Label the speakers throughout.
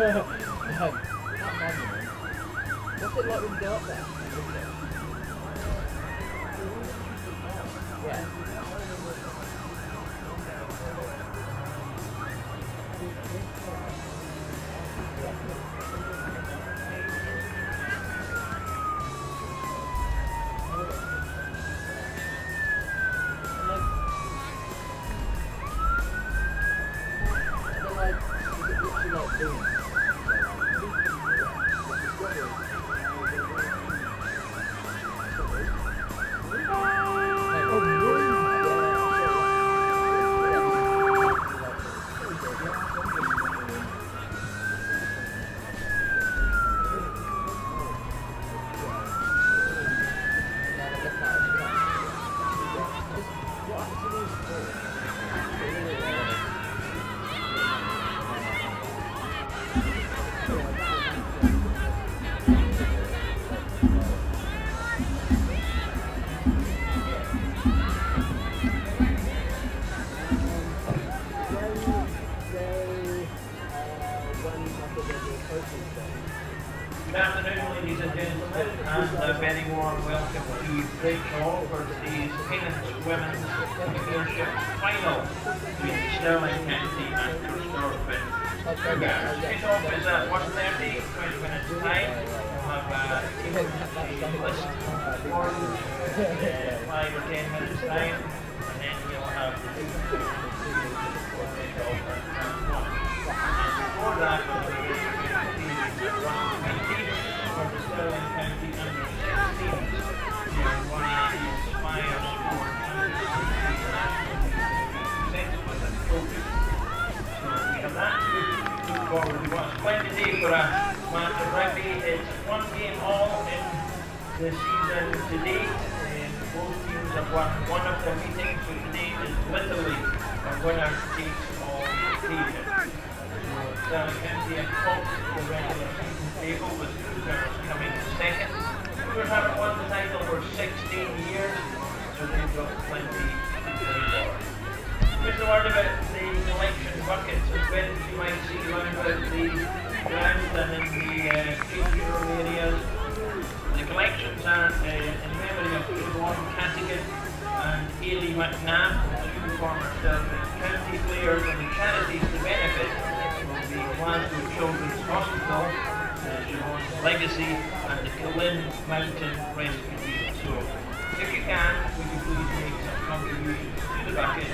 Speaker 1: What's it like when you go up there? Yeah.
Speaker 2: Good afternoon, ladies and gentlemen, and a very warm welcome to Bridgehaugh for today's Tennent Women's Premiership final between Stirling County and Corstorphine Cougars. Kickoff is at 1:30, 20 minutes time. We'll have a list for 5 or 10 minutes time, and then you'll have the kickoff at 1. And before that, we'll have from the Stirling County under 16s, one of the Inspire Sport under 16 national teams with a trophy. So we have that to look forward to. What a splendid day for a match of rugby. It's one game all in the season to date. Both teams have won one of their meetings, so today is literally a winner takes all occasion. Stirling County have topped the regular season table with Cougars coming second. Cougars haven't won the title for 16 years, so they've got plenty to play for. Just a word about the collection buckets and bins you might see around about the ground and in the changing room areas. The collections are in memory of Siobhan Cattigan and Kaeli King, two former Stirling County players, and the charities to benefit the Glasgow Children's Hospital, Siobhan's Legacy, and the Kaeli Mountain Rescue Team. So, if you can, would you please make some contributions to the bucket,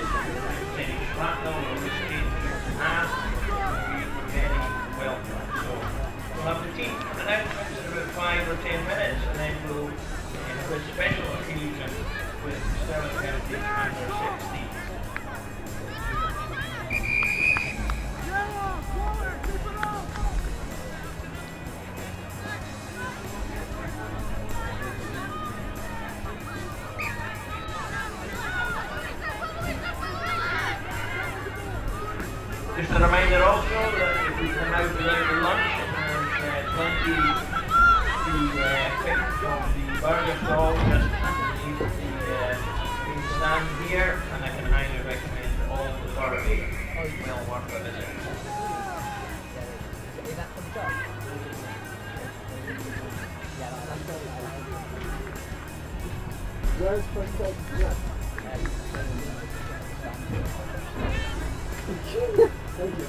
Speaker 2: any shrapnel or exchange you have, we would very welcome. So, we'll have the team announcements in about 5 or 10 minutes, and then we'll have a special occasion with Stirling County under 16. Just a reminder also that if we come out without the lunch, there's plenty to pick from the burger stall just underneath the main stand here, and I can highly recommend all the burgers. Well worth a visit.
Speaker 1: Where's first place? Thank you.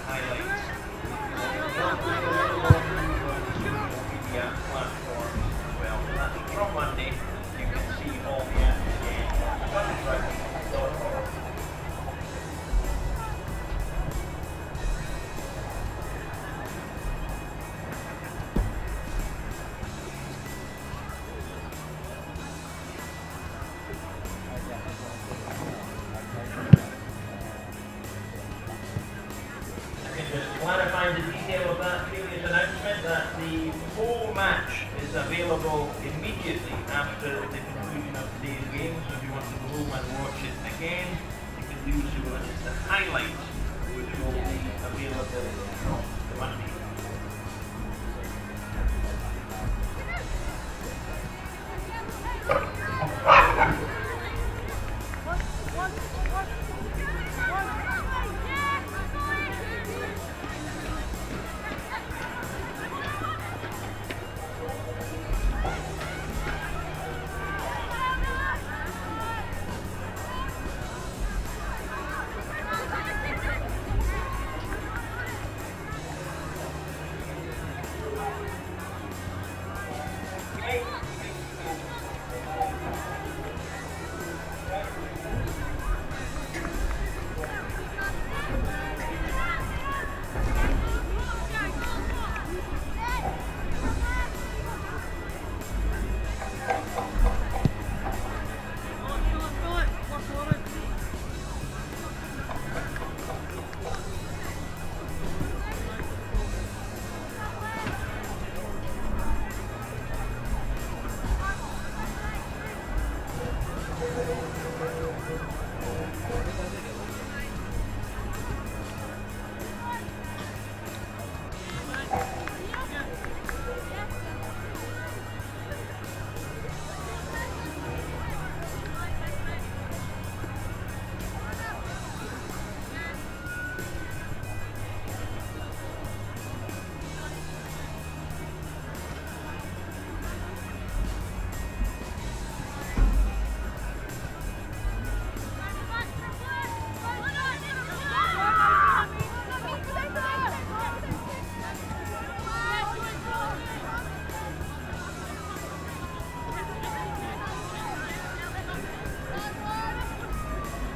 Speaker 2: Highlights. that the whole match is available immediately after the conclusion of today's game, so if you want to go home and watch it again, you can do so, and it's the highlights which will be available on the Monday.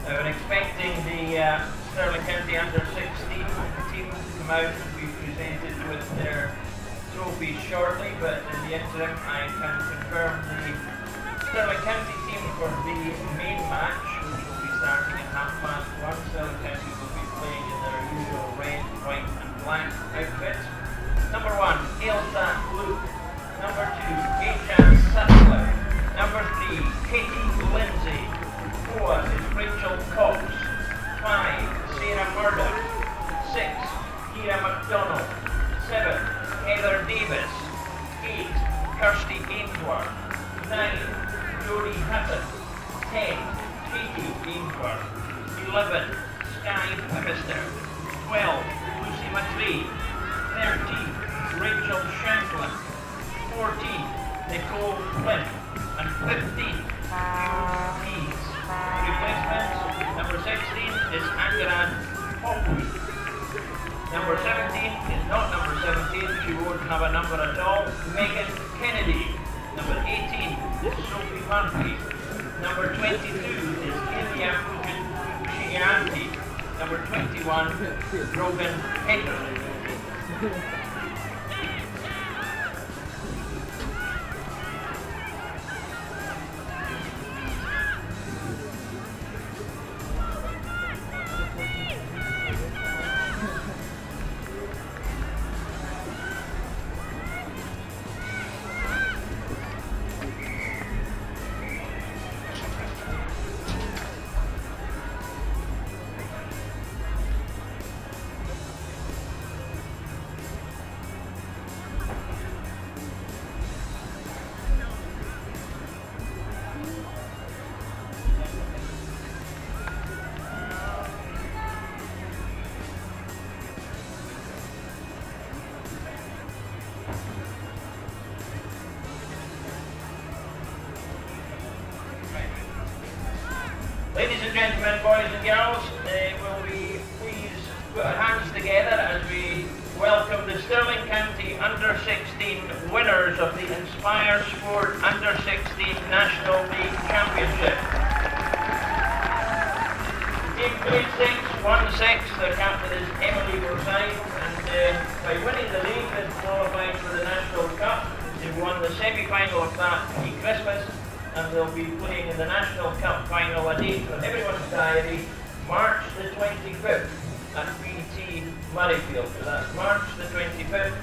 Speaker 2: We're expecting the Stirling County under-16 team to come out and be presented with their trophies shortly, but in the interim I can confirm the Stirling County team for the main match, which will be starting at 1:30. Stirling County will be playing in their usual red, white and black outfits. Number 1, Ailsa Luke. Number 2, Aisha Sutcliffe. Number 3, Katie Lindsay. 4 is Rachel Cox. 5, Sarah Murdoch. 6, Kira McDonald. 7, Heather Davis. 8, Kirsty Ainsworth. 9, Jodie Hutton. 10, Katie Ainsworth. 11, Sky Pfister. 12, Lucy McVeigh. 13, Rachel Shanklin. 14, Nicole Flynn. And 15, Pease. Replacements, number 16 is Angarad Hopwood. Number 17 is not number 17, she won't have a number at all, Megan Kennedy. Number 18 is Sophie Murphy. Number 22 is Ilya Shiganti. Number 21, Rogan Henderson. Ladies and gentlemen, boys and girls, will we please put our hands together as we welcome the Stirling County Under-16 winners of the Inspire Sport Under-16 National League Championship. Team played 6-1-6, their captain is Emily Forsyth, and by winning the league they've qualified for the National Cup. They've won the semi-final of that pre-Christmas, and they'll be playing in the National Cup final, a date on everyone's diary, March the 25th at BT Murrayfield. So that's March the 25th,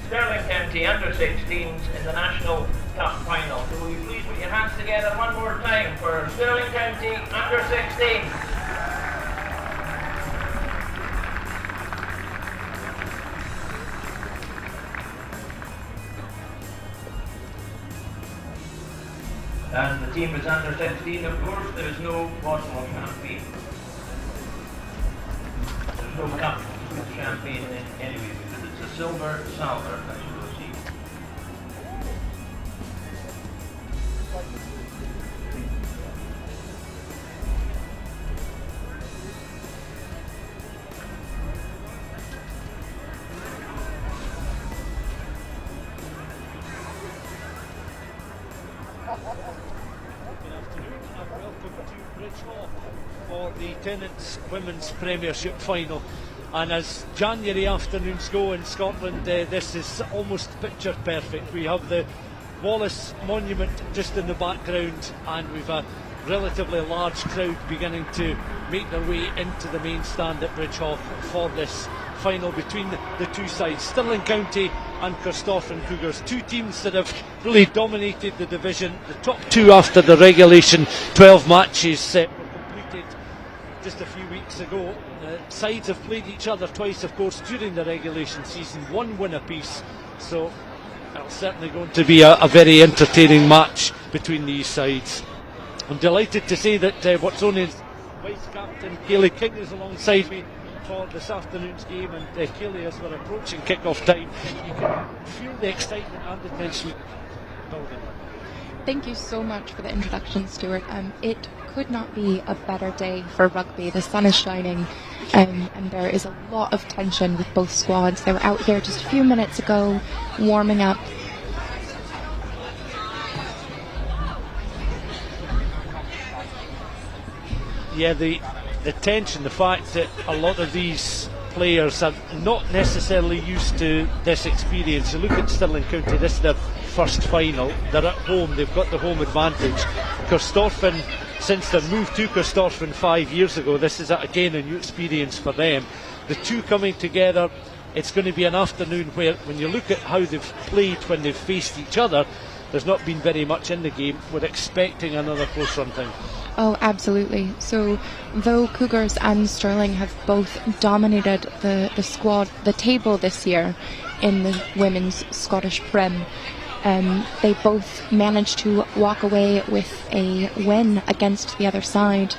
Speaker 2: Stirling County under-16s in the National Cup final. So will you please put your hands together one more time for Stirling County under-16s. And the team is under 16, of course. There is no bottle of champagne. There's no cup of champagne anyway, because it's a silver salver that you will see.
Speaker 3: Bridgehaugh for the Tennent's Women's Premiership final. And as January afternoons go in Scotland, this is almost picture perfect. We have the Wallace Monument just in the background, and we've a relatively large crowd beginning to make their way into the main stand at Bridgehaugh for this final between the two sides, Stirling County and Corstorphine Cougars, two teams that have really dominated the division. The top two after the regulation 12 matches were completed just a few weeks ago. The sides have played each other twice, of course, during the regulation season, one win apiece, so it's certainly going to be a very entertaining match between these sides. I'm delighted to say that Watsonians Vice Captain Kaeli King is alongside me for this afternoon's game, and Kaeli, as we're approaching kick-off time, you can feel the excitement and the tension building.
Speaker 4: Thank you so much for the introduction, Stuart. It could not be a better day for rugby. The sun is shining, and there is a lot of tension with both squads. They were out here just a few minutes ago, warming up.
Speaker 3: Yeah, the tension, the fact that a lot of these players are not necessarily used to this experience. You look at Stirling County, this is their first final, they're at home, they've got the home advantage. Corstorphine, since their move to Corstorphine 5 years ago, this is again a new experience for them. The two coming together, it's going to be an afternoon where, when you look at how they've played when they've faced each other, there's not been very much in the game. We're expecting another close run thing.
Speaker 4: Oh, absolutely. So, though Cougars and Stirling have both dominated the squad, the table this year in the women's Scottish Prem, they both managed to walk away with a win against the other side.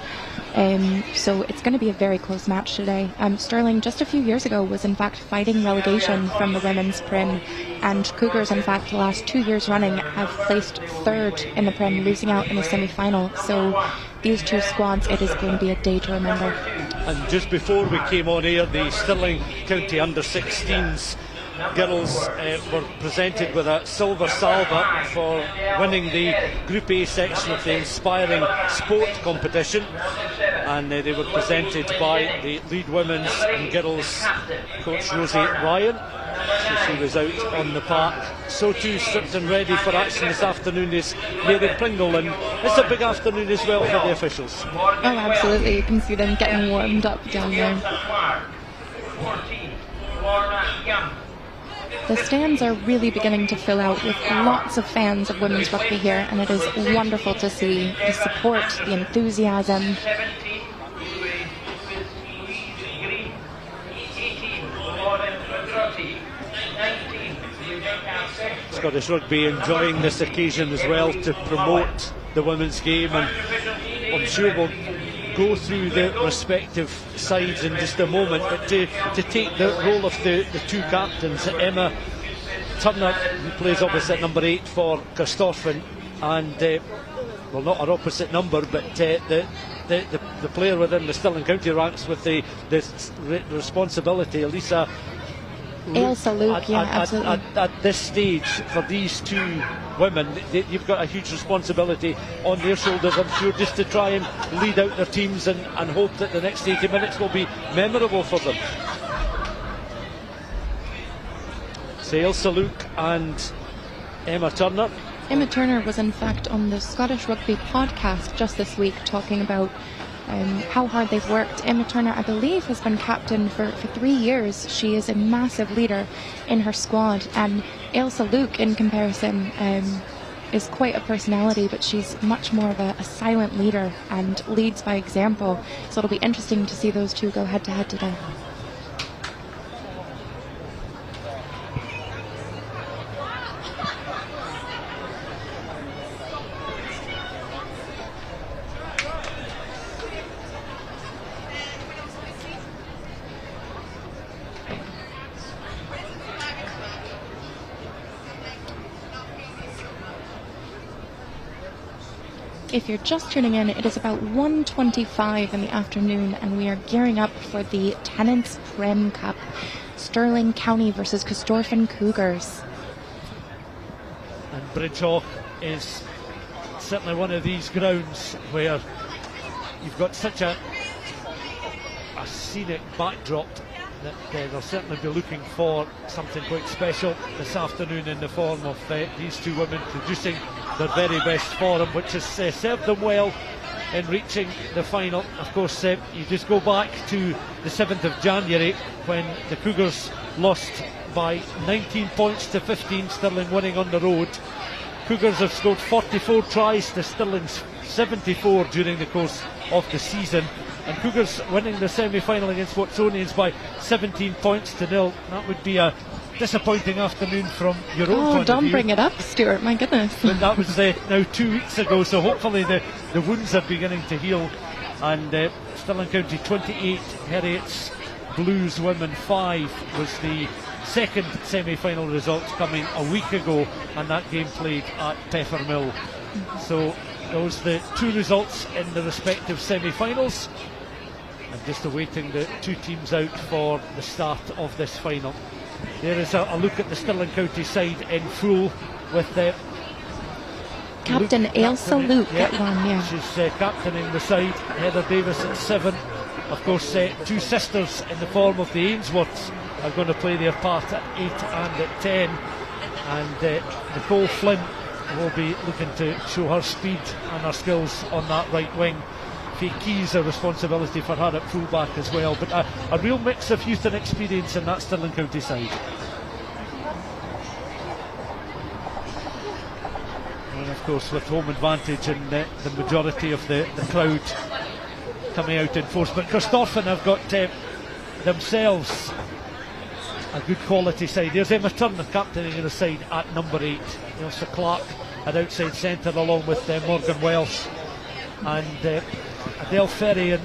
Speaker 4: So it's going to be a very close match today. Stirling, just a few years ago, was in fact fighting relegation from the women's Prem, and Cougars, in fact, the last 2 years running have placed third in the Prem, losing out in the semi-final. So these two squads, it is going to be a day to remember.
Speaker 3: And just before we came on air, the Stirling County under-16s girls were presented with a silver salver for winning the Group A section of the Inspiring Sport competition, and they were presented by the lead women's and girls coach Rosie Ryan. So she was out on the park. So too, stripped and ready for action this afternoon, is Mary Pringle, and it's a big afternoon as well for the officials.
Speaker 4: Oh, absolutely. You can see them getting warmed up down there. The stands are really beginning to fill out with lots of fans of women's rugby here, and it is wonderful to see the support, the enthusiasm.
Speaker 3: Scottish Rugby enjoying this occasion as well to promote the women's game, and I'm sure we'll go through the respective sides in just a moment, but to take the role of the two captains, Emma Turner, who plays opposite number 8 for Corstorphine, and well, not her opposite number, but the player within the Stirling County ranks with the responsibility, Elisa
Speaker 4: Ailsa Luke, yeah, absolutely.
Speaker 3: At this stage, for these two women, you've got a huge responsibility on their shoulders, I'm sure, just to try and lead out their teams and hope that the next 80 minutes will be memorable for them. So Ailsa Luke and Emma Turner.
Speaker 4: Emma Turner was in fact on the Scottish Rugby podcast just this week, talking about how hard they've worked. Emma Turner, I believe, has been captain for 3 years. She is a massive leader in her squad, and Ailsa Luke, in comparison, is quite a personality, but she's much more of a silent leader and leads by example. So it'll be interesting to see those two go head to head today. If you're just tuning in, it is about 1:25 in the afternoon, and we are gearing up for the Tennent's Prem Cup. Stirling County versus Corstorphine Cougars.
Speaker 3: And Bridgehaugh is certainly one of these grounds where you've got such a scenic backdrop that they'll certainly be looking for something quite special this afternoon in the form of these two women producing their very best form, which has served them well in reaching the final. Of course, you just go back to the 7th of January when the Cougars lost by 19 points to 15, Stirling winning on the road. Cougars have scored 44 tries to Stirling's 74 during the course of the season, and Cougars winning the semi-final against Watsonians by 17 points to 0. That would be a disappointing afternoon from your own point of view.
Speaker 4: Don't bring it up, Stuart, my goodness.
Speaker 3: And that was now 2 weeks ago, so hopefully the wounds are beginning to heal. And Stirling County 28, Heriots Blues Women 5 was the second semi-final result, coming a week ago, and that game played at Peffermill. So those the two results in the respective semi-finals, and just awaiting the two teams out for the start of this final. There is a look at the Stirling County side in full with
Speaker 4: Captain Ailsa Luke at one, yeah.
Speaker 3: She's captaining the side. Heather Davis at 7. Of course, two sisters in the form of the Ainsworths are going to play their part at 8 and at 10. And Nicole Flynn will be looking to show her speed and her skills on that right wing. Faye Keys, a responsibility for her at fullback as well, but a real mix of youth and experience in that Stirling County side. And of course, with home advantage and the majority of the crowd coming out in force. But Corstorphine have got themselves a good quality side. There's Emma Turner captaining the side at number 8. Ailsa Clark at outside centre along with Morgan Welsh, and Adele Ferry and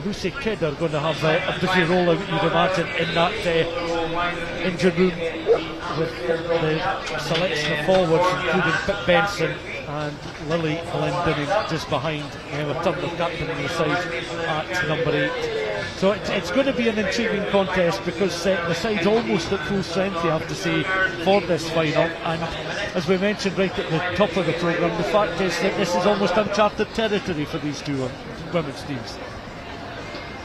Speaker 3: Lucy Kidd are going to have a busy role, you'd imagine, in that engine room with the selection of forwards, including Pip Benson and Lily Glendinning just behind Emma Turner captaining the side at number 8. So it's going to be an intriguing contest, because the side's almost at full strength, you have to say, for this final. And as we mentioned right at the top of the programme, the fact is that this is almost uncharted territory for these two women's teams.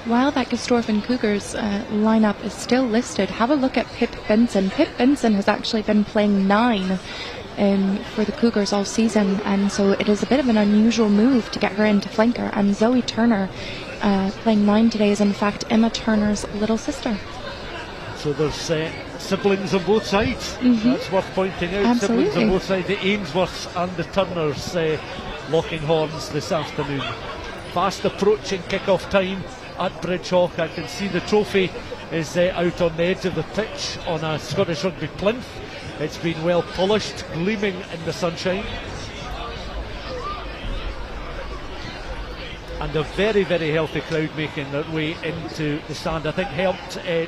Speaker 4: While that Corstorphine Cougars lineup is still listed, have a look at Pip Benson. Pip Benson has actually been playing 9 for the Cougars all season, and so it is a bit of an unusual move to get her into flanker. And Zoe Turner playing 9 today is in fact Emma Turner's little sister. So
Speaker 3: there's siblings on both sides. That's worth pointing out.
Speaker 4: Absolutely.
Speaker 3: Siblings on both sides, the Ainsworths and the Turners locking horns this afternoon. Fast approaching kick-off time at Bridgehaugh. I can see the trophy is out on the edge of the pitch on a Scottish Rugby plinth. It's been well polished, gleaming in the sunshine. And a very, very healthy crowd making their way into the stand. I think helped in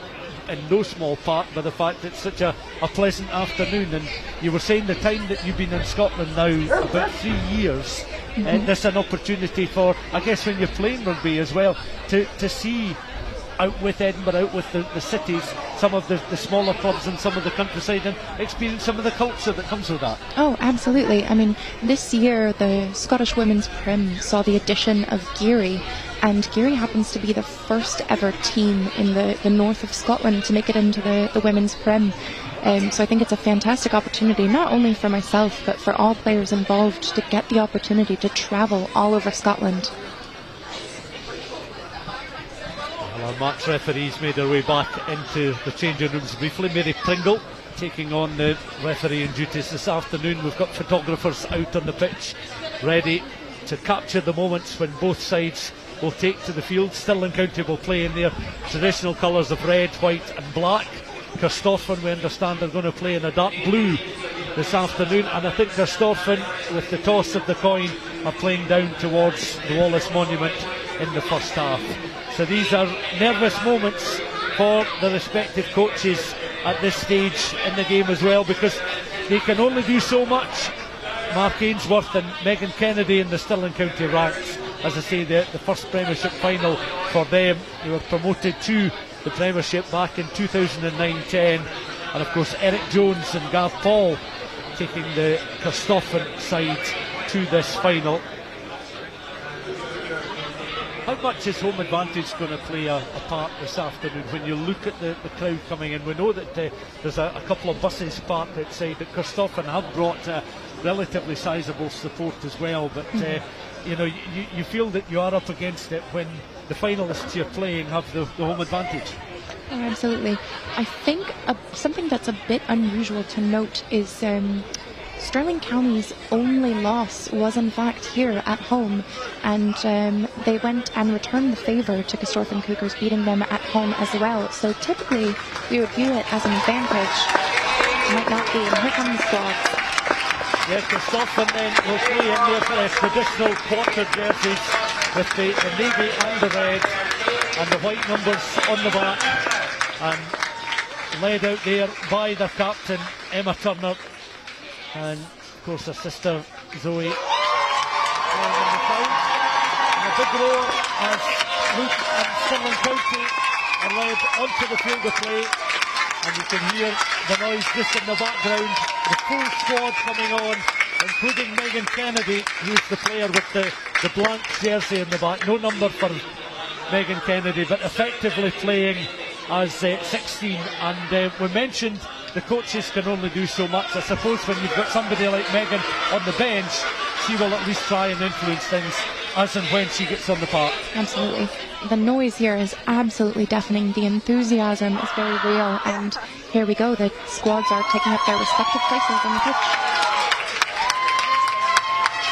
Speaker 3: no small part by the fact that it's such a pleasant afternoon. And you were saying the time that you've been in Scotland now, about 3 years, and there's an opportunity for, I guess, when you're playing rugby as well, to see out with Edinburgh, out with the cities, some of the smaller clubs and some of the countryside, and experience some of the culture that comes with that.
Speaker 4: Oh, absolutely. I mean, this year the Scottish Women's Prem saw the addition of Geary, and Geary happens to be the first ever team in the north of Scotland to make it into the Women's Prem. So I think it's a fantastic opportunity, not only for myself, but for all players involved, to get the opportunity to travel all over Scotland.
Speaker 3: Our match referees made their way back into the changing rooms briefly. Mary Pringle taking on the refereeing duties this afternoon. We've got photographers out on the pitch ready to capture the moments when both sides will take to the field. Stirling County will play in their traditional colours of red, white and black. Corstorphine, we understand, are going to play in a dark blue this afternoon, and I think Corstorphine, with the toss of the coin, are playing down towards the Wallace Monument in the first half. So these are nervous moments for the respective coaches at this stage in the game as well, because they can only do so much. Mark Ainsworth and Megan Kennedy in the Stirling County ranks. As I say, the first Premiership final for them. They were promoted to the Premiership back in 2009-10, and of course Eric Jones and Garth Paul taking the Corstorphine side to this final. How much is home advantage going to play a part this afternoon when you look at the crowd coming in? We know that there's a couple of buses parked outside, that Corstorphine have brought relatively sizable support as well, but you know, you feel that you are up against it when the finalists you're playing have the home advantage.
Speaker 4: Oh, absolutely. I think something that's a bit unusual to note is Stirling County's only loss was in fact here at home, and they went and returned the favour to Corstorphine Cougars, beating them at home as well. So typically we would view it as an advantage. Might not be, and here come the squads.
Speaker 3: Yeah, Corstorphine then will play in their traditional quarter jerseys with the navy and the red and the white numbers on the back, and led out there by their captain Emma Turner, and of course her sister Zoe. And a big roar as Luke and Stirling County are led onto the field of play, and you can hear the noise just in the background. The full squad coming on, including Megan Kennedy, who's the player with the blank jersey in the back. No number for Megan Kennedy, but effectively playing as 16. And we mentioned the coaches can only do so much. I suppose when you've got somebody like Megan on the bench, she will at least try and influence things as and when she gets on the park.
Speaker 4: Absolutely. The noise here is absolutely deafening. The enthusiasm is very real, and here we go. The squads are taking up their respective places on the pitch.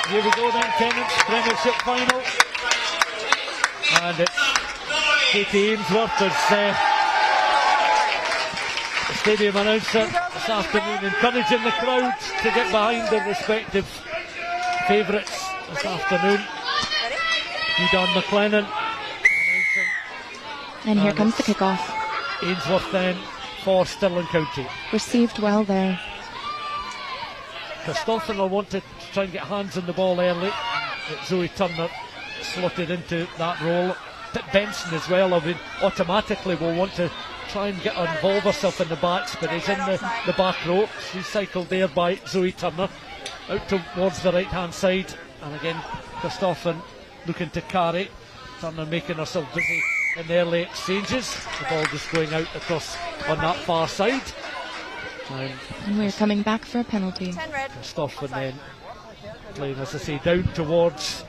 Speaker 3: Here we go then, Tennent's Premiership final. And it's Katie Ainsworth as the stadium announcer this afternoon, encouraging the crowd to get behind their respective favourites this afternoon. Don McLennan announcing.
Speaker 4: And here comes the kickoff.
Speaker 3: Ainsworth then for Stirling County.
Speaker 4: Received well there.
Speaker 3: Corstorphine will want to try and get hands on the ball early. But Zoe Turner slotted into that role. Pip Benson as well, I mean, automatically will want to try and involve herself in the backs, but is in the back row. She's cycled there by Zoe Turner. Out towards the right hand side, and again Corstorphine looking to carry. Turner making herself busy in the early exchanges. The ball just going out across on that far side.
Speaker 4: And we're coming back for a penalty.
Speaker 3: Corstorphine then playing, as I say, down towards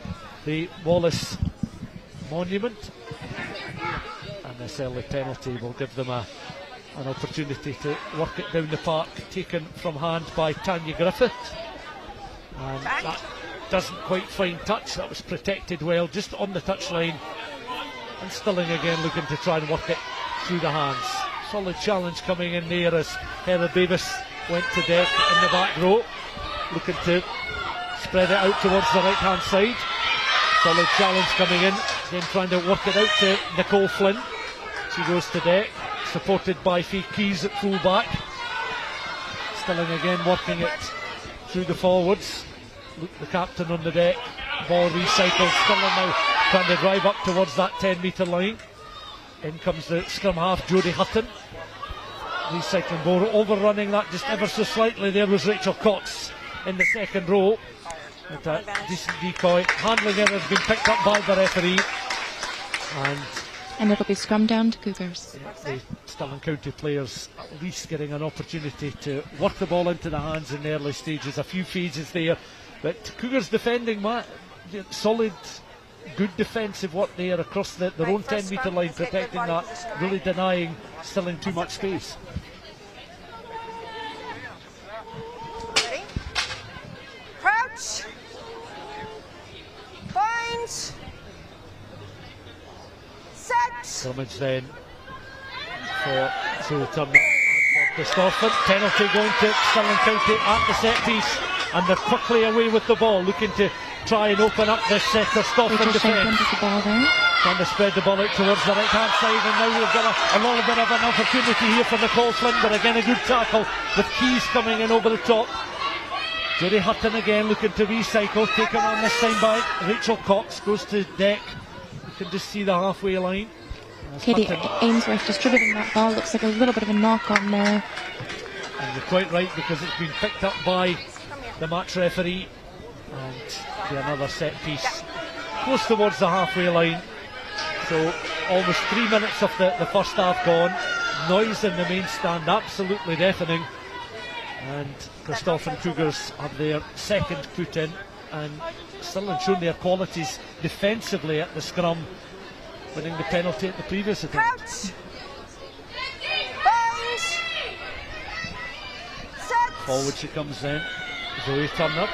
Speaker 3: the Wallace Monument. And this early penalty will give them an opportunity to work it down the park, taken from hand by Tanya Griffith. And that doesn't quite find touch. That was protected well just on the touchline, and Stirling again looking to try and work it through the hands. Solid challenge coming in there as Heather Davis went to deck in the back row, looking to spread it out towards the right hand side. Solid challenge coming in, then trying to work it out to Nicole Flynn. She goes to deck, supported by Fee Keys at full back. Stirling again working it through the forwards. Luke, the captain, on the deck. Ball recycled. Stirling now trying to drive up towards that 10-metre line. In comes the scrum half, Jodie Hutton. Recycling ball, overrunning that just ever so slightly. There was Rachel Cox in the second row. With a decent decoy. Handling error has been picked up by the referee.
Speaker 4: And it'll be scrum down to Cougars.
Speaker 3: The Stirling County players at least getting an opportunity to work the ball into the hands in the early stages. A few phases there, but Cougars defending solid good defensive work there across their own 10-metre line, protecting that, really denying Stirling too much space.
Speaker 5: Ready? Crouch. Bind. Set.
Speaker 3: Scrummage then for Stuart and for Corstorphine. Penalty going to Stirling County at the set piece, and they're quickly away with the ball, looking to try and open up this Corstorphine defence. Trying to spread the ball out towards the right hand side, and now we've got a little bit of an opportunity here for Nicole Flynn, but again a good tackle with Keys coming in over the top. Jodie Hutton again looking to recycle, taken on this time by Rachel Cox, goes to deck. You can just see the halfway line.
Speaker 4: Katie Ainsworth distributing that ball. Looks like a little bit of a knock on there.
Speaker 3: And you're quite right, because it's been picked up by the match referee, and to another set piece close towards the halfway line. So almost 3 minutes of the first half gone. Noise in the main stand, absolutely deafening, and Corstorphine Cougars have their second put in, and still have shown their qualities defensively at the scrum, winning the penalty at the previous attempt. Forward she comes then, Zoe Turner,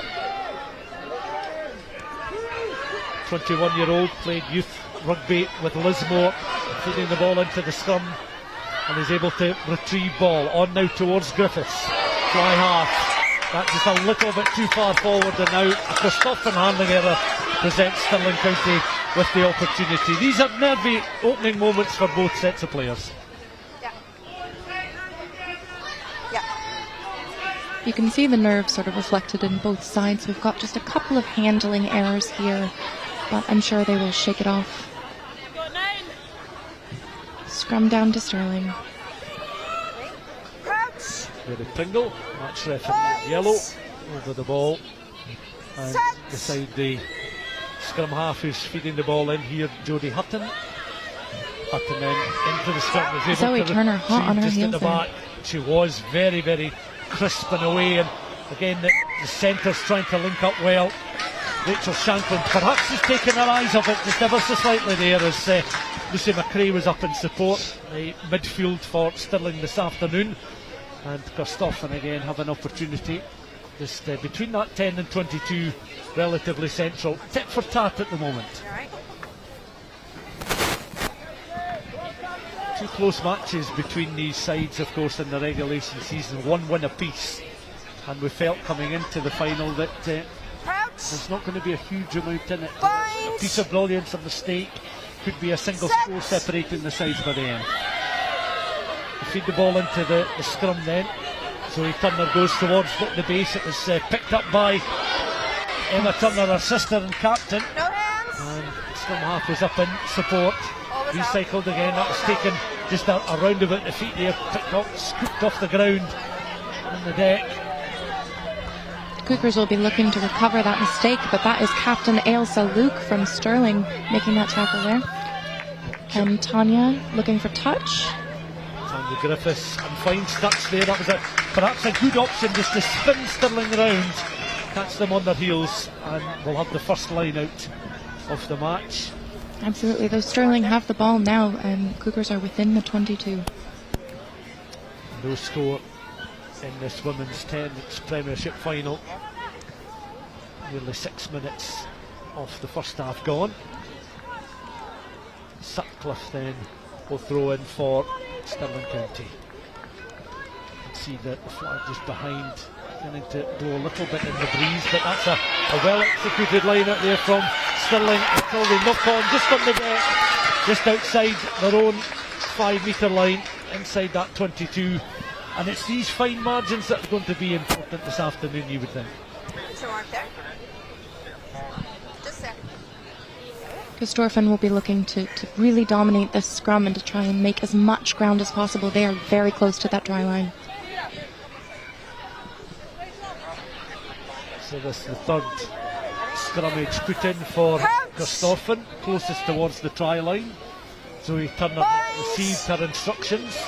Speaker 3: 21-year-old, played youth rugby with Lismore, feeding the ball into the scrum, and is able to retrieve ball. On now towards Griffiths, fly half, that's just a little bit too far forward, and now a Corstorphine handling error presents Stirling County with the opportunity. These are nervy opening moments for both sets of players.
Speaker 4: You can see the nerves sort of reflected in both sides. We've got just a couple of handling errors here, but I'm sure they will shake it off. Scrum down to Stirling.
Speaker 3: Very Pringle, match referee in yellow, over the ball, and beside the scrum half who's feeding the ball in here, Jodie Hutton. Hutton then into the scrum, was able
Speaker 4: Zoe
Speaker 3: to
Speaker 4: Turner hot on her
Speaker 3: just at
Speaker 4: heels
Speaker 3: the
Speaker 4: there.
Speaker 3: back. She was very, very crisp and away, and again the centre's trying to link up well. Rachel Shanklin perhaps has taken her eyes off it just ever so slightly there, as Lucy McRae was up in support, the midfield for Stirling this afternoon, and Corstorphine again have an opportunity just between that 10 and 22, relatively central, tit for tat at the moment. Two close matches between these sides, of course, in the regulation season, one win apiece, and we felt coming into the final that there's not going to be a huge amount in it. A piece of brilliance, a mistake, could be a single score separating the sides by the end. We feed the ball into the scrum then, so Turner goes towards the base. It was picked up by Emma Turner, her sister and captain, and scrum half was up in support. Recycled again, that was taken just a roundabout the feet there, picked up, scooped off the ground on the deck.
Speaker 4: Cougars will be looking to recover that mistake, but that is Captain Ailsa Luke from Stirling making that tackle there. And Tanya looking for touch.
Speaker 3: Tanya Griffiths, and finds touch there. That was perhaps a good option, just to spin Stirling round, catch them on their heels, and we'll have the first line out of the match.
Speaker 4: Absolutely, though Stirling have the ball now, and Cougars are within the 22.
Speaker 3: No score in this women's Tennent's Premiership final. Nearly 6 minutes of the first half gone. Sutcliffe then will throw in for Stirling County. You can see that the flag just behind, beginning to blow a little bit in the breeze, but that's a well executed line out there from Stirling until they knock on just on the deck, just outside their own 5 metre line, inside that 22. And it's these fine margins that are going to be important this afternoon, you would think.
Speaker 4: Corstorphine will be looking to really dominate this scrum and to try and make as much ground as possible. They are very close to that try line.
Speaker 3: So this is the third scrummage put in for Corstorphine, closest towards the try line. Zoe Turner received her instructions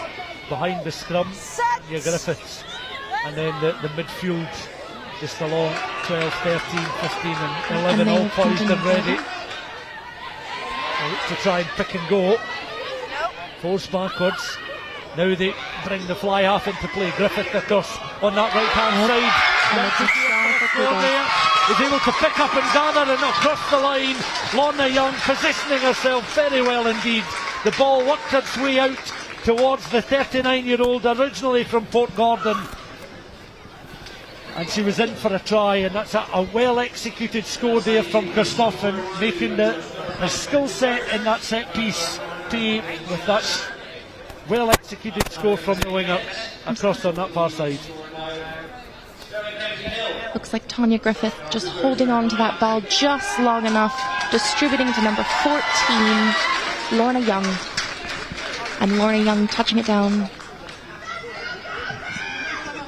Speaker 3: behind the scrum, Tanya Griffiths, and then the midfield just along 12, 13, 15 and 11 all poised and ready. to try and pick and go. Forced backwards. Now they bring the fly half into play. Griffith across on that right hand side. Is able to pick up and gather and across the line. Lorna Young positioning herself very well indeed. The ball worked its way out towards the 39-year-old, originally from Port Gordon. And she was in for a try, and that's a well executed score there from Corstorphine, making the skill set in that set piece pay with that well executed score from the winger across on that far side.
Speaker 4: Looks like Tanya Griffith just holding on to that ball just long enough, distributing to number 14, Lorna Young. And Lorna Young touching it down.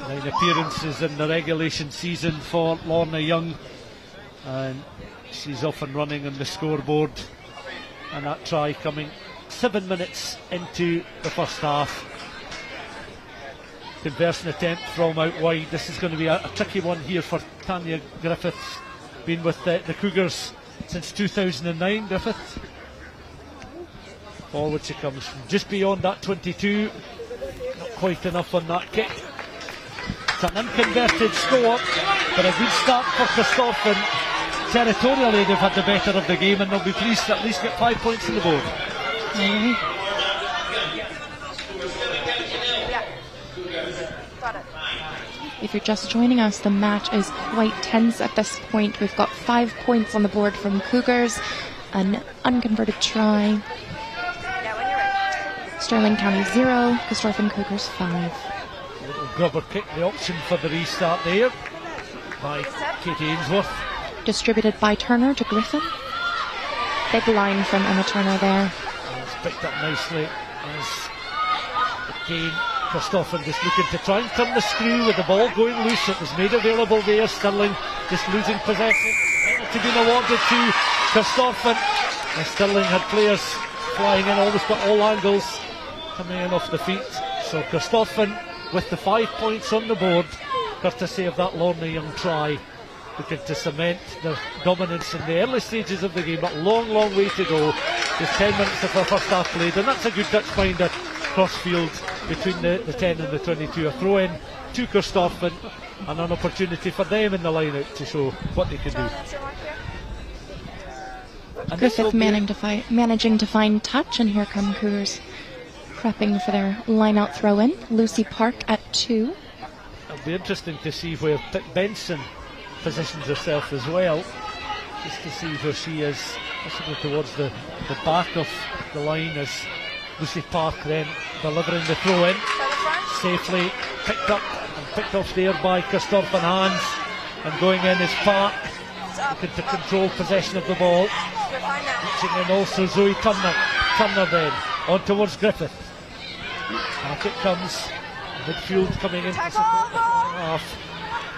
Speaker 3: 9 appearances in the regulation season for Lorna Young, and she's off and running on the scoreboard. And that try coming 7 minutes into the first half. Conversion attempt from out wide. This is going to be a tricky one here for Tanya Griffith. Been with the Cougars since 2009, Griffith. Forward she comes from just beyond that 22. Not quite enough on that kick. It's an unconverted score, but a good start for Corstorphine. Territorially they've had the better of the game, and they'll be pleased to at least get 5 points on the board.
Speaker 4: If you're just joining us, the match is quite tense at this point. We've got 5 points on the board from Cougars, an unconverted try. Stirling County 0, Corstorphine Cougars 5.
Speaker 3: A little grubber kick, the option for the restart there by Katie Ainsworth.
Speaker 4: Distributed by Turner to Griffin. Big line from Emma Turner there.
Speaker 3: And it's picked up nicely as again Corstorphine just looking to try and turn the screw with the ball going loose. It was made available there. Stirling just losing possession. To be awarded to Corstorphine. And Stirling had players flying in almost at all angles, coming in off the feet. So Corstorphine with the 5 points on the board, courtesy of that Lorna Young try, looking to cement their dominance in the early stages of the game, but long way to go. Just 10 minutes of our first half played, and that's a good touch finder cross field between the 10 and the 22. A throw in to Corstorphine and an opportunity for them in the line out to show what they can do. And
Speaker 4: Griffith managing to find touch, and here come Cougars prepping for their line-out throw-in. Lucy Park at 2.
Speaker 3: It'll be interesting to see where Benson positions herself as well, just to see where she is, possibly towards the back of the line, as Lucy Park then delivering the throw-in. Safely picked up and picked off there by Corstorphine hands, and going in is Park, looking to control possession of the ball. Reaching in also Zoe Turner. Turner then on towards Griffith. Back it comes. Midfield coming in. Half.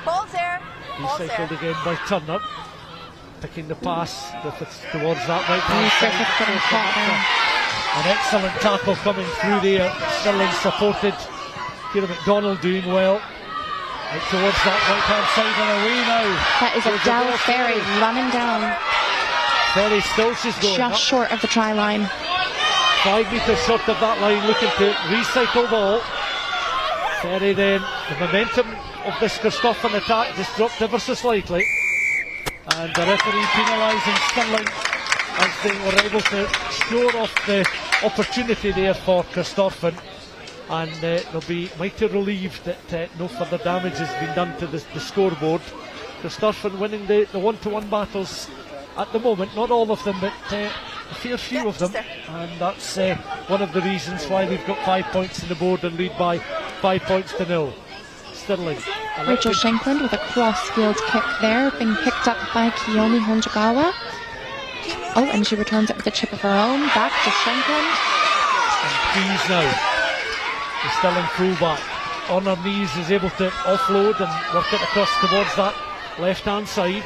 Speaker 5: Ball's there.
Speaker 3: Recycled again by Turner. Picking the pass. Griffith towards that right hand side. An excellent tackle coming through there. Stirling supported. Kira McDonald doing well. Out towards that right hand side and away now.
Speaker 4: That is Adele Ferry running down.
Speaker 3: Ferry still, she's going
Speaker 4: just
Speaker 3: up.
Speaker 4: Short of the try line.
Speaker 3: 5 metres short of that line, looking to recycle ball. Ferry then, the momentum of this Corstorphine attack just dropped ever so slightly. And the referee penalising Stirling as they were able to score off the opportunity there for Corstorphine. And they'll be mighty relieved that no further damage has been done to the scoreboard. Corstorphine winning the one-to-one battles at the moment, not all of them, but a fair few of them, and that's one of the reasons why we've got 5 points on the board and lead by 5 points to 0. Stirling.
Speaker 4: Rachel Shankland with a cross-field kick there, being picked up by Kiyomi Honjagawa. Oh, and she returns it with a chip of her own, back to Shankland.
Speaker 3: And Keys now, the Stirling fullback, on her knees is able to offload and work it across towards that left-hand side.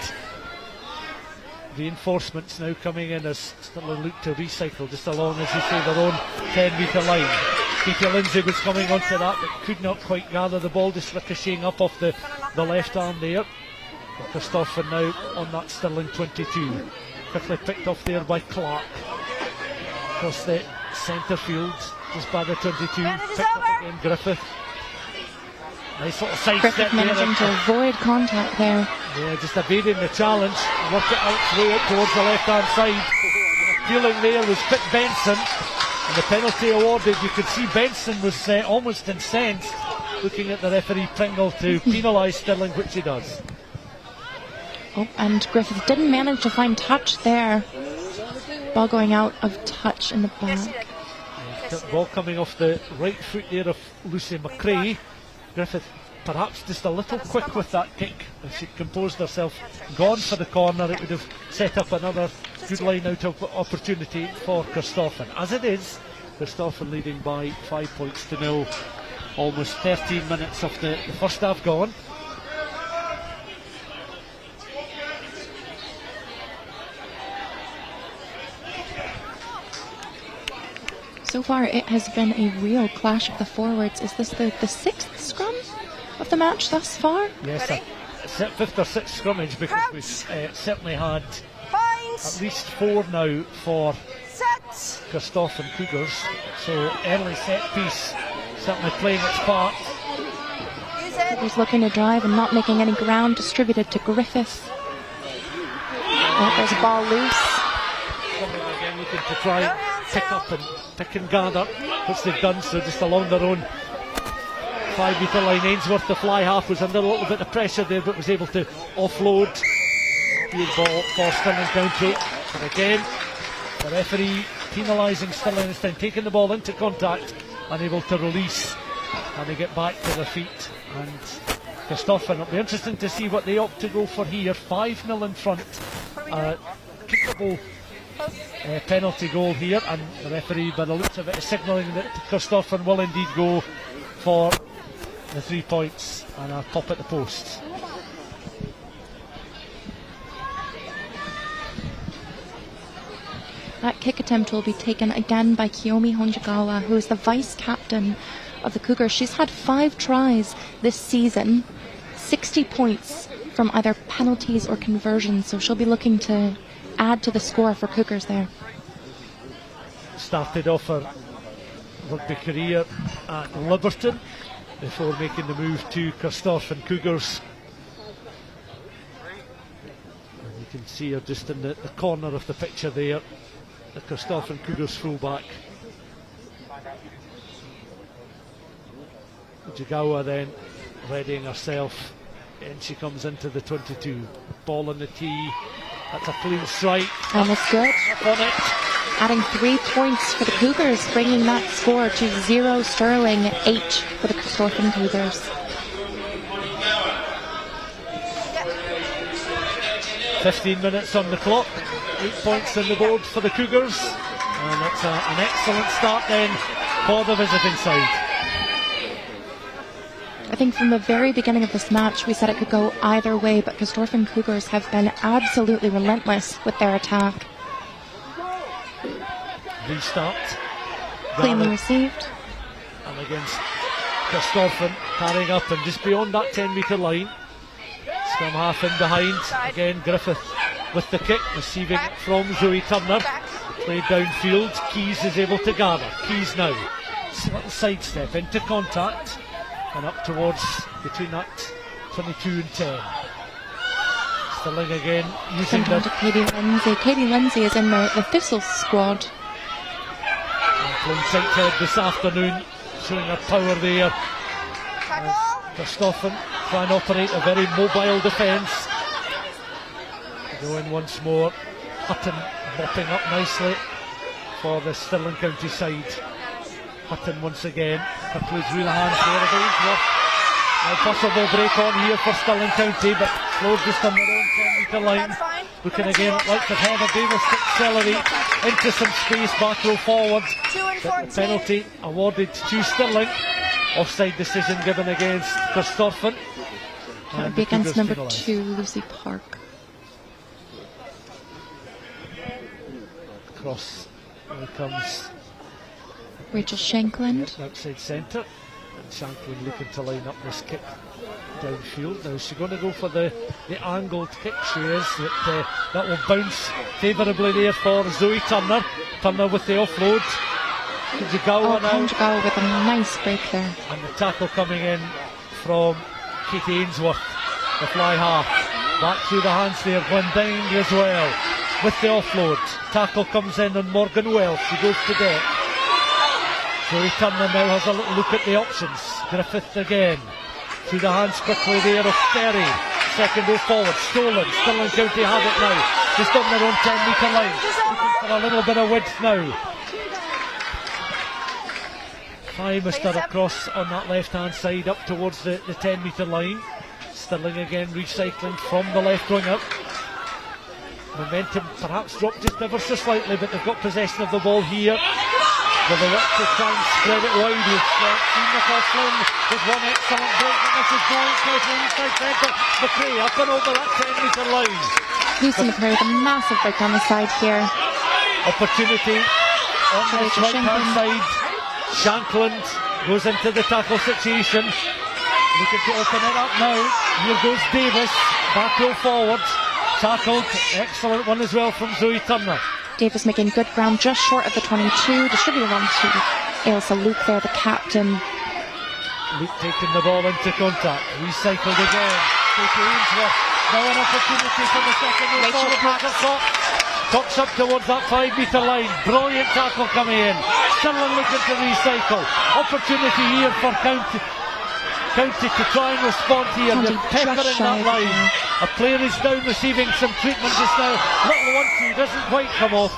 Speaker 3: Reinforcements now coming in as Stirling look to recycle just along, as you say, their own 10 metre line. Katie Lindsay was coming onto that but could not quite gather the ball, just ricocheting up off the left arm there. Corstorphine now on that Stirling 22. Quickly picked off there by Clark. across the centre field, just by the 22.
Speaker 5: Minute is
Speaker 3: Picked up
Speaker 5: over.
Speaker 3: again, Griffith. Nice little side
Speaker 4: Griffith
Speaker 3: step there.
Speaker 4: managing to avoid contact there.
Speaker 3: Yeah, just evading the challenge. Work it out through it towards the left-hand side. Dealing there was Pitt Benson. And the penalty awarded, you could see Benson was almost incensed, looking at the referee Pringle to penalise Stirling, which he does.
Speaker 4: Oh, and Griffith didn't manage to find touch there. Ball going out of touch in the back.
Speaker 3: Ball coming off the right foot there of Lucy McRae. Griffith perhaps just a little quick with that kick. If she composed herself, gone for the corner, it would have set up another good line out of opportunity for Corstorphine. As it is, Corstorphine leading by 5 points to 0. Almost 13 minutes of the first half gone.
Speaker 4: So far, it has been a real clash of the forwards. Is this the sixth scrum of the match thus far?
Speaker 3: Yes, a fifth or sixth scrummage, because we've certainly had at least 4 now for Corstorphine Cougars. So early set piece certainly playing its part.
Speaker 4: Cougars looking to drive and not making any ground, distributed to Griffith. Oh, there's a ball loose.
Speaker 3: Coming again, looking to try and pick up and pick and gather, which they've done, so just along their own 5 metre line. Ainsworth, the fly half, was under a little bit of pressure there, but was able to offload. Good ball for Stirling County. And again, the referee penalising Stirling this time, taking the ball into contact, unable to release, and they get back to their feet. And Corstorphine, it'll be interesting to see what they opt to go for here. 5-0 in front. Kickable penalty goal here, and the referee, by the looks of it, is signalling that Corstorphine will indeed go for the 3 points and a pop at the post.
Speaker 4: That kick attempt will be taken again by Kiyomi Honjagawa, who is the vice captain of the Cougars. She's had 5 tries this season, 60 points from either penalties or conversions, so she'll be looking to add to the score for Cougars there.
Speaker 3: Started off her rugby career at Liberton before making the move to Corstorphine Cougars. And you can see her just in the corner of the picture there, the Corstorphine Cougars fullback. Jigawa then readying herself, and she comes into the 22. Ball on the tee. That's a clean strike.
Speaker 4: And it's good.
Speaker 3: On it.
Speaker 4: Adding 3 points for the Cougars, bringing that score to 0 Stirling, 8 for the Corstorphine Cougars.
Speaker 3: 15 minutes on the clock. 8 points on the board for the Cougars. And that's an excellent start then for the visiting side.
Speaker 4: I think from the very beginning of this match we said it could go either way, but Corstorphine Cougars have been absolutely relentless with their attack.
Speaker 3: Restart.
Speaker 4: Cleanly
Speaker 3: Garner.
Speaker 4: received.
Speaker 3: And against Corstorphine, carrying up and just beyond that 10 metre line. Scrum half in behind. Again, Griffith with the kick, receiving it from Zoe Turner. Played downfield. Keys is able to gather. Keys now. Little sidestep into contact. And up towards between that 22 and 10. Stirling again using
Speaker 4: Sent on to Katie Lindsay. Katie Lindsay is in the Thistle squad.
Speaker 3: Playing tight head this afternoon, showing her power there. Corstorphine try and operate a very mobile defence. Go in once more. Hutton mopping up nicely for the Stirling County side. Hutton once again. Her real hands there. A possible break on here for Stirling County, but slowed just on their own 10 metre line. Looking again at likes of Heather Davis to accelerate into some space, back row forward. But the penalty awarded to Stirling. Offside decision given against Corstorphine.
Speaker 4: That would be against number 2, Lucy Park.
Speaker 3: Cross. Here comes
Speaker 4: Rachel Shankland.
Speaker 3: outside centre. And Shanklin looking to line up this kick downfield. Now she's going to go for the angled kick. She is. That will bounce favourably there for Zoe Turner. Turner with the offload. Kanjigawa now.
Speaker 4: Kanjigawa with a nice break there.
Speaker 3: And the tackle coming in from Katie Ainsworth, the fly half. Back through the hands there, Glendine as well. With the offload. Tackle comes in on Morgan Wells. She goes to deck. Zoe Turner now has a little look at the options. Griffith again. Through the hands quickly there of Ferry. Second row forward. Stolen. Stirling County have it now. Just on their own 10-metre line. Looking for a little bit of width now. Mister across on that left-hand side up towards the 10-metre line. Stirling again recycling from the left winger. Momentum perhaps dropped just ever so slightly, but they've got possession of the ball here. With a look to try and spread it wide. We've seen McFarlane with one excellent break, and this is going carefully inside centre. McRae up and over that 10-metre line.
Speaker 4: Lucy McRae with a massive break on the side here.
Speaker 3: Opportunity on the right-hand side. Shankland goes into the tackle situation. Looking to open it up now. Here goes Davis. Back row forward. Tackled. Excellent one as well from Zoe Turner.
Speaker 4: Davis making good ground just short of the 22. Distributed on to Ailsa Luke there, the captain.
Speaker 3: Luke taking the ball into contact. Recycled again. Katie Ainsworth. Now an opportunity for the second row forward. Tucks up towards that 5-metre line. Brilliant tackle coming in. Stirling looking to recycle. Opportunity here for County to try and respond here. They're peppering that line. A player is down receiving some treatment just now. Little 1-2 doesn't quite come off.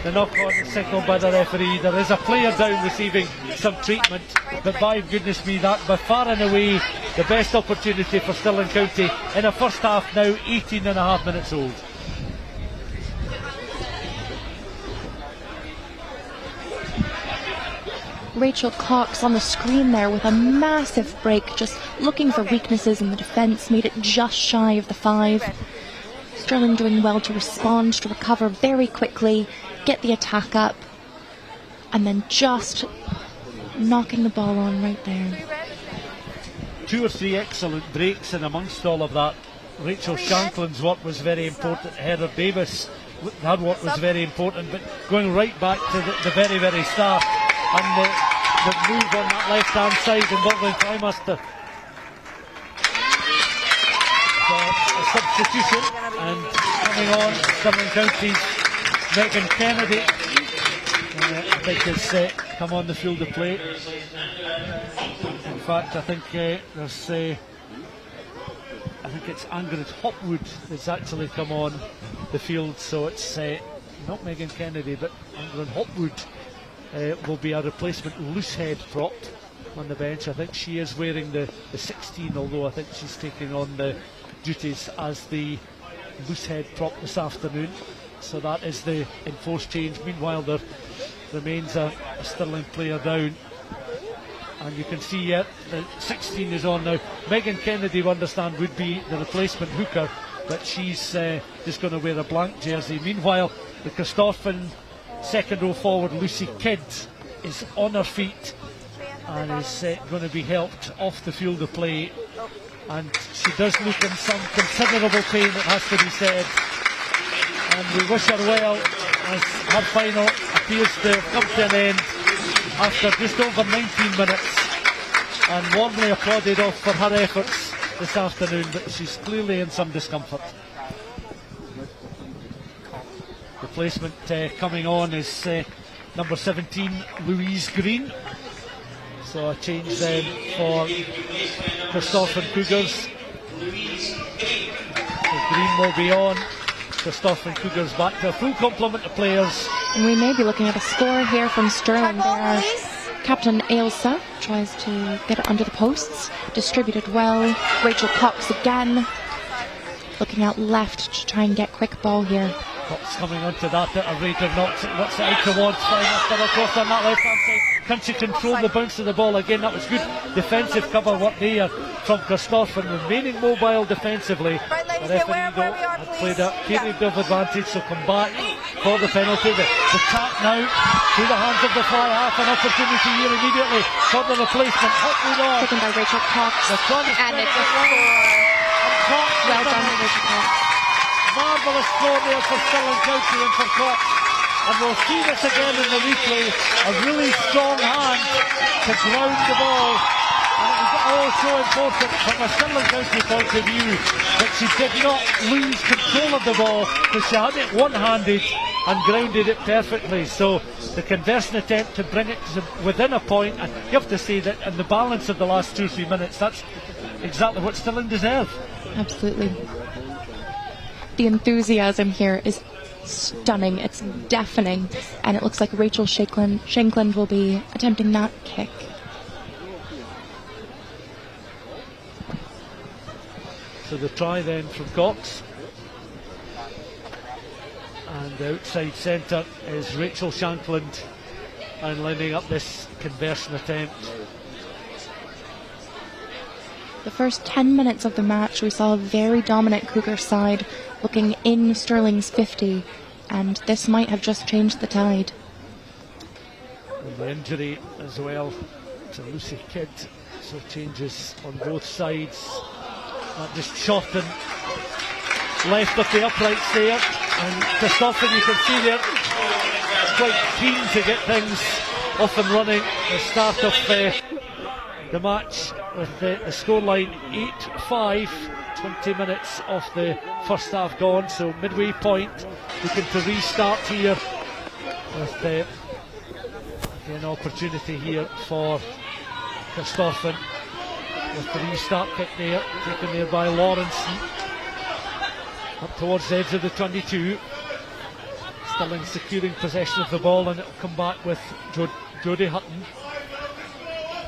Speaker 3: The knock-on is signalled by the referee. There is a player down receiving some treatment, but by goodness me, that by far and away the best opportunity for Stirling County in a first half now 18 and a half minutes old.
Speaker 4: Rachel Cox on the screen there with a massive break, just looking for weaknesses in the defence, made it just shy of the 5. Stirling doing well to respond, to recover very quickly, get the attack up, and then just knocking the ball on right there.
Speaker 3: 2 or 3 excellent breaks, and amongst all of that, Rachel Shankland's work was very important. Heather Davis had what was very important, but going right back to the very, very start. And the move on that left-hand side involving Trimester. So a substitution, and coming on, Stirling County's Megan Kennedy. I think has come on the field of play. In fact, I think there's I think it's Ingrid Hopwood that's actually come on the field. So it's not Megan Kennedy, but Ingrid Hopwood. Will be a replacement loosehead prop on the bench. I think she is wearing the 16, although I think she's taking on the duties as the loosehead prop this afternoon. So that is the enforced change. Meanwhile, there remains a Stirling player down. And you can see the 16 is on now. Megan Kennedy, we understand, would be the replacement hooker, but she's just going to wear a blank jersey. Meanwhile, the Corstorphine second row forward Lucy Kidd is on her feet and is going to be helped off the field of play, and she does look in some considerable pain, it has to be said, and we wish her well as her final appears to have come to an end after just over 19 minutes, and warmly applauded off for her efforts this afternoon, but she's clearly in some discomfort. Replacement coming on is number 17, Louise Green. So a change then for Corstorphine Cougars. So Green will be on. Corstorphine Cougars back to a full complement of players.
Speaker 4: And we may be looking at a score here from Stirling. There, Captain Ailsa tries to get it under the posts. Distributed well. Rachel Cox again. Looking out left to try and get quick ball here.
Speaker 3: Cox coming onto that at a rate of knots. It knocks it out towards Trimester across on that left hand side. can she control the bounce of the ball again? That was good defensive cover work there from Corstorphine, remaining mobile defensively.
Speaker 5: Right, ladies,
Speaker 3: The
Speaker 5: get
Speaker 3: referee
Speaker 5: where we
Speaker 3: though
Speaker 5: are,
Speaker 3: had
Speaker 5: please.
Speaker 3: played a period of advantage, so come back for the penalty. The tap now through the hands of the fly half, an opportunity here immediately for the replacement. Hopefully on.
Speaker 4: Taken by Rachel Cox.
Speaker 3: The front is
Speaker 4: And it's a
Speaker 3: Cox
Speaker 4: well
Speaker 3: has
Speaker 4: done, Rachel Cox.
Speaker 3: marvellous throw there for Stirling County and for Cox. And we'll see this again in the replay. A really strong hand to ground the ball. And it was all so important from a Stirling County point of view that she did not lose control of the ball, because she had it one-handed and grounded it perfectly. So the conversion attempt to bring it to within a point, and you have to say that in the balance of the last 2 or 3 minutes, that's exactly what Stirling deserve.
Speaker 4: Absolutely. The enthusiasm here is stunning. It's deafening. And it looks like Rachel Shankland will be attempting that kick.
Speaker 3: So the try then from Cox. And the outside centre is Rachel Shankland, and lining up this conversion attempt.
Speaker 4: The first 10 minutes of the match, we saw a very dominant Cougar side looking in Stirling's 50, and this might have just changed the tide.
Speaker 3: And the injury as well to Lucy Kidd, so changes on both sides. That just shot and left of the uprights there, and Corstorphine, you can see there, quite keen to get things off and running. The start of the match with the scoreline 8-5, 20 minutes of the first half gone, so midway point, looking to restart here with an opportunity here for Corstorphine with the restart kick there, taken there by Lawrence up towards the edge of the 22. Stirling securing possession of the ball, and it'll come back with Jodie Hutton.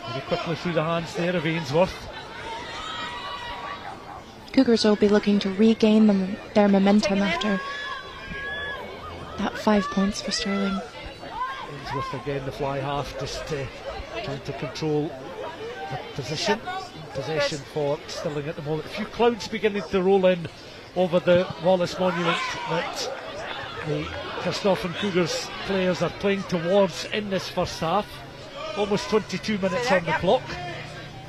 Speaker 3: Very quickly through the hands there of Ainsworth.
Speaker 4: Cougars will be looking to regain their momentum after that 5 points for Stirling.
Speaker 3: Ainsworth again, the fly half, just trying to control the position. Possession for Stirling at the moment. A few clouds beginning to roll in over the Wallace Monument that the Corstorphine Cougars players are playing towards in this first half. Almost 22 minutes on the clock,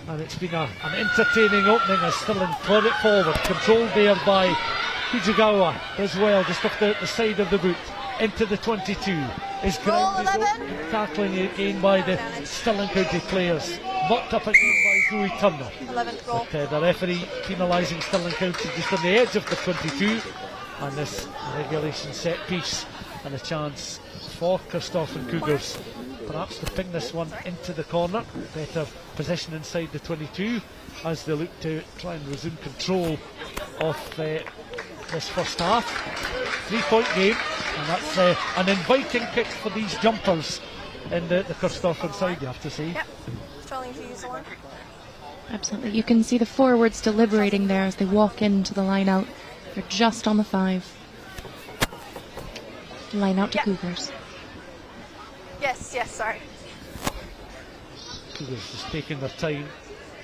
Speaker 3: and it's been an entertaining opening as Stirling put it forward, controlled there by Bridgehaugh as well, just off the side of the boot into the 22. Is grounded up, tackling again by the Stirling County players, knocked up again by Zoe Turner. But the referee penalising Stirling County just on the edge of the 22, and this regulation set piece, and a chance for Corstorphine Cougars perhaps to ping this one into the corner. Better position inside the 22 as they look to try and resume control of this first half. 3-point game, and that's an inviting kick for these jumpers in the Corstorphine side, you have to say.
Speaker 5: Yep. Stirling to use the one.
Speaker 4: Absolutely. You can see the forwards deliberating there as they walk into the line out. They're just on the 5. Line out to Cougars.
Speaker 5: Yes, sorry.
Speaker 3: Cougars just taking their time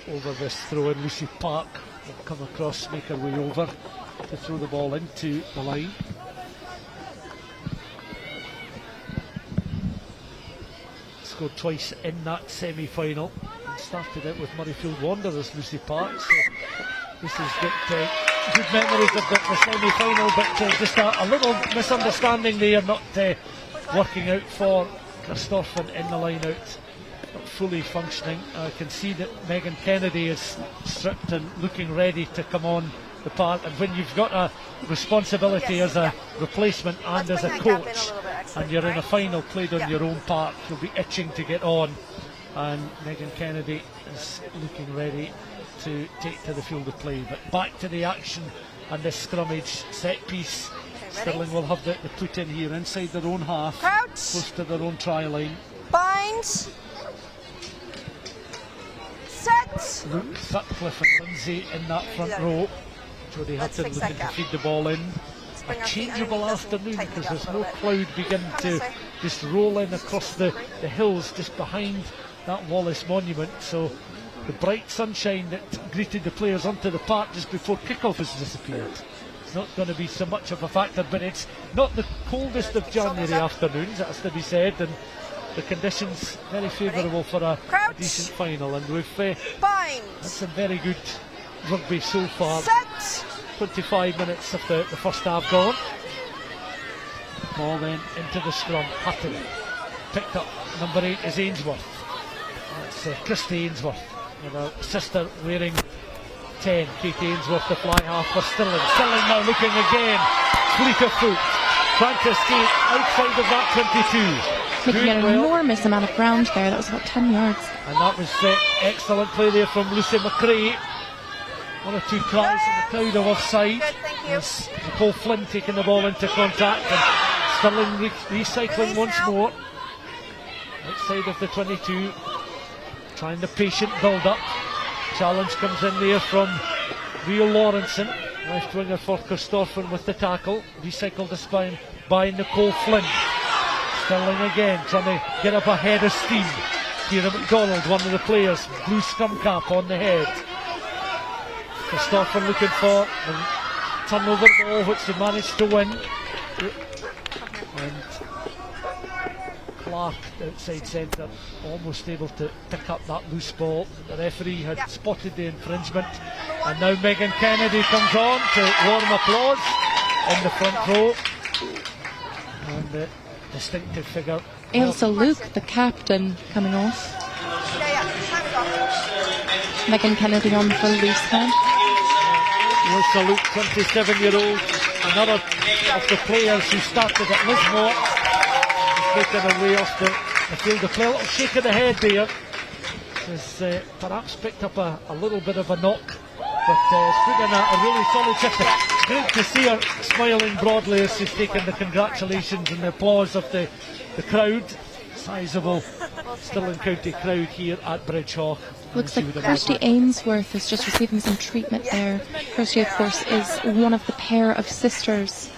Speaker 3: over this throw in. Lucy Park will come across, make her way over to throw the ball into the line. Scored twice in that semi-final and started out with Murrayfield Wanderers, Lucy Park, so this has got good memories of the semi-final, but just a little misunderstanding there, not working out for Corstorphine in the line out, not fully functioning. I can see that Megan Kennedy is stripped and looking ready to come on the park, and when you've got a responsibility as a replacement and as a coach, and you're in a final played on your own park, you'll be itching to get on, and Megan Kennedy is looking ready to take to the field of play. But back to the action and this scrummage set piece. Stirling will have the put in here inside their own half,
Speaker 5: Crouch.
Speaker 3: close to their own try line.
Speaker 5: Bind. Set.
Speaker 3: Luke Sutcliffe and Lindsay in that front row. Jodie
Speaker 5: Let's
Speaker 3: Hutton
Speaker 5: fix
Speaker 3: looking
Speaker 5: that
Speaker 3: to
Speaker 5: gap.
Speaker 3: feed the ball in.
Speaker 5: Bring
Speaker 3: A
Speaker 5: our feet
Speaker 3: changeable
Speaker 5: underneath us and
Speaker 3: afternoon
Speaker 5: tighten
Speaker 3: because
Speaker 5: it up
Speaker 3: there's
Speaker 5: a
Speaker 3: no
Speaker 5: little bit.
Speaker 3: cloud beginning to just rolling across the hills just behind that Wallace monument. So the bright sunshine that greeted the players onto the park just before kickoff has disappeared. It's not going to be so much of a factor, but it's not the coldest of January afternoons, that has to be said, and the conditions very favourable for a decent final. And we've had some very good rugby so far. 25 minutes of the first half gone. Ball then into the scrum. Hutton picked up. Number 8 is Ainsworth. That's Christy Ainsworth with her sister wearing 10. Katie Ainsworth, the fly half for Stirling. Stirling now looking again. Fleet of foot. Trying to escape outside of that 22.
Speaker 4: Making an enormous amount of ground there. That was about 10 yards.
Speaker 3: And that was excellent play there from Lucy McRae. One or two cries in the crowd of offside. As Nicole Flynn taking the ball into contact, and Stirling recycling once more. Outside of the 22. Trying the patient build up. Challenge comes in there from Rio Lawrenson. Left winger for Corstorphine with the tackle. Recycled the spine by Nicole Flynn. Stirling again trying to get up ahead of steam. Kira McDonald, one of the players, blue scrum cap on the head. Corstorphine looking for the turnover ball, which they managed to win. And Clark, outside centre, almost able to pick up that loose ball. The referee had spotted the infringement. And now Megan Kennedy comes on to warm applause in the front row. And the distinctive figure.
Speaker 4: Ailsa Luke, the captain, coming off. Megan Kennedy on for loose head.
Speaker 3: Ailsa Luke, 27-year-old, another of the players who started at Lismore. He's making her way off the field of play. A little shake of the head there. Has perhaps picked up a little bit of a knock, but it's put in a really solid shift. Great to see her smiling broadly as she's taken the congratulations and the applause of the crowd. Sizable Stirling County crowd here at Bridgehaugh.
Speaker 4: Looks like Kirsty Ainsworth is just receiving some treatment there. Kirsty, of course, is one of the pair of sisters.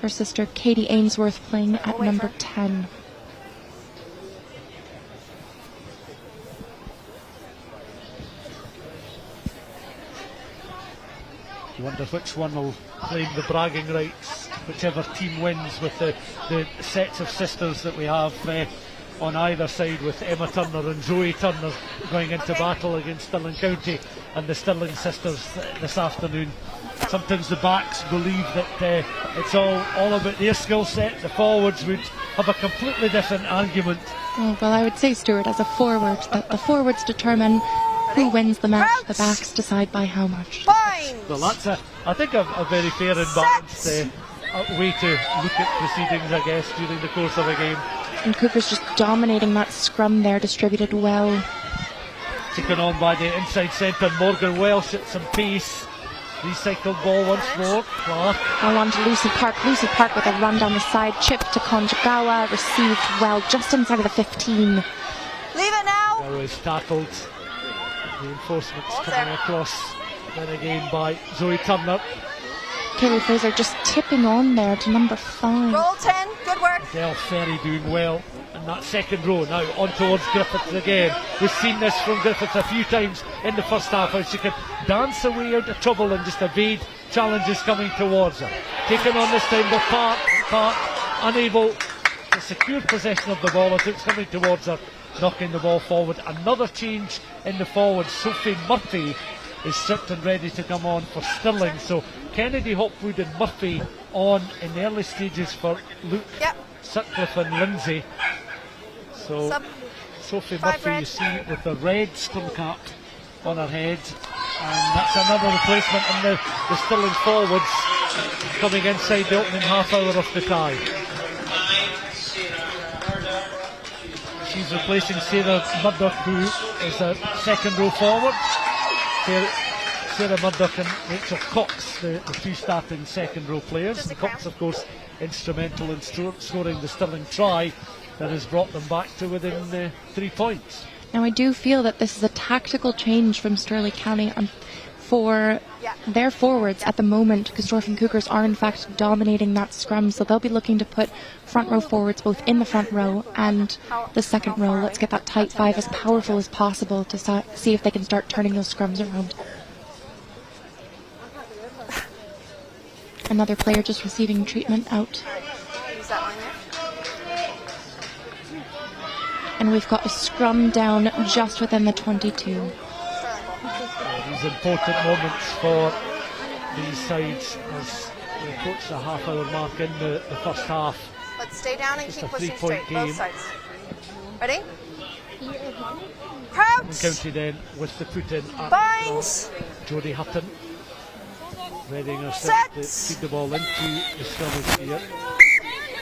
Speaker 4: Her sister, Katie Ainsworth, playing at number 10.
Speaker 3: You wonder which one will claim the bragging rights, whichever team wins, with the sets of sisters that we have on either side, with Emma Turner and Zoe Turner going into battle against Stirling County, and the Stirling sisters this afternoon. Sometimes the backs believe that it's all about their skill set. The forwards would have a completely different argument.
Speaker 4: Oh, well, I would say, Stuart, as a forward, that the forwards determine who wins the match, the backs decide by how much.
Speaker 3: Well, that's I think a very fair and balanced way to look at proceedings, I guess, during the course of a game.
Speaker 4: And Cooper's just dominating that scrum there, distributed well.
Speaker 3: Taken on by the inside centre, Morgan Welsh at some pace. Recycled ball once more. Clark.
Speaker 4: Now on to Lucy Park. Lucy Park with a run down the side. Chip to Conjagawa. Received well just inside of the 15.
Speaker 5: Leave it now.
Speaker 3: Conjagawa is tackled. Reinforcements coming across. Then again by Zoe Turner.
Speaker 4: Kaylee Fraser just tipping on there to number 5.
Speaker 5: Roll 10. Good work.
Speaker 3: Del Ferry doing well in that second row. Now on towards Griffiths again. We've seen this from Griffiths a few times in the first half, how she can dance away out of trouble and just evade challenges coming towards her. Taken on this time by Park unable to secure possession of the ball as it's coming towards her, knocking the ball forward. Another change in the forward. Sophie Murphy is stripped and ready to come on for Stirling. So Kennedy, Hopwood and Murphy on in the early stages for Luke, Sutcliffe and Lindsay. So Sophie Murphy, you see, with the red scrum cap on her head, and that's another replacement in the Stirling forwards coming inside the opening half hour of the tie. She's replacing Sarah Murdoch, who is a second row forward. Sarah Murdoch and Rachel Cox, the two starting second row players. And Cox, of course, instrumental in scoring the Stirling try that has brought them back to within 3 points.
Speaker 4: Now I do feel that this is a tactical change from Stirling County. I'm for their forwards at the moment. Corstorphine Cougars are in fact dominating that scrum, so they'll be looking to put front row forwards both in the front row and the second row. Let's get that tight five as powerful as possible to see if they can start turning those scrums around. Another player just receiving treatment out. And we've got a scrum down just within the 22.
Speaker 3: These important moments for these sides as we approach the half-hour mark in the first half.
Speaker 5: Let's stay down and
Speaker 3: Just
Speaker 5: keep
Speaker 3: a
Speaker 5: pushing
Speaker 3: three-point
Speaker 5: straight, both
Speaker 3: game.
Speaker 5: sides. Ready? Crouch!
Speaker 3: County then with the put in at
Speaker 5: Binds!
Speaker 3: Jodie Hutton, readying herself to feed the ball into the scrummage here.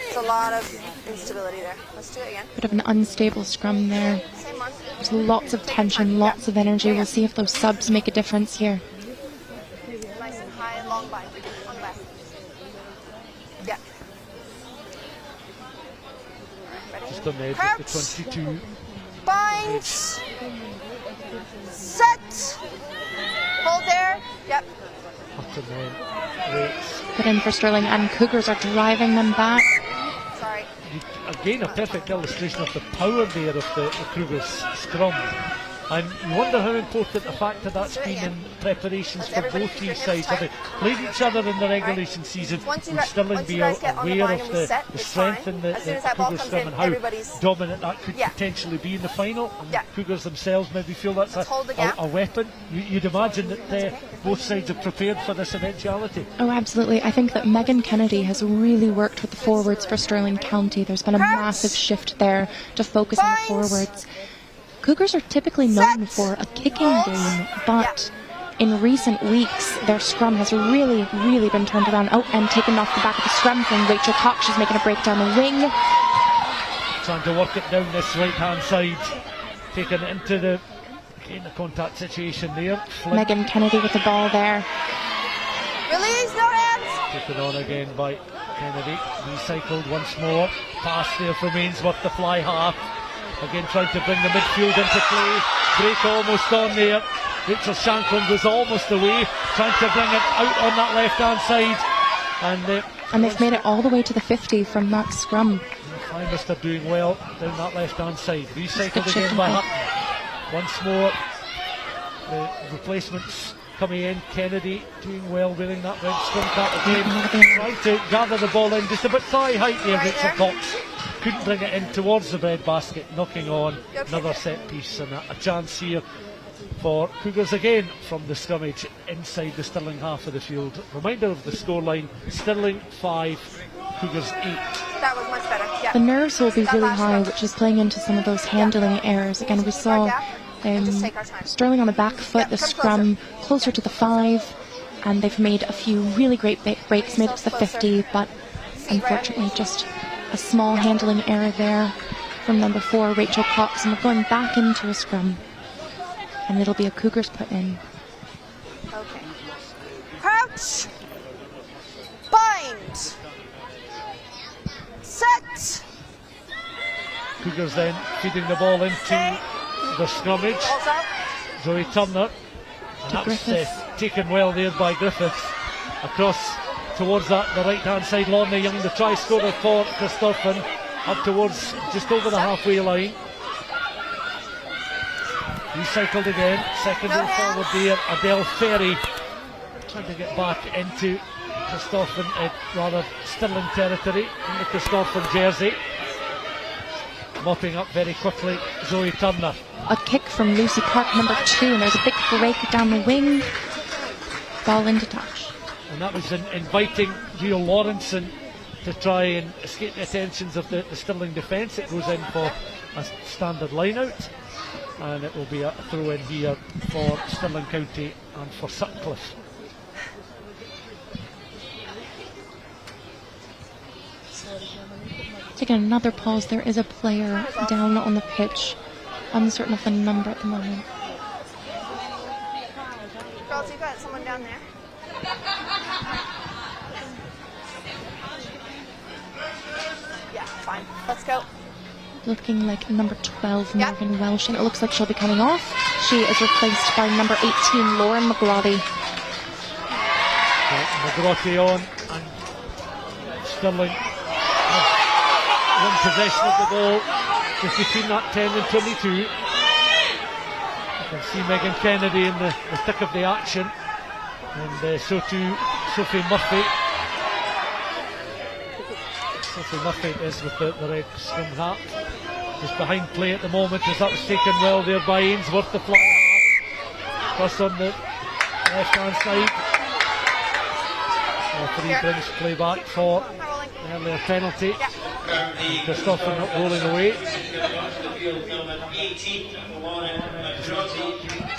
Speaker 5: It's a lot of instability there. Let's do it again.
Speaker 4: Bit of an unstable scrum there.
Speaker 5: Same one.
Speaker 4: There's lots of tension, lots of energy. We'll see if those subs make a difference here.
Speaker 5: Nice and high and long bind. On the back. Yeah. Ready?
Speaker 3: Just on the edge
Speaker 5: Crouch.
Speaker 3: of the 22.
Speaker 5: Binds. Set. Hold there. Yep.
Speaker 3: Hutton then waits.
Speaker 4: Put in for Stirling, and Cougars are driving them back.
Speaker 5: Sorry.
Speaker 3: Again, a perfect illustration of the power there of the Cougars scrum. And you wonder how important the fact that that's been in preparations for both these sides. Having played each other in the regulation season,
Speaker 5: Once you
Speaker 3: would Stirling
Speaker 5: once
Speaker 3: be
Speaker 5: you guys get on the
Speaker 3: aware
Speaker 5: line
Speaker 3: of
Speaker 5: and we
Speaker 3: the
Speaker 5: set, it's
Speaker 3: strength
Speaker 5: fine.
Speaker 3: in the
Speaker 5: As soon as that ball
Speaker 3: Cougars
Speaker 5: comes
Speaker 3: scrum
Speaker 5: in,
Speaker 3: and how
Speaker 5: everybody's-
Speaker 3: dominant that could
Speaker 5: Yeah.
Speaker 3: potentially be in the final? And
Speaker 5: Yeah.
Speaker 3: Cougars themselves maybe feel that's
Speaker 5: Let's hold the gap.
Speaker 3: a weapon. You'd imagine that both sides are prepared for this eventuality.
Speaker 4: Oh, absolutely. I think that Megan Kennedy has really worked with the forwards for Stirling County. There's been a massive shift there to focus on the forwards. Cougars are typically known for a kicking game, but in recent weeks, their scrum has really, really been turned around. Oh, and taken off the back of the scrum from Rachel Cox. She's making a break down the wing.
Speaker 3: Trying to work it down this right-hand side. Taking it into the contact situation there. Flynn
Speaker 4: Megan Kennedy with the ball there.
Speaker 5: Release, no hands.
Speaker 3: taken on again by Kennedy. Recycled once more. Pass there from Ainsworth, the fly half. Again trying to bring the midfield into play. Break almost on there. Rachel Shanklin was almost away. Trying to bring it out on that left-hand side.
Speaker 4: And they've made it all the way to the 50 from that scrum.
Speaker 3: Finest are doing well down that left-hand side. Recycled
Speaker 4: Good
Speaker 3: again
Speaker 4: shift
Speaker 3: by
Speaker 4: in
Speaker 3: Hutton. Once more, the replacements coming in. Kennedy doing well, wearing that red scrum cap again. Trying to gather the ball in just a bit thigh height there, Rachel Cox. Couldn't bring it in towards the bread basket, knocking on another set piece, and a chance here for Cougars again from the scrummage inside the Stirling half of the field. Reminder of the scoreline: Stirling 5, Cougars 8.
Speaker 5: That was much better. Yeah.
Speaker 4: The nerves will be
Speaker 5: That
Speaker 4: really
Speaker 5: last
Speaker 4: high,
Speaker 5: one.
Speaker 4: which is playing into some of those handling errors. Again, we saw
Speaker 5: Just take our time.
Speaker 4: Stirling on the back foot, the
Speaker 5: come
Speaker 4: scrum closer to the 5, and they've made a few really great breaks, made it to the 50, but unfortunately just a small handling error there from number 4, Rachel Cox, and we're going back into a scrum. And it'll be a Cougars put in.
Speaker 5: Okay. Crouch. Bind. Set.
Speaker 3: Cougars then feeding the ball into the scrummage.
Speaker 5: Balls out.
Speaker 3: Zoe Turner. And that's
Speaker 4: Griffiths.
Speaker 3: taken well there by Griffiths. Across towards the right-hand side, Lorna Young, the try scorer for Corstorphine, up towards just over the halfway line. Recycled again, second row forward there, Adele Ferry, trying to get back into Corstorphine, rather Stirling territory, in the Corstorphine jersey. Mopping up very quickly, Zoe Turner.
Speaker 4: A kick from Lucy Park, number 2, and there's a big break down the wing. Ball into touch.
Speaker 3: And that was inviting Rio Lawrenson to try and escape the attentions of the Stirling defence. It goes in for a standard line-out, and it will be a throw-in here for Stirling County and for Sutcliffe.
Speaker 4: Taking another pause, there is a player down on the pitch. Uncertain of the number at the moment.
Speaker 5: Girls, you got someone down there. Yeah, fine. Let's go.
Speaker 4: Looking like number 12, Morgan Welsh, and it looks like she'll be coming off. She is replaced by number 18, Lauren McGrothy.
Speaker 3: McGrothy on, and Stirling one possession of the ball just between that 10 and 22. You can see Megan Kennedy in the thick of the action, and so too Sophie Murphy. Sophie Murphy is with the red scrum hat. Just behind play at the moment, as that was taken well there by Ainsworth, the fly half. Plus on the left hand side. Referee brings play back for the earlier penalty. Corstorphine not rolling away.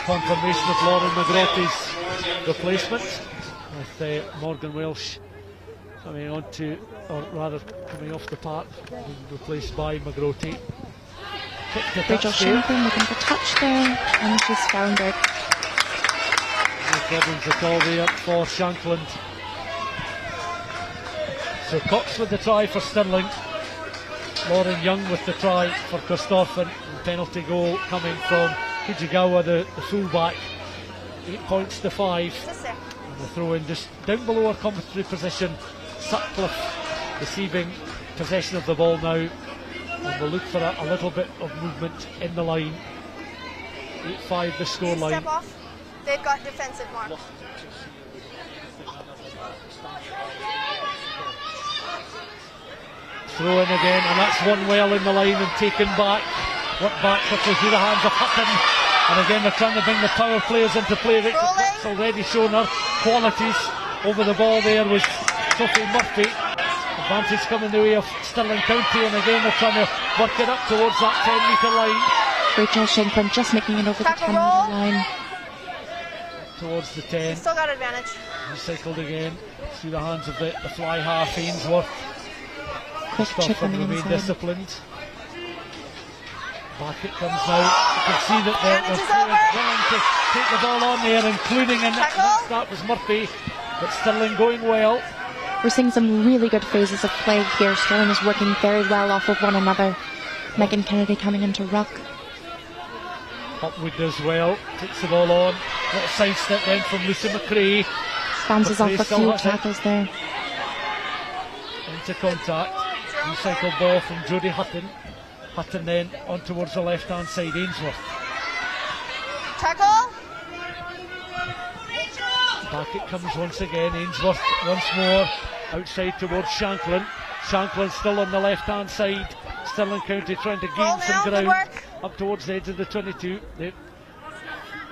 Speaker 3: Confirmation of Lauren McGrothy's replacement, with Morgan Welsh coming on to, or rather coming off the park, being replaced by McGrothy.
Speaker 4: Rachel Shanklin looking for touch there, and she's foundered.
Speaker 3: No problems at all there for Shanklin. So Cox with the try for Stirling. Lauren Young with the try for Corstorphine. Penalty goal coming from Kijigawa, the fullback. 8 points to 5. And the throw in just down below our commentary position. Sutcliffe receiving possession of the ball now. And we'll look for a little bit of movement in the line. 8-5 the scoreline.
Speaker 5: Step off. They've got defensive mark.
Speaker 3: Throw in again, and that's one well in the line and taken back. Work back quickly through the hands of Hutton. And again, they're trying to bring the power players into play. Rachel Cox already shown her qualities. Over the ball there was Sophie Murphy. Advantage coming the way of Stirling County, and again they're trying to work it up towards that 10-metre line.
Speaker 4: Rachel Shanklin just making it over the 10-metre line.
Speaker 3: Towards the 10.
Speaker 5: Still got advantage.
Speaker 3: Recycled again through the hands of the fly half, Ainsworth.
Speaker 4: Quick chip on the
Speaker 3: remain
Speaker 4: inside.
Speaker 3: disciplined. Back it comes now. You can see that they're willing to take the ball on there, including in that was Murphy, but Stirling going well.
Speaker 4: We're seeing some really good phases of play here. Stirling is working very well off of one another. Megan Kennedy coming into ruck.
Speaker 3: Hopwood does well, takes the ball on. Little side step then from Lucy McRae.
Speaker 4: Bounces off
Speaker 3: McRae
Speaker 4: a
Speaker 3: still
Speaker 4: few
Speaker 3: has it.
Speaker 4: tackles there.
Speaker 3: Into contact. Recycled ball from Jodie Hutton. Hutton then on towards the left hand side, Ainsworth.
Speaker 5: Tackle.
Speaker 3: Back it comes once again, Ainsworth once more outside towards Shanklin. Shanklin still on the left hand side. Stirling County trying to gain some ground up towards the edge of the 22. They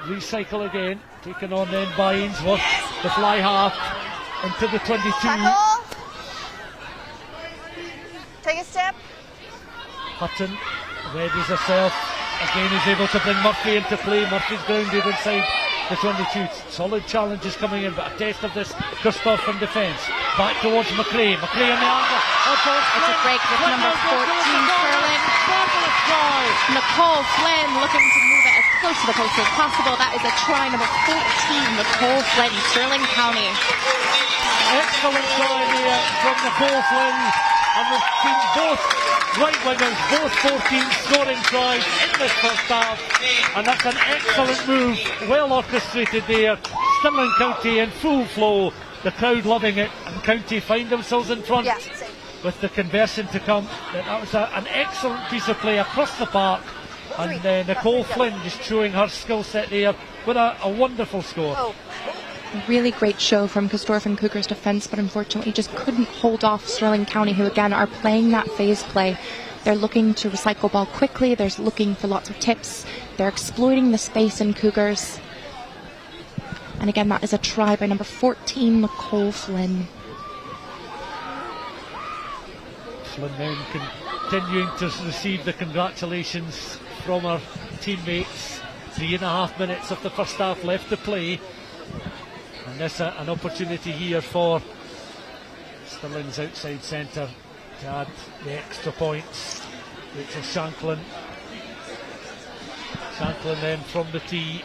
Speaker 3: recycle again, taken on then by Ainsworth. The fly half into the 22.
Speaker 5: Tackle. Take a step.
Speaker 3: Hutton readies herself. Again is able to bring Murphy into play. Murphy's grounded inside the 22. Solid challenges coming in, but a test of this Corstorphine defence. Back towards McRae. McRae on the angle.
Speaker 4: It's a break with number 14, Stirling. Nicole Flynn looking to move it as close to the post as possible. That is a try, number 14, Nicole Flynn, Stirling County.
Speaker 3: Excellent try here from Nicole Flynn. And we've seen both right wingers, both 14 scoring tries in this first half. And that's an excellent move, well orchestrated there. Stirling County in full flow, the crowd loving it, and County find themselves in front with the conversion to come. That was an excellent piece of play across the park. And Nicole Flynn just showing her skill set there with a wonderful score.
Speaker 4: A really great show from Corstorphine Cougars defence, but unfortunately just couldn't hold off Stirling County, who again are playing that phase play. They're looking to recycle ball quickly, they're looking for lots of tips, they're exploiting the space in Cougars. And again, that is a try by number 14, Nicole Flynn.
Speaker 3: Flynn then continuing to receive the congratulations from her teammates. 3.5 minutes of the first half left to play. And there's an opportunity here for Stirling's outside centre to add the extra points. Rachel Shanklin. Shanklin then from the tee.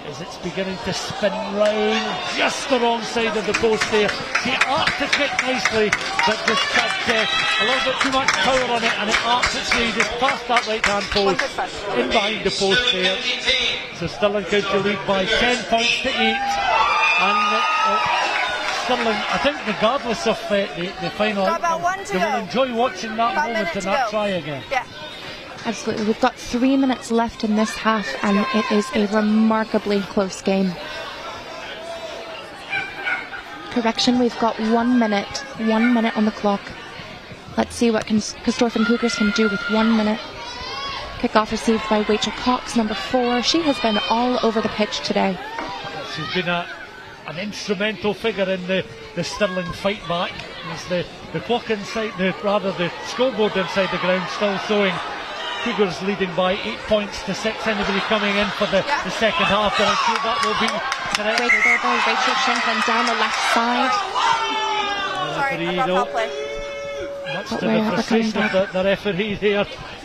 Speaker 3: as it's beginning to spin round just the wrong side of the post there. He arced the kick nicely, but just had a little bit too much power on it, and it arced its way just past that right hand post, in behind the post there. So Stirling County lead by 10 points to 8, and Stirling, I think regardless of the final outcome, they will enjoy watching that moment and that try again.
Speaker 5: Yeah.
Speaker 4: Absolutely. We've got 3 minutes left in this half, and it is a remarkably close game. Correction, we've got 1 minute. 1 minute on the clock. Let's see what Corstorphine Cougars can do with 1 minute. Kickoff received by Rachel Cox, number 4. She has been all over the pitch today.
Speaker 3: She's been an instrumental figure in the Stirling fight back. As the clock inside, the scoreboard inside the ground still showing Cougars leading by 8 points to 6. Anybody coming in for the second half, and I'm sure that will be correct.
Speaker 4: Great there by Rachel Shinklin down the left side.
Speaker 5: Sorry, about play.
Speaker 3: Much to the frustration of the referee there,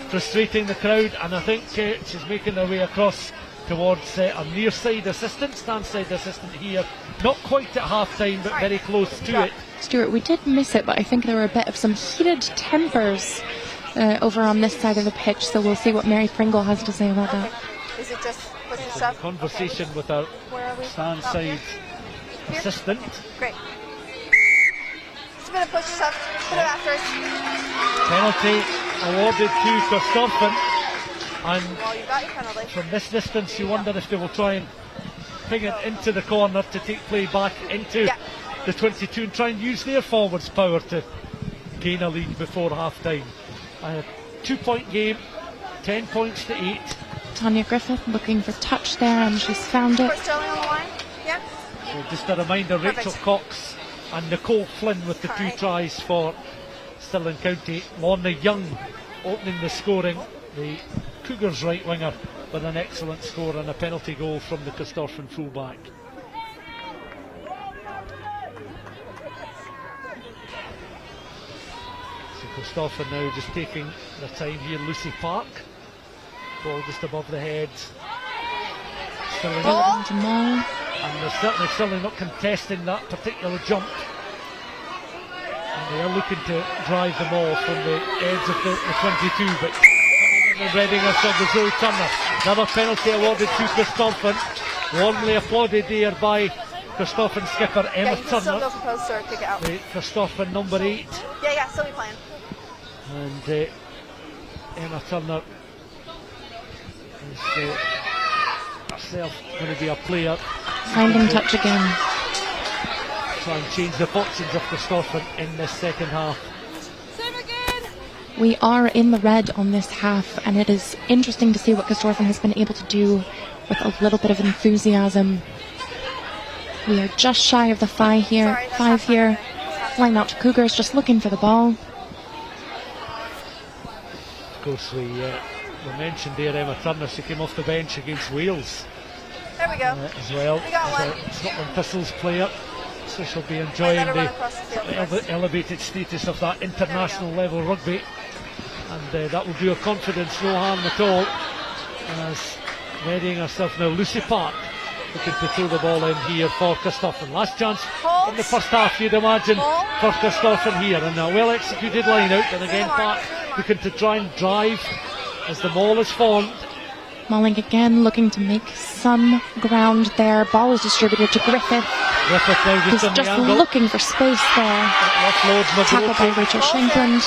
Speaker 3: frustrating the crowd, and I think she's making her way across towards a near side assistant, stand side assistant here. Not quite at half time, but very close to it.
Speaker 4: Stuart, we did miss it, but I think there were a bit of some heated tempers over on this side of the pitch, so we'll see what Mary Pringle has to say about that.
Speaker 5: Is it just push and shove?
Speaker 3: Conversation with our stand side assistant.
Speaker 5: Great. Just a bit of push and shove. Put it after us.
Speaker 3: Penalty awarded to Corstorphine, and
Speaker 5: Well, you got your penalty.
Speaker 3: from this distance you wonder if they will try and ping it into the corner to take play back into the 22 and try and use their forwards power to gain a lead before half time. A 2-point game, 10 points to 8.
Speaker 4: Tanya Griffith looking for touch there, and she's found it.
Speaker 5: Stirling on the line. Yeah.
Speaker 3: So just a reminder, Rachel Cox and Nicole Flynn with the 2 tries for Stirling County. Lorna Young opening the scoring, the Cougars right winger, with an excellent score and a penalty goal from the Corstorphine fullback. Corstorphine now just taking their time here. Lucy Park, ball just above the head. Stirling
Speaker 4: To Maul.
Speaker 3: and they're certainly not contesting that particular jump. And they are looking to drive the ball from the edge of the 22, but coming in and readying herself is Zoe Turner. Another penalty awarded to Corstorphine. Warmly applauded there by Corstorphine skipper Emma
Speaker 5: Still
Speaker 3: Turner.
Speaker 5: go for post or kick it out.
Speaker 3: The Corstorphine number 8.
Speaker 5: Yeah, still be playing.
Speaker 3: And Emma Turner is herself going to be a player.
Speaker 4: Finding touch again.
Speaker 3: Try and change the fortunes of Corstorphine in this second half.
Speaker 4: We are in the red on this half, and it is interesting to see what Corstorphine has been able to do with a little bit of enthusiasm. We are just shy of the 5 here. Flying out to Cougars, just looking for the ball.
Speaker 3: Of course, we mentioned there Emma Turner. She came off the bench against Wales.
Speaker 5: There we go.
Speaker 3: As well.
Speaker 5: We got one.
Speaker 3: As a Scotland Thistles player. So she'll be enjoying the elevated status of that international level rugby. And that will do her confidence no harm at all. As readying herself now, Lucy Park looking to throw the ball in here for Corstorphine. Last chance in the first half, you'd imagine, for Corstorphine here. And a well executed line out. And again, Park looking to try and drive as the maul is formed.
Speaker 4: Mauling again, looking to make some ground there. Ball is distributed to Griffith.
Speaker 3: Griffith now
Speaker 4: He's
Speaker 3: just on
Speaker 4: just
Speaker 3: the angle.
Speaker 4: looking for space there. Tackled by Rachel Shankland.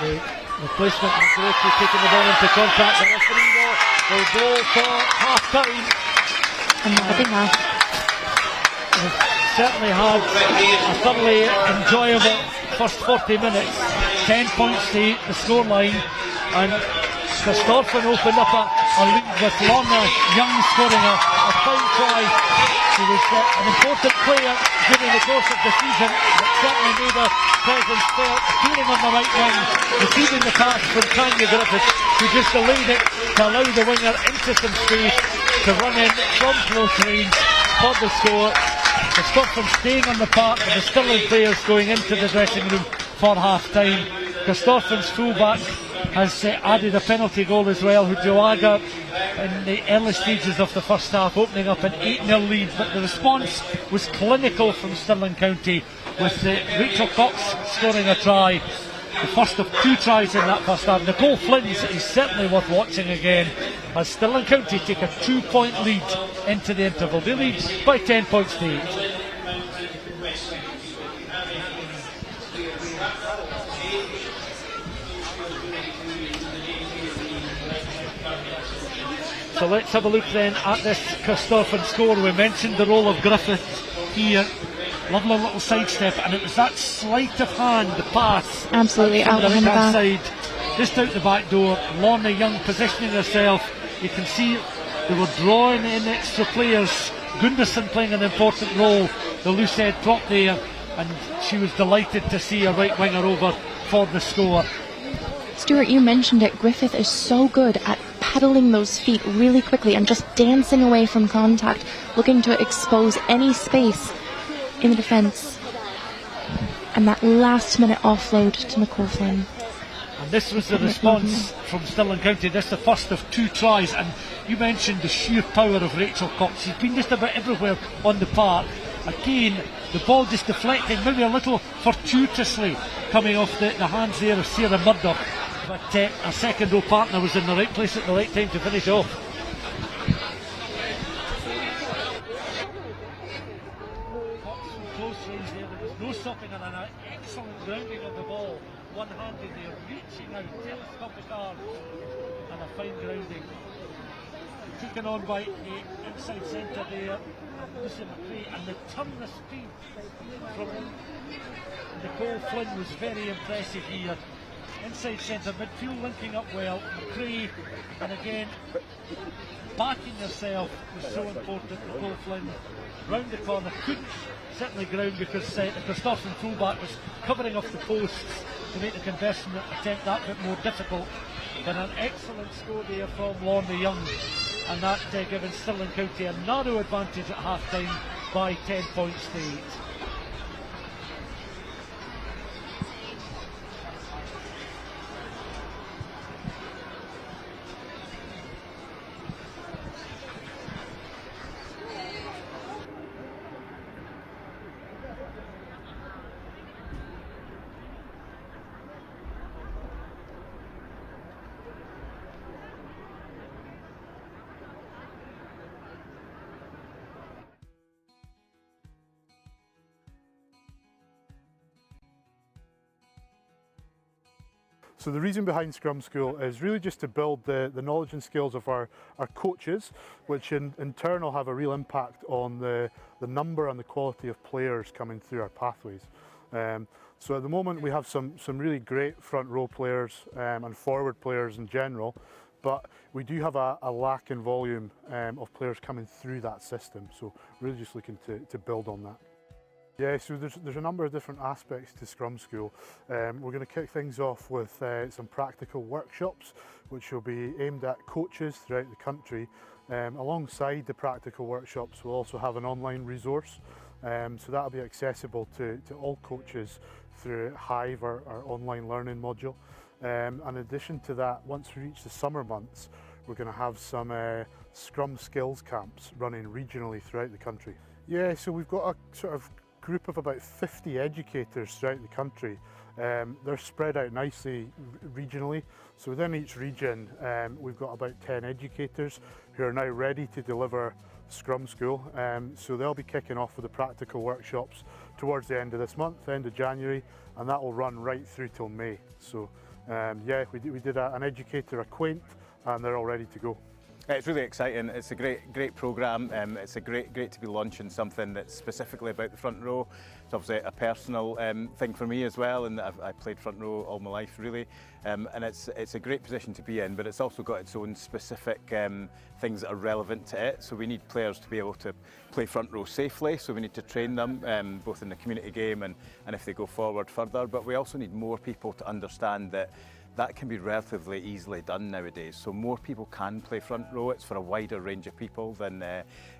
Speaker 3: The replacement McGrady taking the ball into contact. The referee will go for half time.
Speaker 4: And that'll be half.
Speaker 3: We've certainly had a thoroughly enjoyable first 40 minutes. 10 points to 8, the scoreline. And Corstorphine opened up a lead with Lorna Young scoring a fine try. She was an important player during the course of the season, but certainly made her presence felt, appearing on the right wing, receiving the pass from Tanya Griffith, who just delayed it to allow the winger into some space to run in from close range for the score. Corstorphine staying on the park, with the Stirling players going into the dressing room for half time. Corstorphine's fullback has added a penalty goal as well. Hujoaga in the early stages of the first half, opening up an 8-0 lead, but the response was clinical from Stirling County, with Rachel Cox scoring a try, the first of 2 tries in that first half. Nicole Flynn's is certainly worth watching again, as Stirling County take a 2-point lead into the interval. They lead by 10 points to 8. So let's have a look then at this Corstorphine score. We mentioned the role of Griffith here. Lovely little sidestep, and it was that sleight of hand, the pass.
Speaker 4: Absolutely,
Speaker 3: from
Speaker 4: out
Speaker 3: the
Speaker 4: behind the
Speaker 3: right-hand
Speaker 4: back.
Speaker 3: side, just out the back door. Lorna Young positioning herself. You can see they were drawing in extra players. Gunderson playing an important role, the loose head prop there, and she was delighted to see a right winger over for the score.
Speaker 4: Stuart, you mentioned it. Griffith is so good at pedaling those feet really quickly and just dancing away from contact, looking to expose any space in the defence. And that last minute offload to Nicole Flynn.
Speaker 3: And this was the response from Stirling County. This is the first of 2 tries, and you mentioned the sheer power of Rachel Cox. She's been just about everywhere on the park. Again, the ball just deflecting, maybe a little fortuitously coming off the hands there of Sarah Murdoch. But her second row partner was in the right place at the right time to finish off. Cox from close range there. There was no stopping her, and an excellent grounding of the ball. One-handed there, reaching out, telescopic arm, and a fine grounding. Taken on by the inside centre there, Lucy McRae, and the turn of speed from Nicole Flynn was very impressive here. Inside centre, midfield linking up well. McRae, and again, backing yourself was so important. Nicole Flynn round the corner, couldn't certainly ground because the Corstorphine fullback was covering off the posts to make the conversion attempt that bit more difficult. But an excellent score there from Lorna Young, and that giving Stirling County a narrow advantage at half time by 10 points to 8.
Speaker 6: So the reason behind Scrum School is really just to build the knowledge and skills of our coaches, which in turn will have a real impact on the number and the quality of players coming through our pathways. So at the moment we have some really great front row players and forward players in general, but we do have a lack in volume of players coming through that system. So really just looking to build on that. Yeah, so there's a number of different aspects to Scrum School. We're going to kick things off with some practical workshops, which will be aimed at coaches throughout the country. Alongside the practical workshops, we'll also have an online resource. So that'll be accessible to all coaches through Hive, our online learning module. In addition to that, once we reach the summer months, we're going to have some Scrum skills camps running regionally throughout the country. Yeah, so we've got a sort of group of about 50 educators throughout the country. They're spread out nicely regionally. So within each region, we've got about 10 educators who are now ready to deliver Scrum School. So they'll be kicking off with the practical workshops towards the end of this month, end of January, and that will run right through till May. So yeah, we did an educator acquaint, and they're all ready to go.
Speaker 7: It's really exciting. It's a great programme. It's great to be launching something that's specifically about the front row. It's obviously a personal thing for me as well, and I played front row all my life really. And it's a great position to be in, but it's also got its own specific things that are relevant to it. So we need players to be able to play front row safely. So we need to train them both in the community game and if they go forward further. But we also need more people to understand that can be relatively easily done nowadays. So more people can play front row. It's for a wider range of people than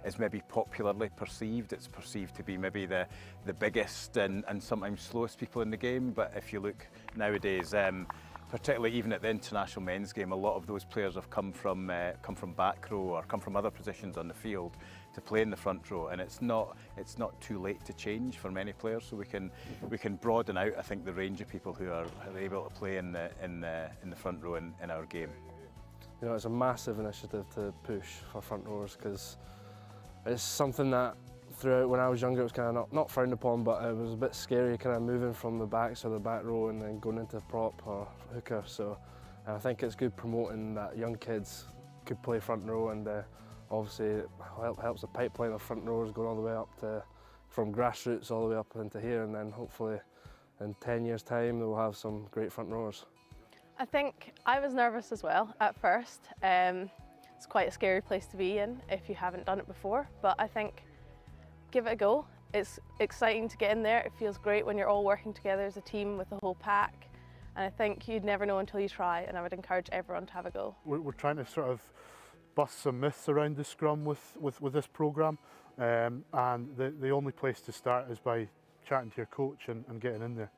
Speaker 7: is maybe popularly perceived. It's perceived to be maybe the biggest and sometimes slowest people in the game. But if you look nowadays, particularly even at the international men's game, a lot of those players have come from back row or come from other positions on the field to play in the front row, and it's not too late to change for many players. So we can broaden out, I think, the range of people who are able to play in the front row in our game.
Speaker 8: You know, it's a massive initiative to push for front rowers, because it's something that throughout when I was younger it was kind of not frowned upon, but it was a bit scary kind of moving from the backs or the back row and then going into prop or hooker. So I think it's good promoting that young kids could play front row, and obviously it helps the pipeline of front rowers going all the way up to, from grassroots all the way up into here, and then hopefully in 10 years' time we'll have some great front rowers.
Speaker 9: I think I was nervous as well at first. It's quite a scary place to be in if you haven't done it before, but I think give it a go. It's exciting to get in there. It feels great when you're all working together as a team with the whole pack, and I think you'd never know until you try, and I would encourage everyone to have a go.
Speaker 6: We're trying to sort of bust some myths around the scrum with this programme, and the only place to start is by chatting to your coach and getting in there.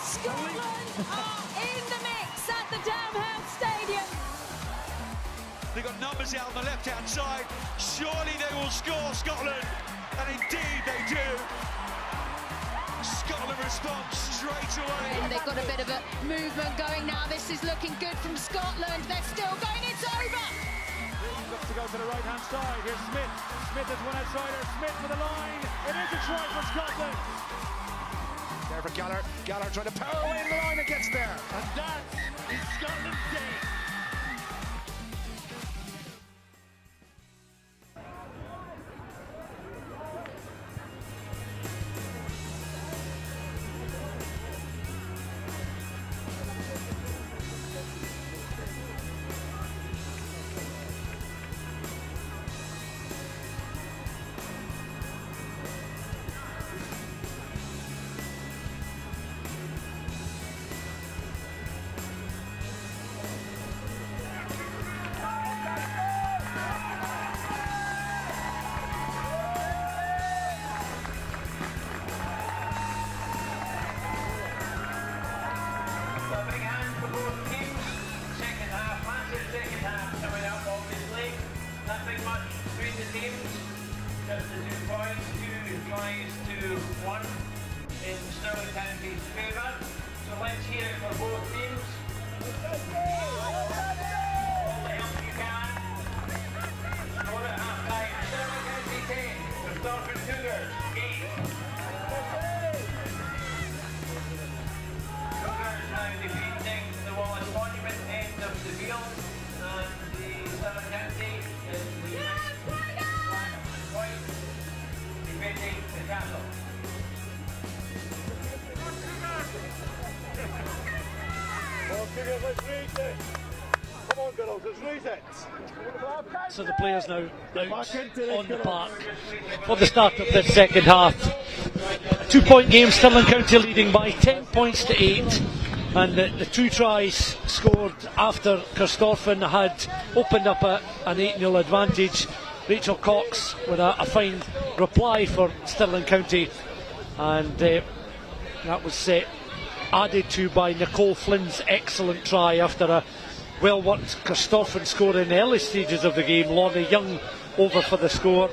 Speaker 10: Scotland are in the mix at the Downhouse Stadium.
Speaker 11: They've got numbers out on the left-hand side. Surely they will score, Scotland. And indeed they do. Scotland responds straight away.
Speaker 10: And they've got a bit of a movement going now. This is looking good from Scotland. They're still going. It's over.
Speaker 12: Looks to go to the right-hand side. Here's Smith. Smith is one outsider. Smith for the line. It is a try for Scotland.
Speaker 11: There for Gallagher. Gallagher trying to power away in the line and gets there.
Speaker 12: And that is Scotland's day.
Speaker 2: Just the 2 points, 2 tries to 1 in Stirling County's favour. So let's hear it for both teams. All the help you can. Score at half time. Stirling County 10, Corstorphine Cougars 8. Cougars now defeating the Wallace Monument end of the field, and the Stirling County is the defending the castle.
Speaker 12: Come on, girls, let's raise it.
Speaker 3: So the players now out on the park for the start of the second half. A 2-point game, Stirling County leading by 10 points to 8. And the 2 tries scored after Corstorphine had opened up an 8-0 advantage. Rachel Cox with a fine reply for Stirling County, and that was added to by Nicole Flynn's excellent try after a well-worked Corstorphine score in the early stages of the game. Lorna Young over for the score.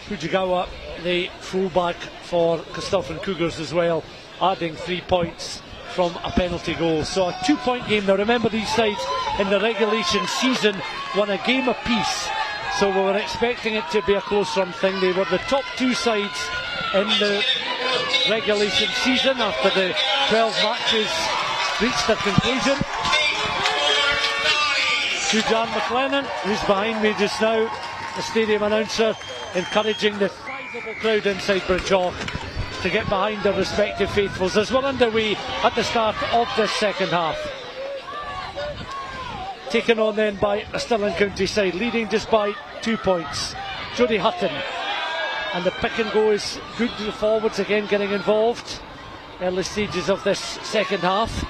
Speaker 3: Fujigawa, the fullback for Corstorphine Cougars as well, adding 3 points from a penalty goal. So a 2-point game. Now remember, these sides in the regulation season won a game apiece, so we were expecting it to be a close run thing. They were the top 2 sides in the regulation season after the 12 matches reached their conclusion. Suzanne McFarlane, who's behind me just now, the stadium announcer, encouraging the sizable crowd inside Bridgehaugh to get behind their respective faithfuls as we're underway at the start of this second half. Taken on then by a Stirling County side, leading just by 2 points. Jodie Hutton, and the pick and go is good to the forwards again getting involved. Early stages of this second half.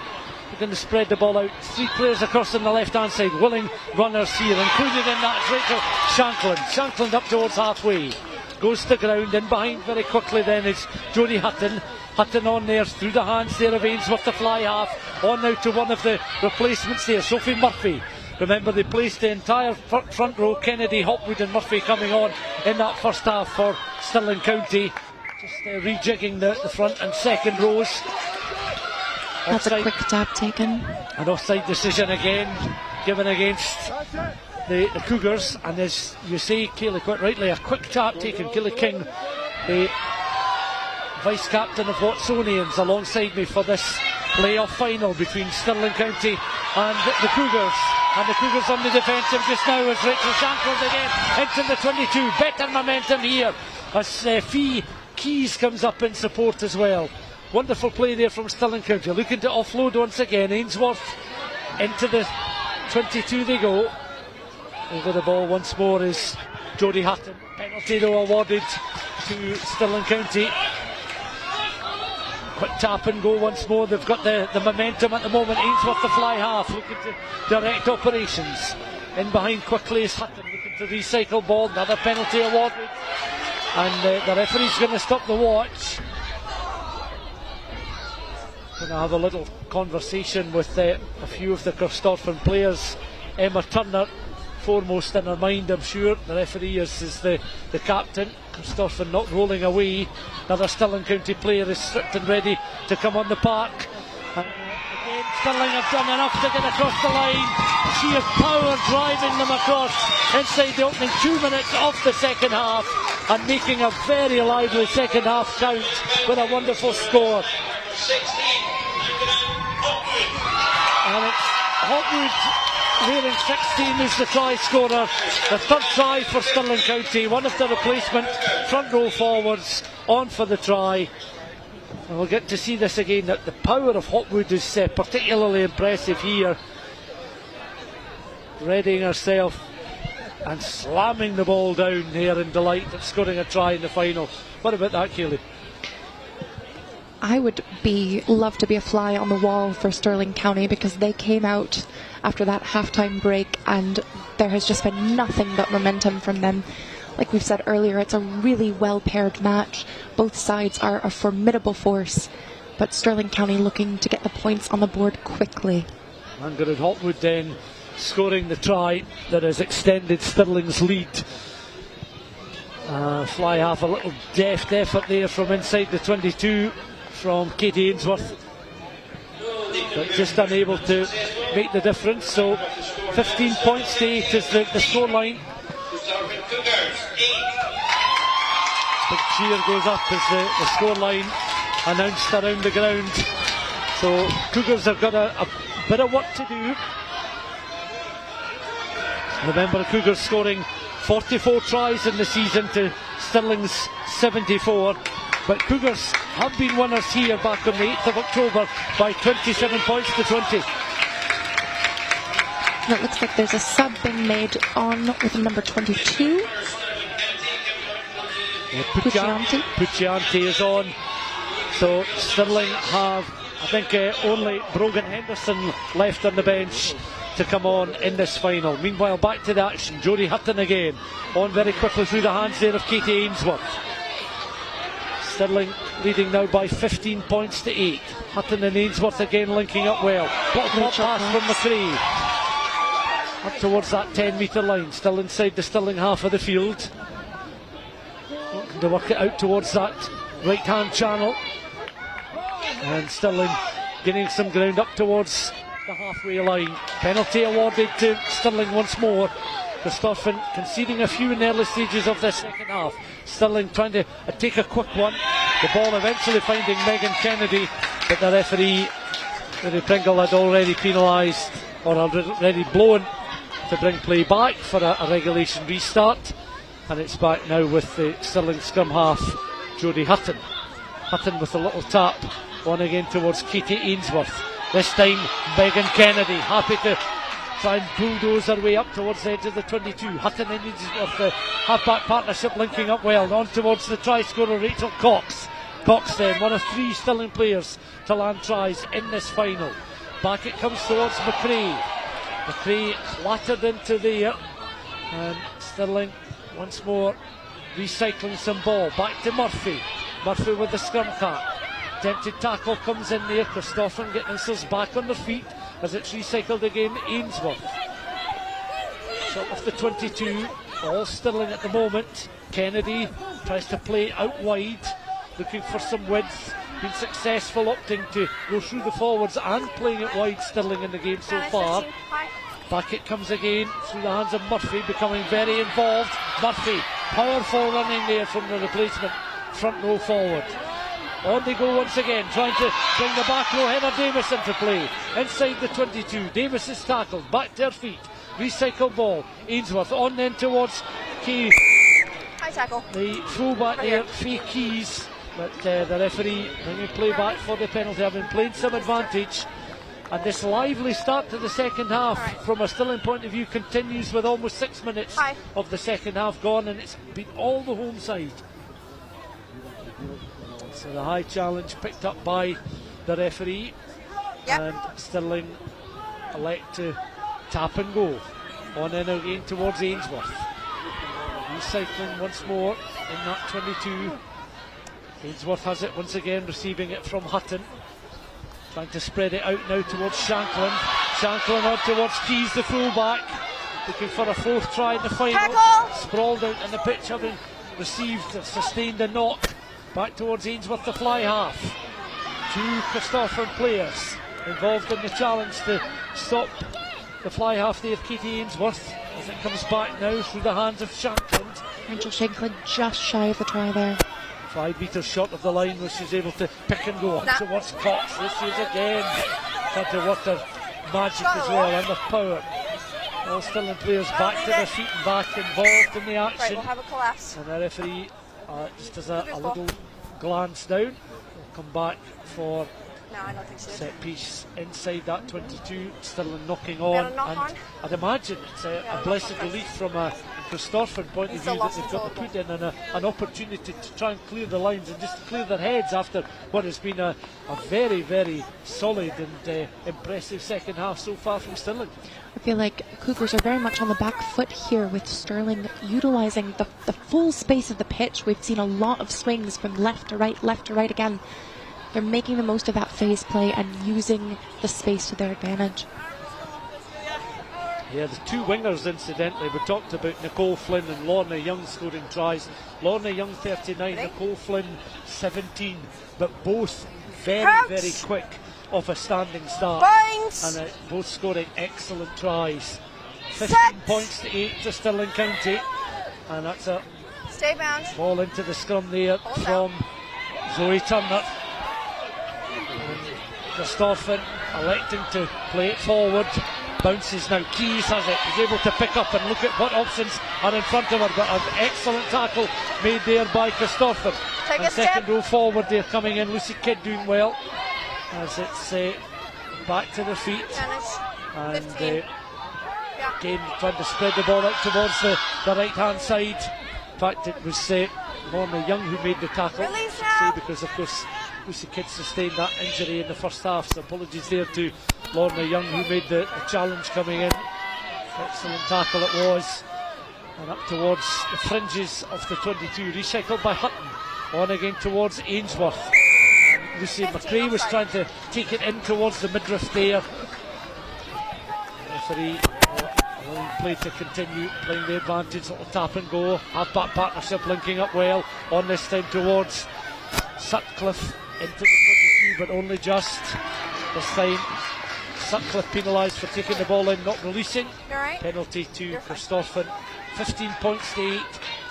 Speaker 3: looking to spread the ball out. 3 players across on the left hand side, willing runners here, included in that Rachel Shanklin. Shanklin up towards halfway, goes to ground, in behind very quickly then is Jodie Hutton. Hutton on there through the hands there of Ainsworth, the fly half, on now to one of the replacements there, Sophie Murphy. Remember, they placed the entire front row, Kennedy, Hopwood and Murphy coming on in that first half for Stirling County. Just rejigging the front and second rows.
Speaker 4: That's
Speaker 3: offside.
Speaker 4: a quick tap taken.
Speaker 3: An offside decision again given against the Cougars, and as you say, Kaeli, quite rightly, a quick tap taken. Kaeli King, the vice captain of Watsonians, alongside me for this playoff final between Stirling County and the Cougars. And the Cougars on the defensive just now as Rachel Shanklin again into the 22. Better momentum here as Fee Keys comes up in support as well. Wonderful play there from Stirling County, looking to offload once again. Ainsworth into the 22 they go. Over the ball once more is Jodie Hutton. Penalty though awarded to Stirling County. Quick tap and go once more. They've got the momentum at the moment. Ainsworth the fly half, looking to direct operations. In behind quickly is Hutton, looking to recycle ball. Another penalty awarded. And the referee's going to stop the watch. Going to have a little conversation with a few of the Corstorphine players. Emma Turner foremost in her mind, I'm sure. The referee is the captain. Corstorphine not rolling away. Another Stirling County player is stripped and ready to come on the park. And again, Stirling have done enough to get across the line. Sheer power driving them across inside the opening 2 minutes of the second half, and making a very lively second half count with a wonderful score. And it's Hopwood wearing 16 is the try scorer. The third try for Stirling County. One of the replacement front row forwards on for the try. And we'll get to see this again, that the power of Hopwood is particularly impressive here. Readying herself and slamming the ball down here in delight at scoring a try in the final. What about that, Kaeli?
Speaker 4: I would love to be a fly on the wall for Stirling County, because they came out after that halftime break and there has just been nothing but momentum from them. Like we've said earlier, it's a really well paired match. Both sides are a formidable force, but Stirling County looking to get the points on the board quickly.
Speaker 3: Margaret Hopwood then scoring the try that has extended Stirling's lead. Fly half, a little deft effort there from inside the 22 from Katie Ainsworth, but just unable to make the difference. So 15 points to 8 is the scoreline. Big cheer goes up as the scoreline announced around the ground. So Cougars have got a bit of work to do. Remember, the Cougars scoring 44 tries in the season to Stirling's 74. But Cougars have been winners here back on the 8th of October by 27 points to 20.
Speaker 4: And it looks like there's a sub being made on with number 22.
Speaker 3: Puccianti is on. So Stirling have, I think, only Brogan Henderson left on the bench to come on in this final. Meanwhile, back to the action. Jodie Hutton again, on very quickly through the hands there of Katie Ainsworth. Stirling leading now by 15 points to 8. Hutton and Ainsworth again linking up well. Bottom pass from McCrae. Up towards that 10 metre line, still inside the Stirling half of the field. Looking to work it out towards that right hand channel. And Stirling gaining some ground up towards the halfway line. Penalty awarded to Stirling once more. Corstorphine conceding a few in the early stages of this second half. Stirling trying to take a quick one. The ball eventually finding Megan Kennedy, but the referee, Mary Pringle, had already penalised or already blown to bring play back for a regulation restart. And it's back now with the Stirling scrum half, Jodie Hutton. Hutton with a little tap, on again towards Katie Ainsworth. This time Megan Kennedy happy to try and bulldoze her way up towards the edge of the 22. Hutton and Ainsworth, the half-back partnership linking up well. On towards the try scorer Rachel Cox. Cox then, one of 3 Stirling players to land tries in this final. back it comes towards McRae. McRae clattered into there, and Stirling once more recycling some ball. Back to Murphy. Murphy with the scrum cart. Attempted tackle comes in there. Corstorphine getting themselves back on their feet as it's recycled again. Ainsworth. Shot off the 22. All Stirling at the moment. Kennedy tries to play out wide, looking for some width. Been successful, opting to go through the forwards and playing it wide. Stirling in the game so far. Back it comes again through the hands of Murphy, becoming very involved. Murphy, powerful running there from the replacement front row forward. On they go once again, trying to bring the back row Heather Davis into play. Inside the 22, Davis is tackled, back to her feet. Recycle ball, Ainsworth on then towards Key.
Speaker 5: High tackle.
Speaker 3: The fullback there, Faye Keys, but the referee bringing play back for the penalty, having played some advantage. And this lively start to the second half from a Stirling point of view continues with almost 6 minutes of the second half gone, and it's been all the home side. So the high challenge picked up by the referee, and Stirling elect to tap and go. On in again towards Ainsworth. Recycling once more in that 22. Ainsworth has it once again, receiving it from Hutton. Trying to spread it out now towards Shanklin. Shanklin on towards Keys, the fullback. Looking for a fourth try in the final.
Speaker 5: Tackle.
Speaker 3: Sprawled out in the pitch, having received, sustained a knock. Back towards Ainsworth, the fly half. Two Corstorphine players involved in the challenge to stop the fly half there of Katie Ainsworth. As it comes back now through the hands of Shanklin.
Speaker 4: Angel Shanklin just shy of the try there.
Speaker 3: 5 metres short of the line, where she's able to pick and go up towards Cox. This is again trying to work their magic as well and their power. All Stirling players back to their feet and back involved in the action.
Speaker 5: Right, we'll have a collapse.
Speaker 3: And the referee just as a little glance down. We'll come back for set piece inside that 22. Stirling knocking on, and I'd imagine it's a blessed relief from a Corstorphine point of view that they've got to put in an opportunity to try and clear the lines and just clear their heads after what has been a very, very solid and impressive second half so far from Stirling.
Speaker 4: I feel like Cougars are very much on the back foot here, with Stirling utilising the full space of the pitch. We've seen a lot of swings from left to right again. They're making the most of that phase play and using the space to their advantage.
Speaker 3: Yeah, the two wingers, incidentally, we talked about Nicole Flynn and Lorna Young scoring tries. Lorna Young 39, Nicole Flynn 17, but both very, very quick off a standing start. And both scoring excellent tries. 15 points to 8 to Stirling County, and that's a ball into the scrum there from Zoe Turner. Corstorphine electing to play it forward. Bounces now. Keys has it. He's able to pick up and look at what options are in front of her. But an excellent tackle made there by Corstorphine. And second row forward there coming in. Lucy Kidd doing well as it's back to the feet. And again trying to spread the ball out towards the right hand side. In fact, it was Lorna Young who made the tackle. Because of course Lucy Kidd sustained that injury in the first half, so apologies there to Lorna Young who made the challenge coming in. Excellent tackle it was, and up towards the fringes of the 22, recycled by Hutton. On again towards Ainsworth. And Lucy McRae was trying to take it in towards the midriff there. Referee allowing play to continue, playing the advantage, little tap and go. Half-back partnership linking up well, on this time towards Sutcliffe into the 22, but only just. This time Sutcliffe penalised for taking the ball in, not releasing. Penalty to Corstorphine. 15 points to 8,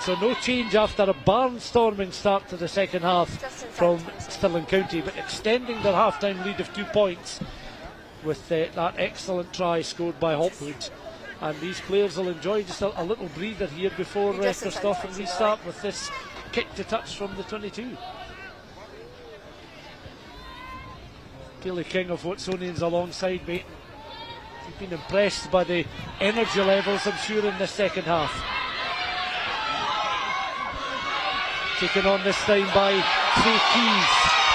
Speaker 3: so no change after a barnstorming start to the second half from Stirling County, but extending their half-time lead of 2 points with that excellent try scored by Hopwood. And these players will enjoy just a little breather here before Corstorphine restart with this kick to touch from the 22. Kaeli King of Watsonians alongside me. You've been impressed by the energy levels, I'm sure, in the second half. Taken on this time by Faye Keys.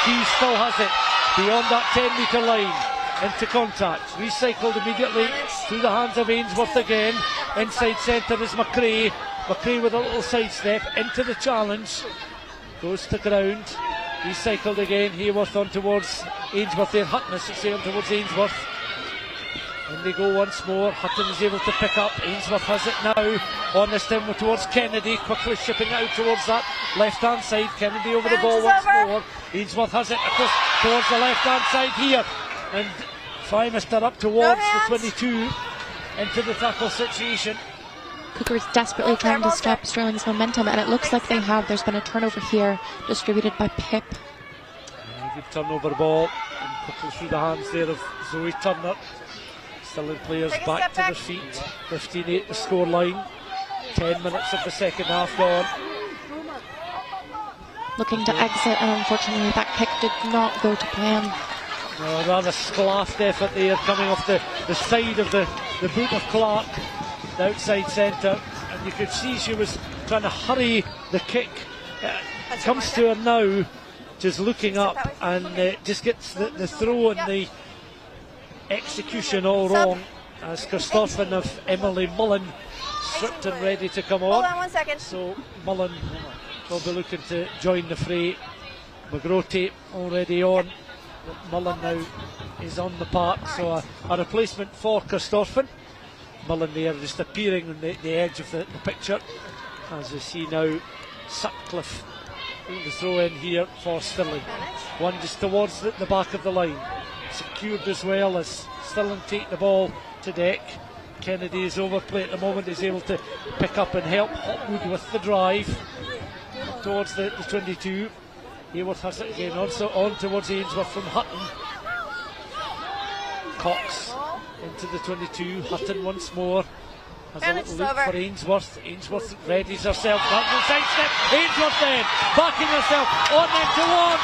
Speaker 3: Keys still has it beyond that 10 metre line. into contact, recycled immediately through the hands of Ainsworth again. Inside centre is McRae. McRae with a little sidestep into the challenge, goes to ground, recycled again. Hayworth on towards Ainsworth there. Hutton is sailing towards Ainsworth. And they go once more. Hutton is able to pick up. Ainsworth has it now on this time towards Kennedy, quickly shipping out towards that left hand side. Kennedy over the ball once more. Ainsworth has it across towards the left hand side here, and Frymester up towards the 22 into the tackle situation.
Speaker 4: Cougars desperately trying to stop Stirling's momentum, and it looks like they have. There's been a turnover here, distributed by Pip.
Speaker 3: Good turnover ball, and quickly through the hands there of Zoe Turner. Stirling players back to their feet. 15-8 the scoreline. 10 minutes of the second half gone.
Speaker 4: Looking to exit, and unfortunately that kick did not go to plan.
Speaker 3: A rather sclaffed effort there, coming off the side of the boot of Clark, the outside centre, and you could see she was trying to hurry the kick. Comes to her now, just looking up, and just gets the throw and the execution all wrong, as Corstorphine of Emily Mullen stripped and ready to come on.
Speaker 5: Hold on 1 second.
Speaker 3: So Mullen will be looking to join the fray. McGrotty already on. Mullen now is on the park, so a replacement for Corstorphine. Mullen there just appearing on the edge of the picture, as we see now Sutcliffe the throw in here for Stirling. One just towards the back of the line, secured as well as Stirling take the ball to deck. Kennedy is overplay at the moment, is able to pick up and help Hopwood with the drive towards the 22. Hayworth has it again, also on towards Ainsworth from Hutton. Cox into the 22. Hutton once more has a little look for Ainsworth. Ainsworth readies herself. Hutton sidestep. Ainsworth then backing herself on then towards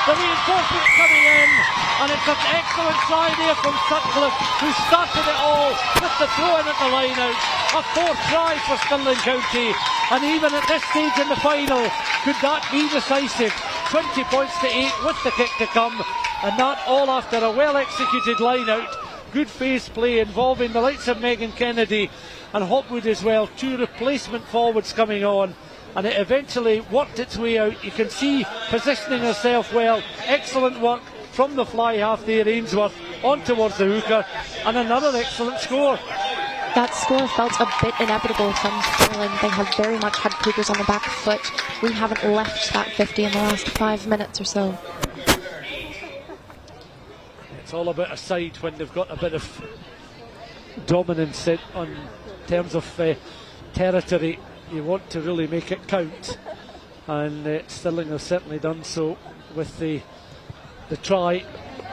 Speaker 3: the reinforcements coming in, and it's an excellent try there from Sutcliffe, who started it all with the throw in at the line out. A fourth try for Stirling County, and even at this stage in the final, could that be decisive? 20 points to 8 with the kick to come, and that all after a well executed line out. Good phase play involving the likes of Megan Kennedy and Hopwood as well. Two replacement forwards coming on, and it eventually worked its way out. You can see positioning herself well. Excellent work from the fly half there, Ainsworth on towards the hooker, and another excellent score.
Speaker 4: That score felt a bit inevitable from Stirling. They have very much had Cougars on the back foot. We haven't left that 50 in the last 5 minutes or so.
Speaker 3: It's all about a side when they've got a bit of dominance in terms of territory. You want to really make it count, and Stirling have certainly done so with the try,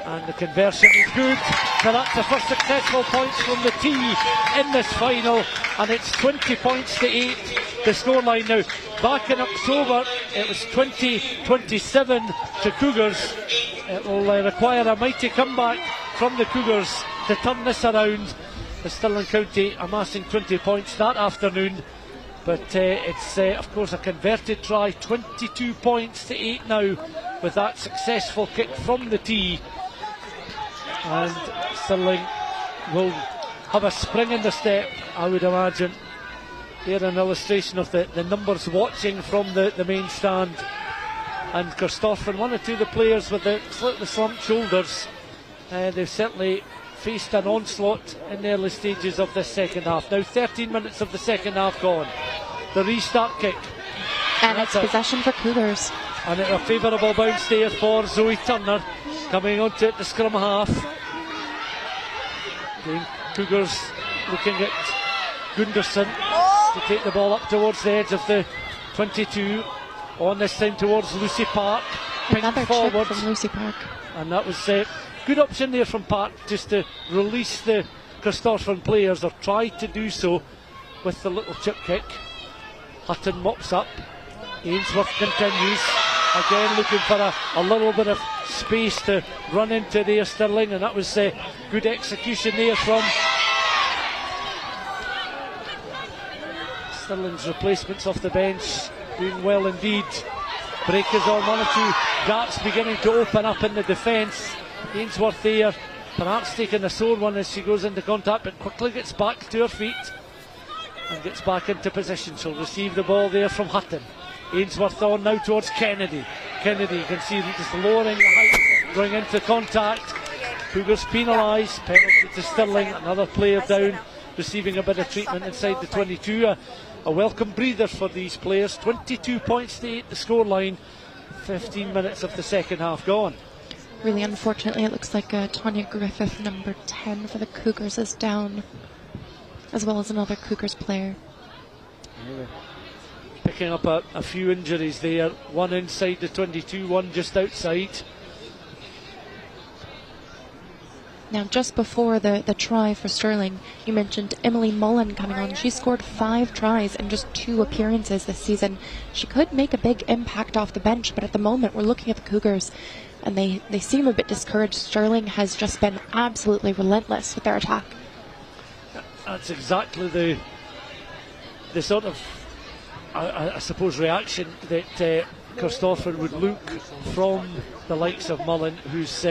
Speaker 3: and the conversion is good. So that's the first successful points from the tee in this final, and it's 20 points to 8 the scoreline now. Back in October it was 20-27 to Cougars. It will require a mighty comeback from the Cougars to turn this around. The Stirling County amassing 20 points that afternoon, but it's of course a converted try. 22 points to 8 now with that successful kick from the tee, and Stirling will have a spring in the step, I would imagine. Here an illustration of the numbers watching from the main stand, and Corstorphine, one or two of the players with the slightly slumped shoulders. They've certainly faced an onslaught in the early stages of this second half. Now 13 minutes of the second half gone. The restart kick,
Speaker 4: and it's possession for Cougars,
Speaker 3: and a favourable bounce there for Zoe Turner coming onto the scrum half. Again, Cougars looking at Gunderson to take the ball up towards the edge of the 22, on this time towards Lucy Park.
Speaker 4: Another
Speaker 3: forward
Speaker 4: chip from Lucy Park,
Speaker 3: and that was a good option there from Park, just to release the Corstorphine players, or try to do so with the little chip kick. Hutton mops up, Ainsworth continues, again looking for a little bit of space to run into there, Stirling, and that was good execution there from Stirling's replacements off the bench, doing well indeed. Breakers on, one or two gaps beginning to open up in the defence. Ainsworth there perhaps taking a sore one as she goes into contact, but quickly gets back to her feet and gets back into position. She'll receive the ball there from Hutton. Ainsworth on now towards Kennedy. Kennedy, you can see just lowering the height, going into contact. Cougars penalised, penalty to Stirling, another player down, receiving a bit of treatment inside the 22. A welcome breather for these players. 22 points to 8 the scoreline. 15 minutes of the second half gone.
Speaker 4: Really unfortunately, it looks like Tanya Griffith, number 10 for the Cougars, is down, as well as another Cougars player.
Speaker 3: Picking up a few injuries there, one inside the 22, one just outside.
Speaker 4: Now, just before the try for Stirling, you mentioned Emily Mullen coming on. She scored 5 tries in just 2 appearances this season. She could make a big impact off the bench, but at the moment we're looking at the Cougars and they seem a bit discouraged. Stirling has just been absolutely relentless with their attack.
Speaker 3: That's exactly the sort of, I suppose, reaction that Corstorphine would look from the likes of Mullen, who's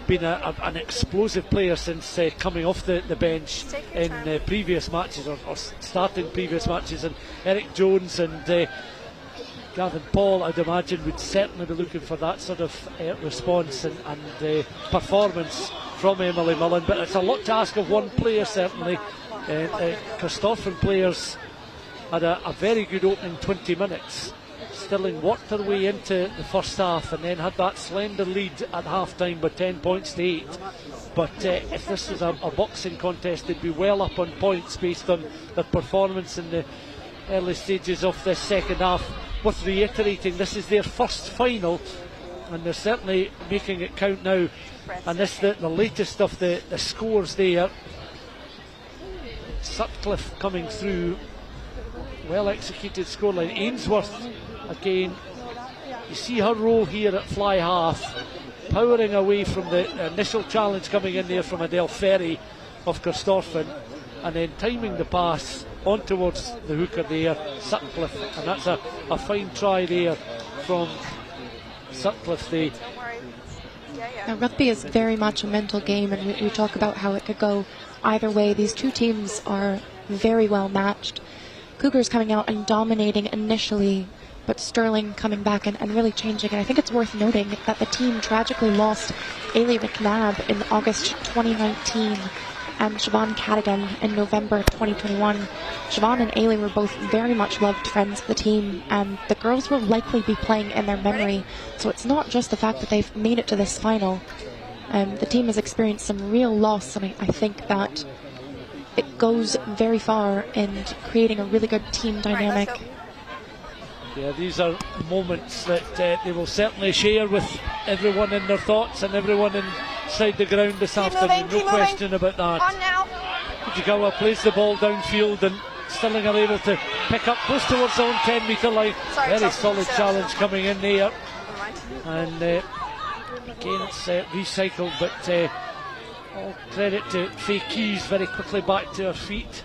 Speaker 3: been an explosive player since coming off the bench in previous matches, or starting previous matches, and Eric Jones and Gavin Paul, I'd imagine, would certainly be looking for that sort of response and performance from Emily Mullen. But it's a lot to ask of one player, certainly. Corstorphine players had a very good opening 20 minutes. Stirling worked her way into the first half and then had that slender lead at half time by 10 points to 8. But if this was a boxing contest, they'd be well up on points based on their performance in the early stages of this second half. Worth reiterating, this is their first final and they're certainly making it count now. And this the latest of the scores there. Sutcliffe coming through, well executed scoreline. Ainsworth again, you see her role here at fly half, powering away from the initial challenge coming in there from Adele Ferry of Corstorphine, and then timing the pass on towards the hooker there, Sutcliffe, and that's a fine try there from Sutcliffe.
Speaker 4: Now, rugby is very much a mental game, and we talk about how it could go either way. These two teams are very well matched. Cougars coming out and dominating initially, but Stirling coming back and really changing. And I think it's worth noting that the team tragically lost Ailey McNabb in August 2019 and Siobhan Cadigan in November 2021. Siobhan and Ailey were both very much loved friends of the team, and the girls will likely be playing in their memory. So it's not just the fact that they've made it to this final. The team has experienced some real loss, and I think that it goes very far in creating a really good team dynamic.
Speaker 3: Yeah, these are moments that they will certainly share with everyone in their thoughts and everyone inside the ground this afternoon. No question about that.
Speaker 5: On now.
Speaker 3: Fujigawa plays the ball downfield and Stirling are able to pick up close towards the own 10-metre line. Very solid challenge coming in there. And again, it's recycled, but all credit to Faye Keys, very quickly back to her feet.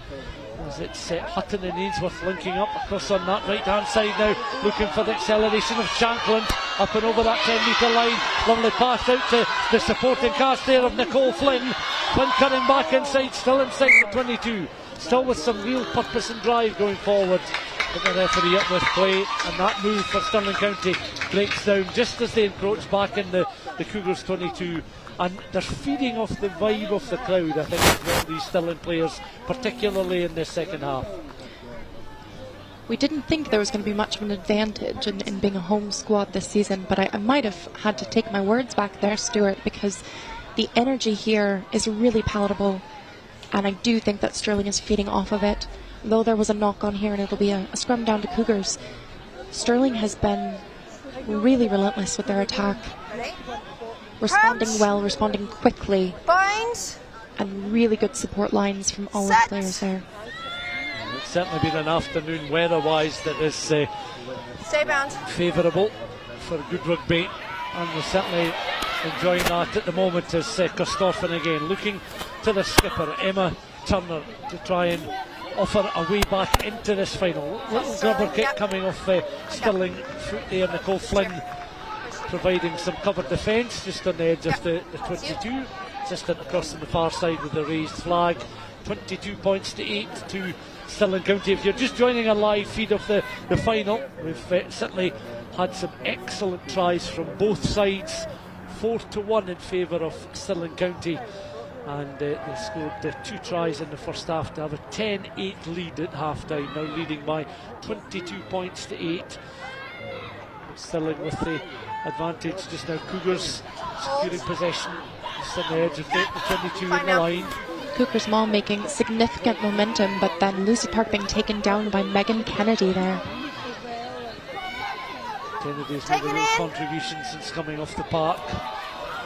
Speaker 3: As it's Hutton and Ainsworth linking up across on that right hand side now, looking for the acceleration of Shanklin up and over that 10-metre line. Lovely pass out to the supporting cast there of Nicole Flynn. Flynn cutting back inside, still inside the 22, still with some real purpose and drive going forward. But the referee up with play, and that move for Stirling County breaks down just as they encroach back in the Cougars 22. And they're feeding off the vibe of the crowd, I think, as well, these Stirling players, particularly in this second half.
Speaker 4: We didn't think there was going to be much of an advantage in being a home squad this season, but I might have had to take my words back there, Stuart, because the energy here is really palatable, and I do think that Stirling is feeding off of it. Though there was a knock on here and it'll be a scrum down to Cougars, Stirling has been really relentless with their attack. Responding well, responding quickly.
Speaker 5: Binds.
Speaker 4: And really good support lines from all the players there.
Speaker 3: It's certainly been an afternoon weather-wise that is favourable for good rugby, and we're certainly enjoying that at the moment as Corstorphine again looking to the skipper, Emma Turner, to try and offer a way back into this final. Little grubber kick coming off Stirling foot there. Nicole Flynn providing some cover defence just on the edge of the 22. assistant across on the far side with the raised flag. 22 points to 8 to Stirling County. If you're just joining a live feed of the final, we've certainly had some excellent tries from both sides. 4-1 in favour of Stirling County, and they scored 2 tries in the first half to have a 10-8 lead at half time, now leading by 22 points to 8. Stirling with the advantage just now. Cougars securing possession just on the edge of the 22 in the line.
Speaker 4: Cougars Mall making significant momentum, but then Lucy Park being taken down by Megan Kennedy there.
Speaker 3: Kennedy's made a real contribution since coming off the park.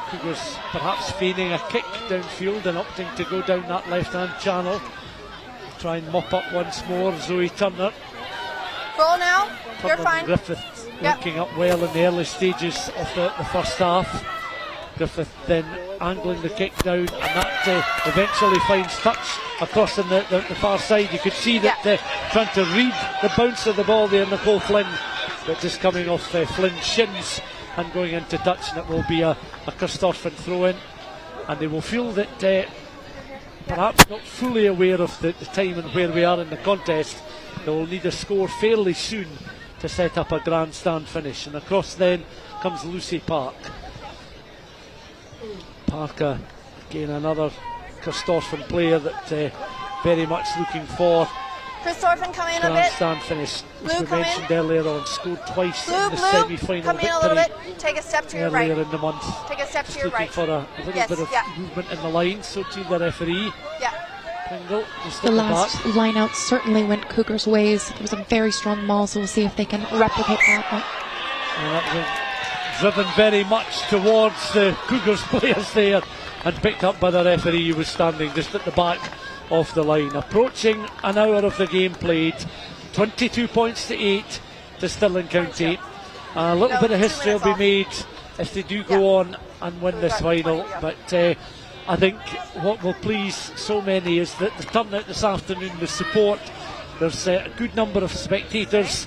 Speaker 3: Cougars perhaps feigning a kick downfield and opting to go down that left-hand channel. Try and mop up once more. Zoe Turner.
Speaker 5: Roll now. You're
Speaker 3: Turner
Speaker 5: fine.
Speaker 3: and Griffith linking up well in the early stages of the first half. Griffith then angling the kick down, and that eventually finds touch across on the far side. You could see that trying to read the bounce of the ball there, Nicole Flynn, but just coming off Flynn's shins and going into touch, and it will be a Corstorphine throw-in. And they will feel that perhaps not fully aware of the time and where we are in the contest. They will need a score fairly soon to set up a grandstand finish. And across then comes Lucy Park. Parker, again another Corstorphine player that very much looking for
Speaker 5: Corstorphine coming in a bit.
Speaker 3: grandstand finish. As we mentioned earlier on, scored twice in the semi-final
Speaker 5: come in a little
Speaker 3: victory
Speaker 5: bit. Take a step to your right.
Speaker 3: earlier in the month.
Speaker 5: Take a step
Speaker 3: Just
Speaker 5: to your
Speaker 3: looking
Speaker 5: right.
Speaker 3: for a little bit of movement in the line, so to the referee. Pringle, just
Speaker 4: The
Speaker 3: at
Speaker 4: last
Speaker 3: back.
Speaker 4: line out certainly went Cougars' ways. There was a very strong maul, so we'll see if they can replicate that.
Speaker 3: And that was driven very much towards the Cougars players there, and picked up by the referee, who was standing just at the back of the line. Approaching an hour of the game played, 22 points to 8 to Stirling County. A little bit of history will be made if they do go on and win this final, but I think what will please so many is that the turnout this afternoon, the support. There's a good number of spectators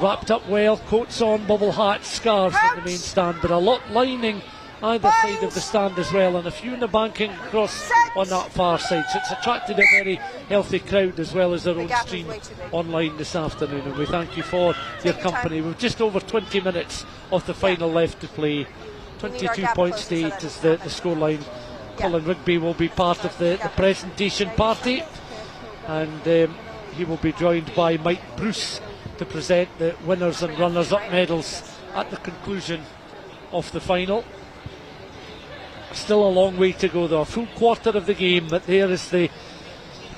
Speaker 3: wrapped up well, coats on, bubble hats, scarves in the main stand, but a lot lining either side of the stand as well, and a few in the banking across on that far side. So it's attracted a very healthy crowd, as well as their own stream online this afternoon, and we thank you for your company. We've just over 20 minutes of the final left to play. 22 points to 8 is the scoreline. Colin Rugby will be part of the presentation party, and he will be joined by Mike Bruce to present the winners and runners-up medals at the conclusion of the final. Still a long way to go though, a full quarter of the game, but there is the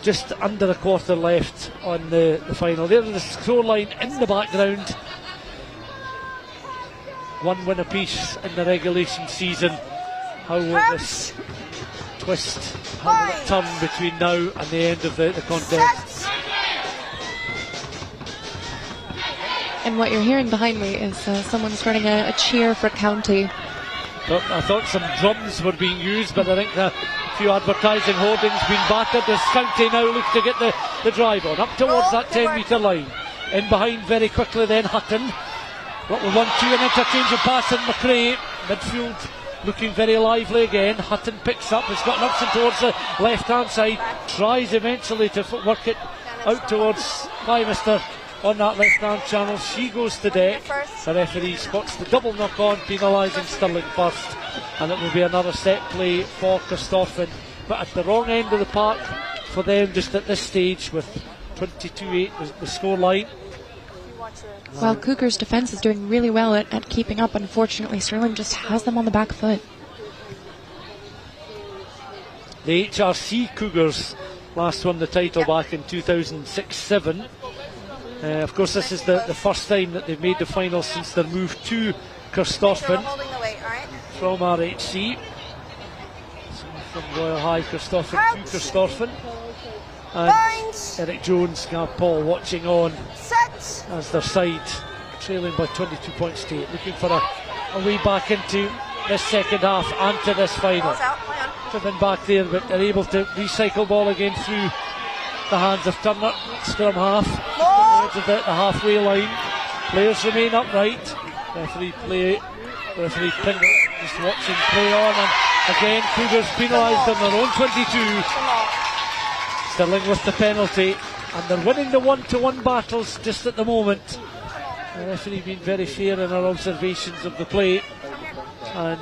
Speaker 3: just under a quarter left on the final. There's the scoreline in the background. 1 win apiece in the regulation season. How will this twist, how will it turn between now and the end of the contest?
Speaker 4: And what you're hearing behind me is someone starting a cheer for County.
Speaker 3: I thought some drums were being used, but I think a few advertising hoardings being battered as County now look to get the drive on up towards that 10-metre line. In behind very quickly then Hutton. Little 1-2, an interchange of pass in McRae. Midfield looking very lively again. Hutton picks up, has got an option towards the left-hand side. Tries eventually to work it out towards Mr. on that left-hand channel. She goes to deck. The referee spots the double knock-on, penalising Stirling first, and it will be another set play for Corstorphine, but at the wrong end of the park for them just at this stage, with 22-8 the scoreline.
Speaker 4: While Cougars' defence is doing really well at keeping up, unfortunately Stirling just has them on the back foot.
Speaker 3: The HRC Cougars last won the title back in 2006-07. Of course, this is the first time that they've made the final since their move to Corstorphine from RHC. So from Royal High Corstorphine to Corstorphine. And Eric Jones, Gav Paul watching on as their side trailing by 22 points to 8, looking for a way back into this second half and to this final. Driven back there, but they're able to recycle ball again through the hands of Turner. Scrum half, on the edge of the halfway line. Players remain upright. Referee Pringle just watching play on, and Again, Cougars penalised on their own 22. Stirling with the penalty, and they're winning the one-to-one battles just at the moment. The referee being very fair in our observations of the play, and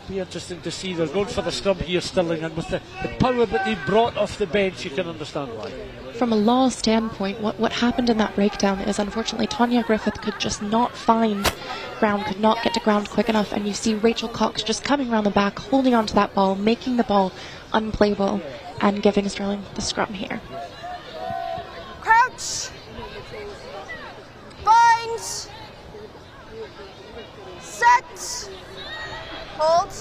Speaker 3: be interesting to see. They're going for the scrum here, Stirling, and with the power that they've brought off the bench, you can understand why.
Speaker 4: From a law standpoint, what happened in that breakdown is unfortunately Tanya Griffith could just not find ground, could not get to ground quick enough, and you see Rachel Cox just coming around the back, holding on to that ball, making the ball unplayable, and giving Stirling the scrum here.
Speaker 5: Crouch! Bind! Set! Hold!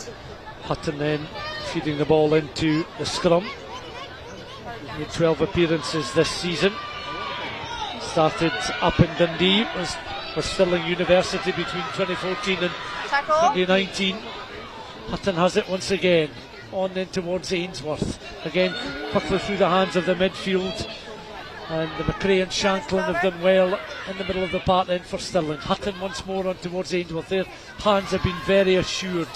Speaker 3: Hutton then feeding the ball into the scrum. Made 12 appearances this season. Started up in Dundee, was Stirling University between 2014 and 2019. Hutton has it once again. On in towards Ainsworth. Again, quickly through the hands of the midfield. And the McRae and Shanklin have done well in the middle of the park then for Stirling. Hutton once more on towards Ainsworth. Their hands have been very assured.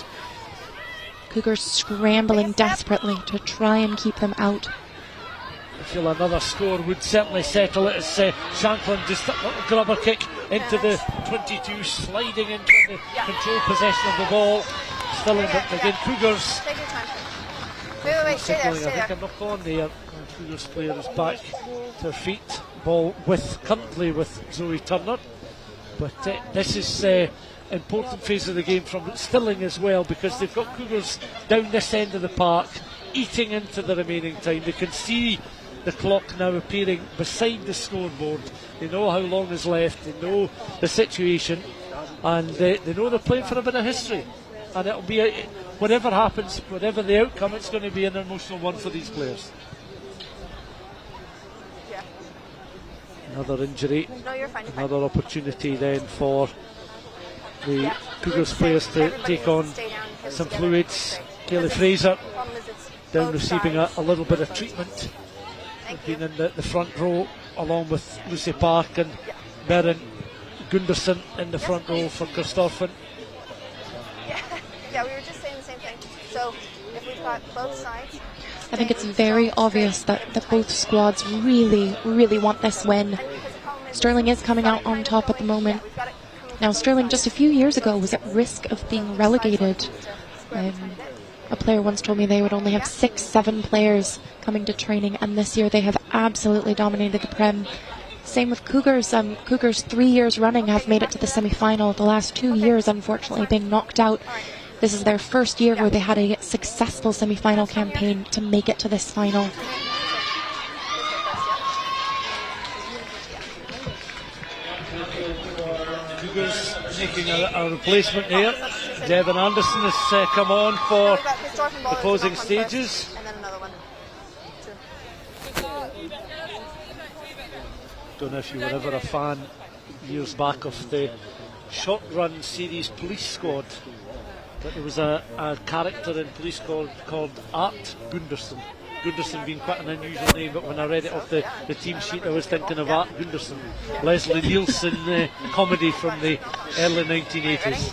Speaker 4: Cougars scrambling desperately to try and keep them out.
Speaker 3: I feel another score would certainly settle it as Shanklin just a little grubber kick into the 22, sliding into the control possession of the ball. Stirling, but again, Cougars.
Speaker 5: Take your time. Wait, stay there, stay
Speaker 3: I think
Speaker 5: there.
Speaker 3: a knock on there. Cougars player is back to her feet. Ball currently with Zoe Turner. But this is important phase of the game from Stirling as well, because they've got Cougars down this end of the park, eating into the remaining time. They can see the clock now appearing beside the scoreboard. They know how long is left, they know the situation, and they know they're playing for a bit of history. And it'll be, whatever happens, whatever the outcome, it's going to be an emotional one for these players. Another injury, another opportunity then for the Cougars players to take on some fluids. Kaeli Fraser down receiving a little bit of treatment. Been in the front row along with Lucy Park and Merrin Gunderson in the front row for Corstorphine.
Speaker 5: Yeah, we were just saying the same thing. So if we've got both sides,
Speaker 4: I think it's very obvious that both squads really, really want this win. Stirling is coming out on top at the moment. Now, Stirling just a few years ago was at risk of being relegated. A player once told me they would only have 6-7 players coming to training, and this year they have absolutely dominated the Prem. Same with Cougars. Cougars 3 years running have made it to the semi-final. The last 2 years, unfortunately, being knocked out. This is their first year where they had a successful semi-final campaign to make it to this final.
Speaker 3: Cougars making a replacement here. Devin Anderson has come on for the closing stages.
Speaker 5: and then another one.
Speaker 3: Don't know if you were ever a fan years back of the shotgun series Police Squad, but there was a character in Police Squad called Art Gunderson. Gunderson being quite an unusual name, but when I read it off the team sheet I was thinking of Art Gunderson, Leslie Nielsen comedy from the early 1980s.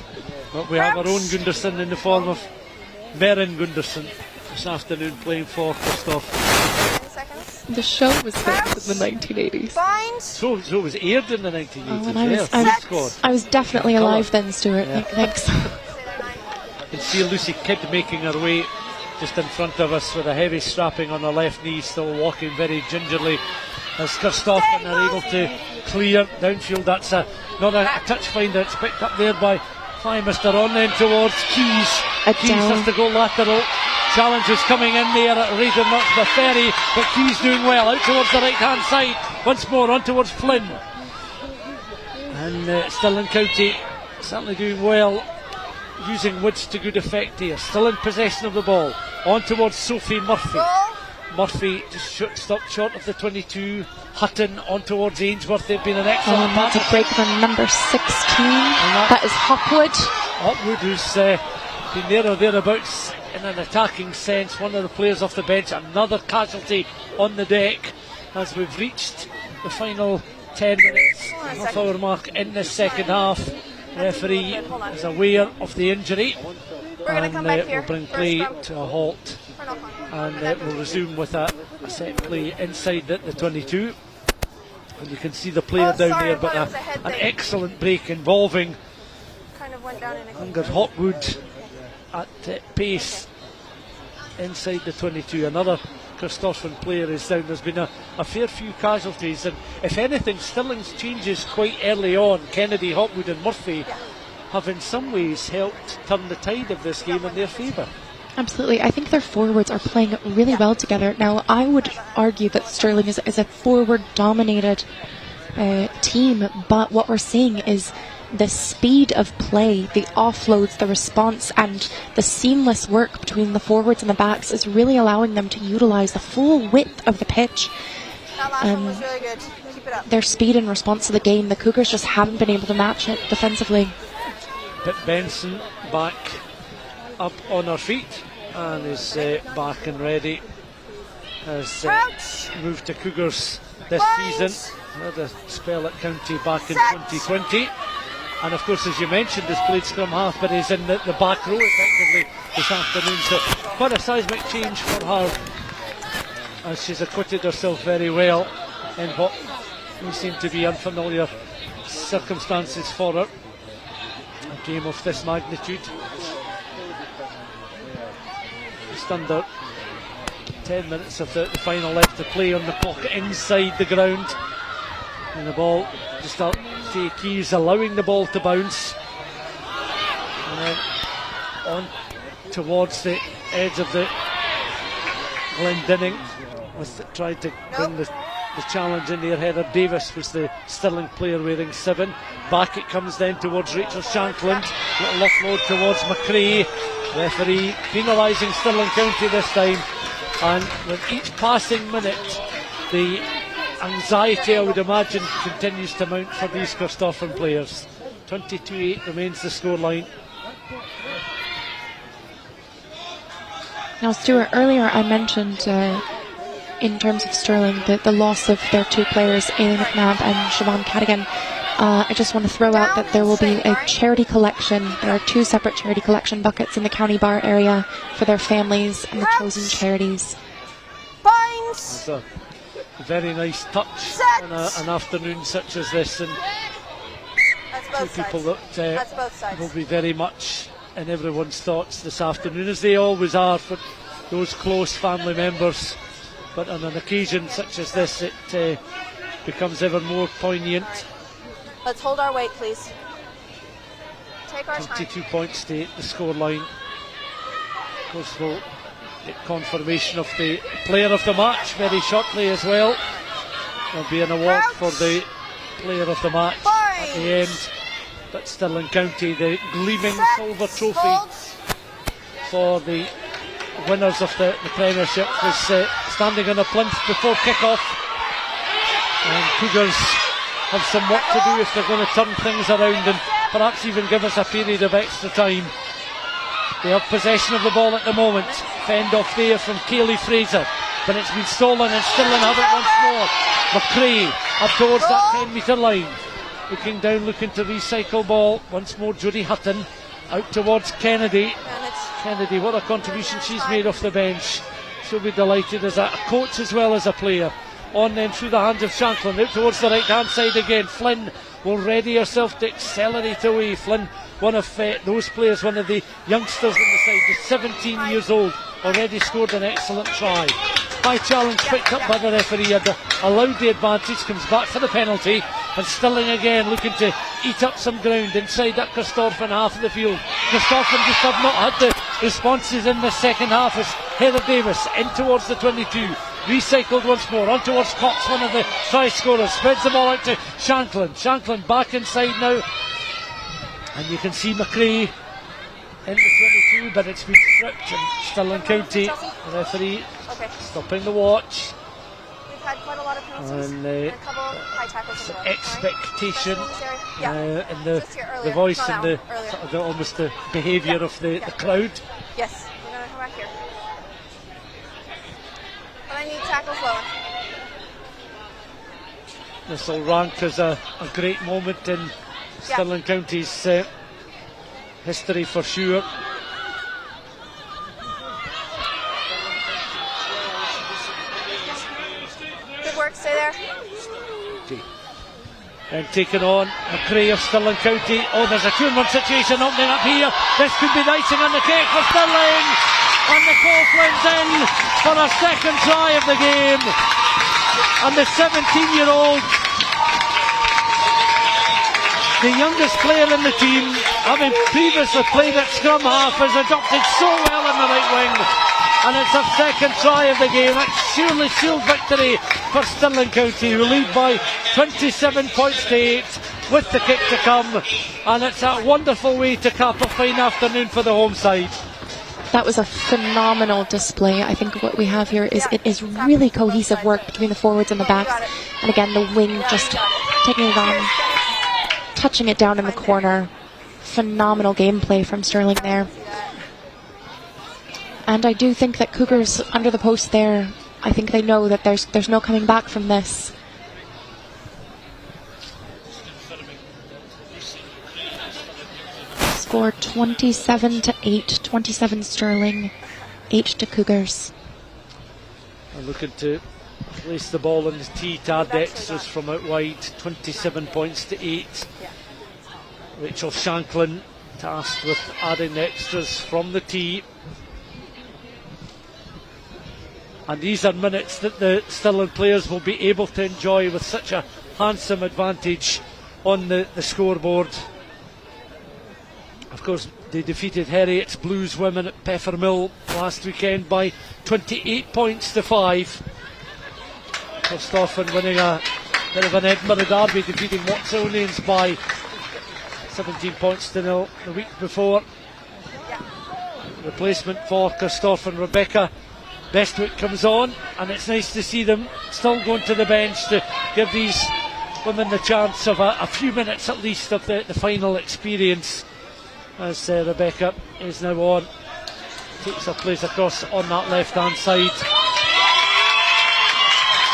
Speaker 3: But we have our own Gunderson in the form of Merrin Gunderson this afternoon playing for Corstorphine.
Speaker 4: The show was filmed in the 1980s.
Speaker 3: So it was aired in the 1980s.
Speaker 4: I was definitely alive then, Stuart.
Speaker 3: Yeah.
Speaker 4: Thanks.
Speaker 3: You can see Lucy Kidd making her way just in front of us with a heavy strapping on her left knee, still walking very gingerly as Corstorphine are able to clear downfield. That's not a touch finder. It's picked up there by Mr. On then towards Keys. Keys has to go lateral. Challenge is coming in there at rate of knots by Ferry, but Keys doing well out towards the right hand side. Once more on towards Flynn. And Stirling County certainly doing well, using Woods to good effect here. Still in possession of the ball. On towards Sophie Murphy. Murphy just stopped short of the 22. Hutton on towards Ainsworth. They've been an excellent
Speaker 4: that's a break from number 16. That is Hopwood.
Speaker 3: Hopwood, who's been there or thereabouts in an attacking sense. One of the players off the bench. Another casualty on the deck as we've reached the final 10 minutes, half-hour mark in the second half. The referee is aware of the injury
Speaker 5: gonna
Speaker 3: and
Speaker 5: come back here
Speaker 3: we'll bring
Speaker 5: for a
Speaker 3: play
Speaker 5: scrum.
Speaker 3: to a halt,
Speaker 5: For knock on.
Speaker 3: and we'll resume with a set play inside the 22. And you can see the player
Speaker 5: Oh,
Speaker 3: down
Speaker 5: sorry,
Speaker 3: there,
Speaker 5: I
Speaker 3: but
Speaker 5: thought it was a head
Speaker 3: an
Speaker 5: thing.
Speaker 3: excellent break involving
Speaker 5: Kind of went down in a
Speaker 3: Hunger Hotwood at pace inside the 22. Another Corstorphine player is down. There's been a fair few casualties, and if anything, Stirling's changes quite early on, Kennedy, Hotwood and Murphy, have in some ways helped turn the tide of this game in their favour.
Speaker 4: Absolutely. I think their forwards are playing really well together. Now, I would argue that Stirling is a forward-dominated team, but what we're seeing is the speed of play, the offloads, the response, and the seamless work between the forwards and the backs is really allowing them to utilise the full width of the pitch.
Speaker 5: That last one was really good. Keep it up.
Speaker 4: Their speed in response to the game, the Cougars just haven't been able to match it defensively.
Speaker 3: But Benson back up on her feet and is back and ready. Has moved to Cougars this season. Had a spell at County back in 2020. And of course, as you mentioned, has played scrum half, but is in the back row effectively this afternoon. So quite a seismic change for her, as she's acquitted herself very well in what we seem to be unfamiliar circumstances for her. A game of this magnitude. Just under 10 minutes of the final left to play on the clock inside the ground. And the ball just up. Keys allowing the ball to bounce. And then on towards the edge of the Glendinning. Tried to bring the challenge in there. Heather Davis was the Stirling player wearing 7. Back it comes then towards Rachel Shankland. Little offload towards McRae. Referee penalising Stirling County this time. And with each passing minute, the anxiety, I would imagine, continues to mount for these Corstorphine players. 22-8 remains the scoreline.
Speaker 4: Now, Stuart, earlier I mentioned in terms of Stirling the loss of their 2 players, Aileen McNabb and Siobhan Cadigan. I just want to throw out that there will be a charity collection. There are 2 separate charity collection buckets in the County Bar area for their families and the chosen charities.
Speaker 5: Binds!
Speaker 3: Very nice touch on an afternoon such as this, and 2 people that will be very much in everyone's thoughts this afternoon, as they always are for those close family members. But on an occasion such as this, it becomes ever more poignant.
Speaker 5: Let's hold our weight, please. Take our
Speaker 3: 22 points to the scoreline. Of course, we'll get confirmation of the player of the match very shortly as well. There'll be an award for the player of the match at the end. But Stirling County, the gleaming silver trophy for the winners of the Premiership, was standing on a plinth before kick-off. And Cougars have some work to do if they're going to turn things around and perhaps even give us a period of extra time. They have possession of the ball at the moment. Fend off there from Kaeli Fraser, but it's been stolen and Stirling have it once more. McRae up towards that 10-metre line, looking down, looking to recycle ball. Once more Jodie Hutton out towards Kennedy. Kennedy, what a contribution she's made off the bench. She'll be delighted as a coach as well as a player. On then through the hands of Shankland, out towards the right hand side again. Flynn will ready herself to accelerate away. Flynn, one of those players, one of the youngsters on the side, just 17 years old, already scored an excellent try. High challenge picked up by the referee, had allowed the advantage, comes back for the penalty, and Stirling again looking to eat up some ground inside that Corstorphine half of the field. Corstorphine just have not had the responses in the second half as Heather Davis in towards the 22. Recycled once more, on towards Cox, one of the try scorers, spreads the ball out to Shankland. Shankland back inside now, and you can see McRae in the 22, but it's been stripped, and Stirling County, the referee, stopping the watch.
Speaker 5: We've had quite a lot of penalties and a couple of high tackles as well.
Speaker 3: Expectation in the
Speaker 5: earlier.
Speaker 3: voice
Speaker 5: Not
Speaker 3: and
Speaker 5: now,
Speaker 3: the
Speaker 5: earlier.
Speaker 3: sort of almost the behaviour of the crowd.
Speaker 5: Yes, we're going to come back here. But I need tackles lower.
Speaker 3: This will rank as a great moment in Stirling County's history for sure. County. And taking on McRae of Stirling County. Oh, there's a 2-on-1 situation opening up here. This could be the icing on the cake for Stirling. And the Cougars in for a second try of the game. And the 17-year-old, the youngest player in the team, having previously played at scrum half, has adopted so well in the right wing. And it's a second try of the game. That's surely sealed victory for Stirling County, who lead by 27 points to 8 with the kick to come. And it's a wonderful way to cap a fine afternoon for the home side.
Speaker 4: That was a phenomenal display. I think what we have here is it is really cohesive work between the forwards and the backs. And again, the wing just taking it on, touching it down in the corner. Phenomenal gameplay from Stirling there. And I do think that Cougars under the post there, I think they know that there's no coming back from this. Score 27-8, 27 Stirling, 8 to Cougars.
Speaker 3: And looking to place the ball in the tee to add extras from out wide, 27 points to 8. Rachel Shanklin tasked with adding extras from the tee. And these are minutes that the Stirling players will be able to enjoy with such a handsome advantage on the scoreboard. Of course, they defeated Heriot's Blues women at Peffermill last weekend by 28 points to 5. Corstorphine winning a bit of an Edinburgh derby, defeating Watsonians by 17 points to 0 the week before. Replacement for Corstorphine, Rebecca Bestwick, comes on, and it's nice to see them still going to the bench to give these women the chance of a few minutes at least of the final experience. As Rebecca is now on, takes her place across on that left hand side.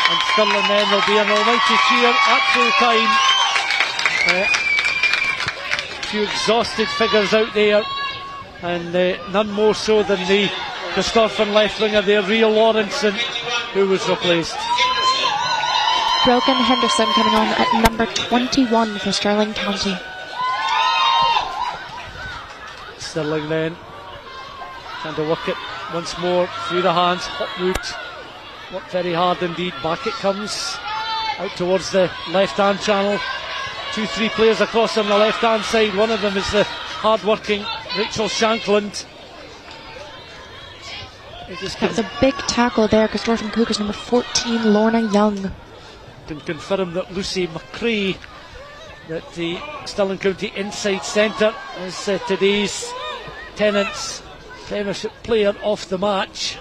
Speaker 3: And Stirling then will be an almighty cheer at full time. A few exhausted figures out there, and none more so than the Corstorphine left winger there, Rhea Lawrenson, who was replaced.
Speaker 4: Brogan Henderson coming on at number 21 for Stirling County.
Speaker 3: Stirling then trying to work it once more through the hands. Hopwood worked very hard indeed. Back it comes out towards the left hand channel. 2-3 players across on the left hand side. One of them is the hard working Rachel Shanklin.
Speaker 4: That was a big tackle there. Corstorphine Cougars number 14, Lorna Young.
Speaker 3: Can confirm that Lucy McRae, that the Stirling County inside centre, is today's Tennent's Premiership player of the match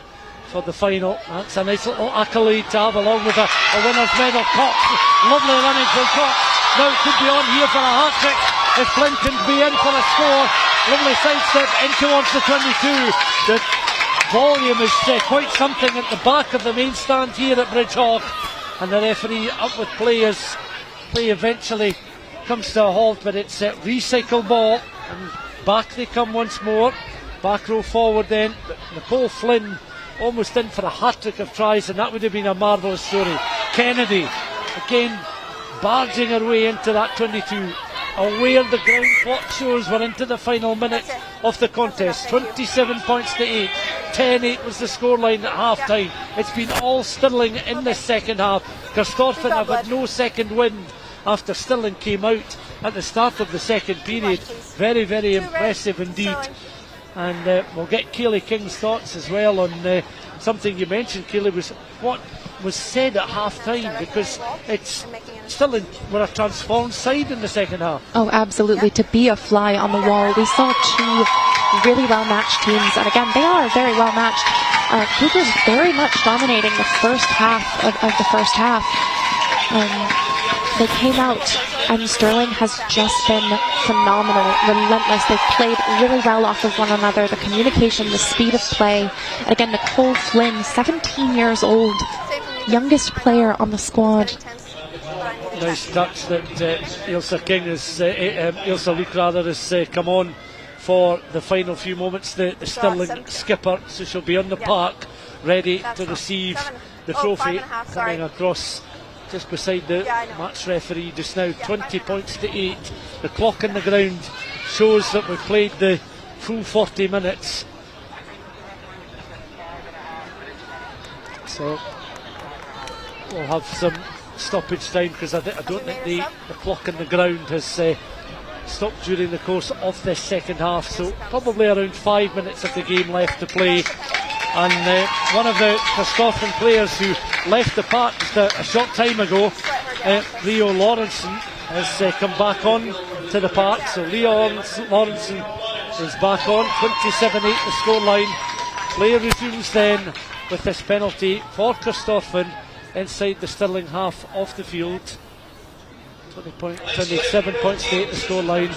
Speaker 3: for the final. That's a nice little accolade to have, along with a winner's medal. Cox, lovely running from Cox. Now it could be on here for a hat-trick if Flint can be in for a score. Lovely sidestep in towards the 22. The volume is quite something at the back of the main stand here at Bridgehaugh, and the referee up with play as play eventually comes to a halt, but it's a recycle ball, and back they come once more. Back row forward then. Nicole Flynn almost in for a hat-trick of tries, and that would have been a marvellous story. Kennedy again barging her way into that 22, aware the ground clock shows we're into the final minute of the contest. 27 points to 8. 10-8 was the scoreline at half time. It's been all Stirling in the second half. Corstorphine have had no second wind after Stirling came out at the start of the second period. Very, very impressive indeed. And we'll get Kaeli King's thoughts as well on something you mentioned, Kaeli, was what was said at half time, because it's Stirling were a transformed side in the second half.
Speaker 4: Oh, absolutely. To be a fly on the wall. We saw two really well matched teams, and again, they are very well matched. Cougars very much dominating the first half of the first half. They came out, and Stirling has just been phenomenal, relentless. They've played really well off of one another. The communication, the speed of play. And again, Nicole Flynn, 17 years old, youngest player on the squad.
Speaker 3: Nice touch that Ailsa Luke has come on for the final few moments. The Stirling skipper, so she'll be on the park ready to receive the trophy, coming across just beside the match referee just now. 20 points to 8. The clock in the ground shows that we've played the full 40 minutes. So we'll have some stoppage time because I don't think the clock in the ground has stopped during the course of this second half. So probably around 5 minutes of the game left to play. And one of the Corstorphine players who left the park just a short time ago, Leo Lawrenson, has come back on to the park. So Leo Lawrenson is back on, 27-8 the scoreline. Play resumes then with this penalty for Corstorphine inside the Stirling half of the field. 27 points to 8 the scoreline.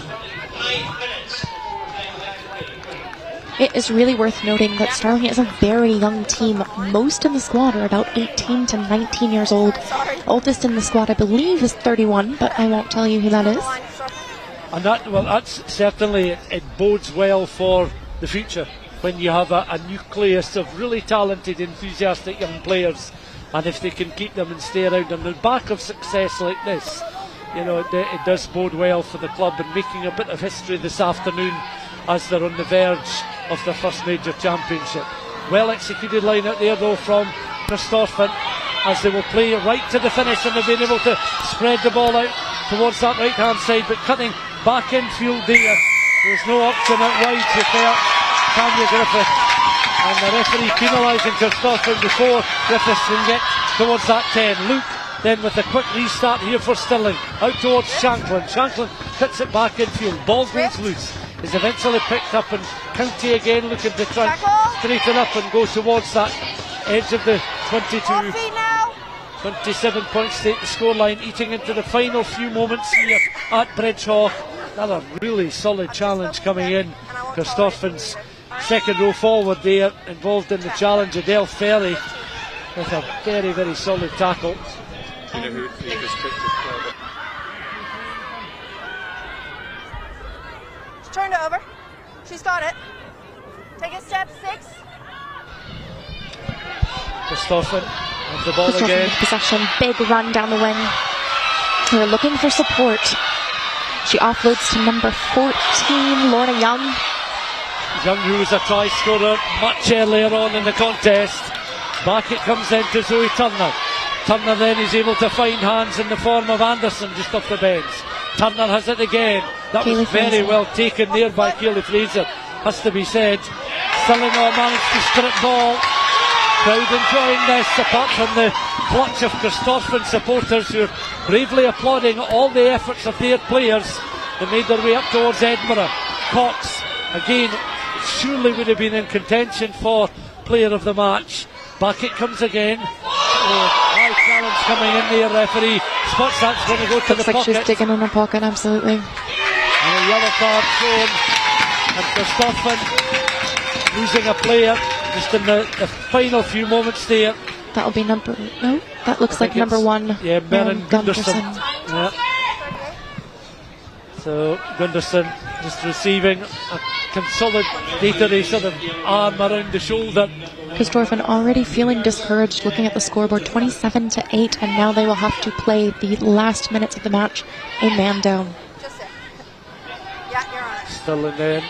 Speaker 4: It is really worth noting that Stirling is a very young team. Most in the squad are about 18 to 19 years old. Oldest in the squad, I believe, is 31, but I won't tell you who that is.
Speaker 3: And that's certainly, it bodes well for the future when you have a nucleus of really talented, enthusiastic young players, and if they can keep them and stay around on the back of success like this, you know, it does bode well for the club, and making a bit of history this afternoon as they're on the verge of their first major championship. Well executed line out there though from Corstorphine, as they will play right to the finish, and they've been able to spread the ball out towards that right hand side, but cutting back infield there, there's no option out wide to Tanya Griffith, and the referee penalising Corstorphine before Griffiths can get towards that 10. Luke then with a quick restart here for Stirling, out towards Shanklin. Shanklin cuts it back infield, ball goes loose, is eventually picked up, and County again looking to try and straighten up and go towards that edge of the 22. 27 points to the scoreline, eating into the final few moments here at Bridgehaugh. Another really solid challenge coming in. Corstorphine's second row forward there, involved in the challenge, Adele Ferry, with a very, very solid tackle. You know who just picked it?
Speaker 5: She's turned it over. She's got it. Take a step, 6.
Speaker 3: Corstorphine with the ball again.
Speaker 4: Possession, big run down the wing. They're looking for support. She offloads to number 14, Lorna Young.
Speaker 3: Young, who was a try scorer much earlier on in the contest. Back it comes then to Zoe Turner. Turner then is able to find hands in the form of Anderson just off the bench. Turner has it again. That was very well taken there by Kaeli Fraser, has to be said. Stirling managed to strip ball. Crowd enjoying this, apart from the clutch of Corstorphine supporters who are bravely applauding all the efforts of their players. They made their way up towards Edinburgh. Cox again surely would have been in contention for player of the match. Back it comes again. High challenge coming in there, referee spots that's going to go to the pocket.
Speaker 4: Looks like she's digging in her pocket, absolutely.
Speaker 3: And a yellow card shown, and Corstorphine losing a player just in the final few moments there.
Speaker 4: That'll be number, no, that looks like number 1.
Speaker 3: Yeah, Merrin Gunderson. Yeah. So Gunderson just receiving a consolidatory sort of arm around the shoulder.
Speaker 4: Corstorphine already feeling discouraged, looking at the scoreboard, 27-8, and now they will have to play the last minutes of the match a man down.
Speaker 3: Stirling then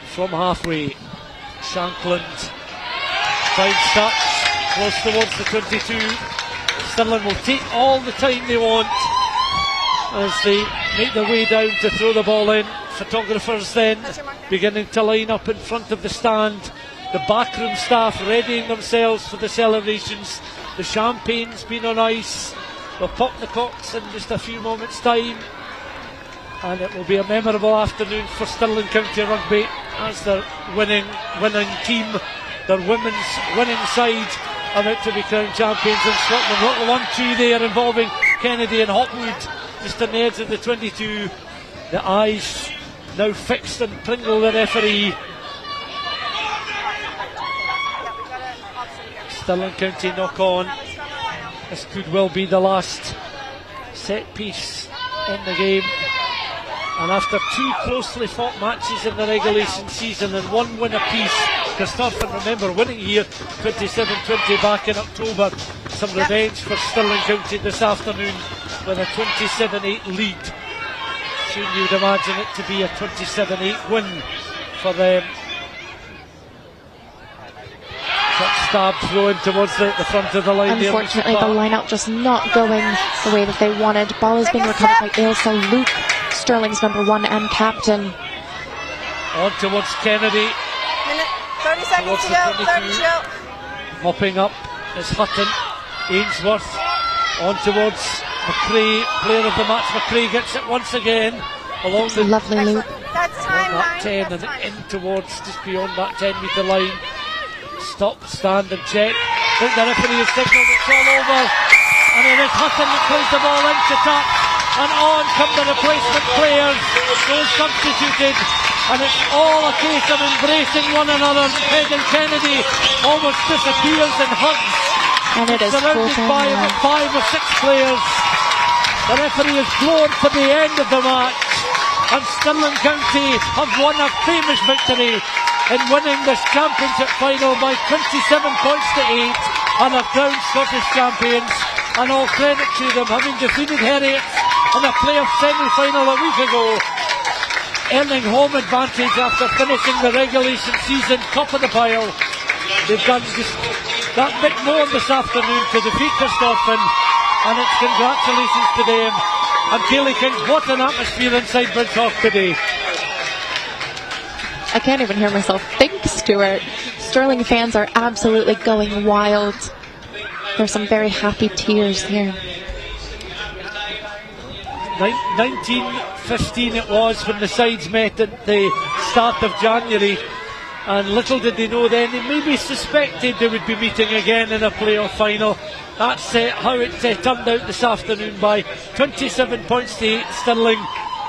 Speaker 3: from halfway. Shanklin finds touch close towards the 22. Stirling will take all the time they want as they make their way down to throw the ball in. Photographers then beginning to line up in front of the stand. The backroom staff readying themselves for the celebrations. The champagne's been on ice. They'll pop the corks in just a few moments' time. And it will be a memorable afternoon for Stirling County Rugby as their winning team, their women's winning side, about to be crowned champions in Scotland. Little 1-2 there involving Kennedy and Hopwood just on the edge of the 22. The eyes now fixed on Pringle, the referee. Stirling County knock on. This could well be the last set piece in the game. And after 2 closely fought matches in the regulation season and 1 win apiece, Corstorphine, remember, winning here 27-20 back in October. Some revenge for Stirling County this afternoon with a 27-8 lead. Soon you'd imagine it to be a 27-8 win for them. Stab thrown towards the front of the line.
Speaker 4: Unfortunately, the line-out just not going the way that they wanted. Ball is being recovered by Ailsa Luke, Stirling's number 1 and captain.
Speaker 3: On towards Kennedy.
Speaker 5: 30 seconds to go. 30 to go.
Speaker 3: Mopping up is Hutton. Ainsworth on towards McCrae, player of the match. McCrae gets it once again along the
Speaker 4: lovely loop.
Speaker 5: That's time,
Speaker 3: that 10 and in towards just beyond that 10-metre line. Stop, stand and check. I think the referee has signalled it's all over. And it is Hutton that plays the ball into touch. And on come the replacement players. Those substituted. And it's all a case of embracing one another. Megan Kennedy almost disappears in hugs.
Speaker 4: And it is
Speaker 3: surrounded by 5 or 6 players. The referee has blown for the end of the match. And Stirling County have won a famous victory in winning this championship final by 27 points to 8 and are crowned Scottish champions. And all credit to them, having defeated Heriots in a playoff semi-final a week ago, earning home advantage after finishing the regulation season top of the pile. They've done just that bit more this afternoon to defeat Corstorphine, and it's congratulations to them. And Kaeli King, what an atmosphere inside Bridgehaugh today.
Speaker 4: I can't even hear myself think, Stuart. Stirling fans are absolutely going wild. There's some very happy tears here.
Speaker 3: 1915 it was when the sides met at the start of January, and little did they know then, they maybe suspected they would be meeting again in a playoff final. That's how it turned out this afternoon. By 27 points to 8, Stirling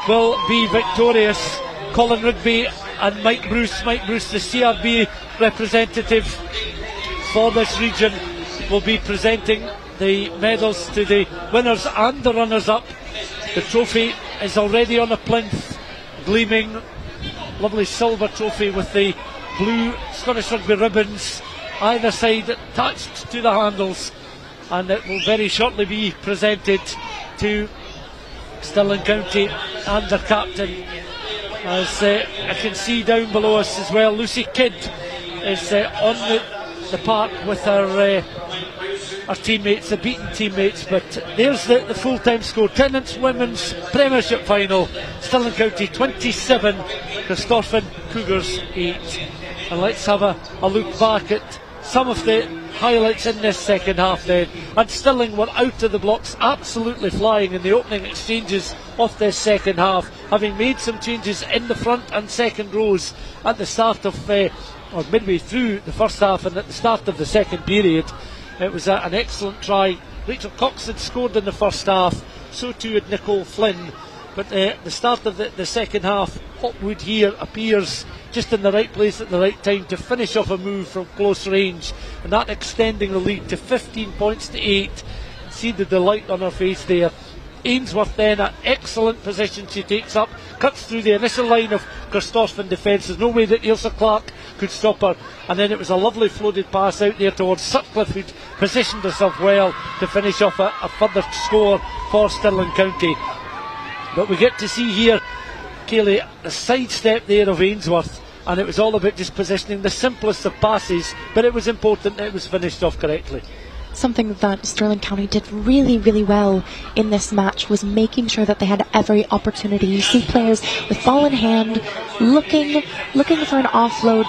Speaker 3: will be victorious. Colin Rugby and Mike Bruce, the CRB representative for this region, will be presenting the medals to the winners and the runners-up. The trophy is already on a plinth, gleaming, lovely silver trophy with the blue Scottish Rugby ribbons either side attached to the handles, and it will very shortly be presented to Stirling County and their captain. As I can see down below us as well, Lucy Kidd is on the park with her teammates, the beaten teammates. But there's the full-time score. Tennent's Women's Premiership final. Stirling County 27, Corstorphine Cougars 8. And let's have a look back at some of the highlights in this second half then. And Stirling were out of the blocks, absolutely flying in the opening exchanges of this second half, having made some changes in the front and second rows at the start of or midway through the first half and at the start of the second period. It was an excellent try. Rachel Cox had scored in the first half, so too had Nicole Flynn. But the start of the second half, Hopwood here appears just in the right place at the right time to finish off a move from close range, and that extending the lead to 15 points to 8. See the delight on her face there. Ainsworth then, an excellent position she takes up, cuts through the initial line of Corstorphine defence. There's no way that Ailsa Clark could stop her, and then it was a lovely floated pass out there towards Sutcliffe, who'd positioned herself well to finish off a further score for Stirling County. But we get to see here, Kaeli, the sidestep there of Ainsworth, and it was all about just positioning, the simplest of passes, but it was important that it was finished off correctly.
Speaker 4: Something that Stirling County did really, really well in this match was making sure that they had every opportunity. You see players with ball in hand, looking for an offload,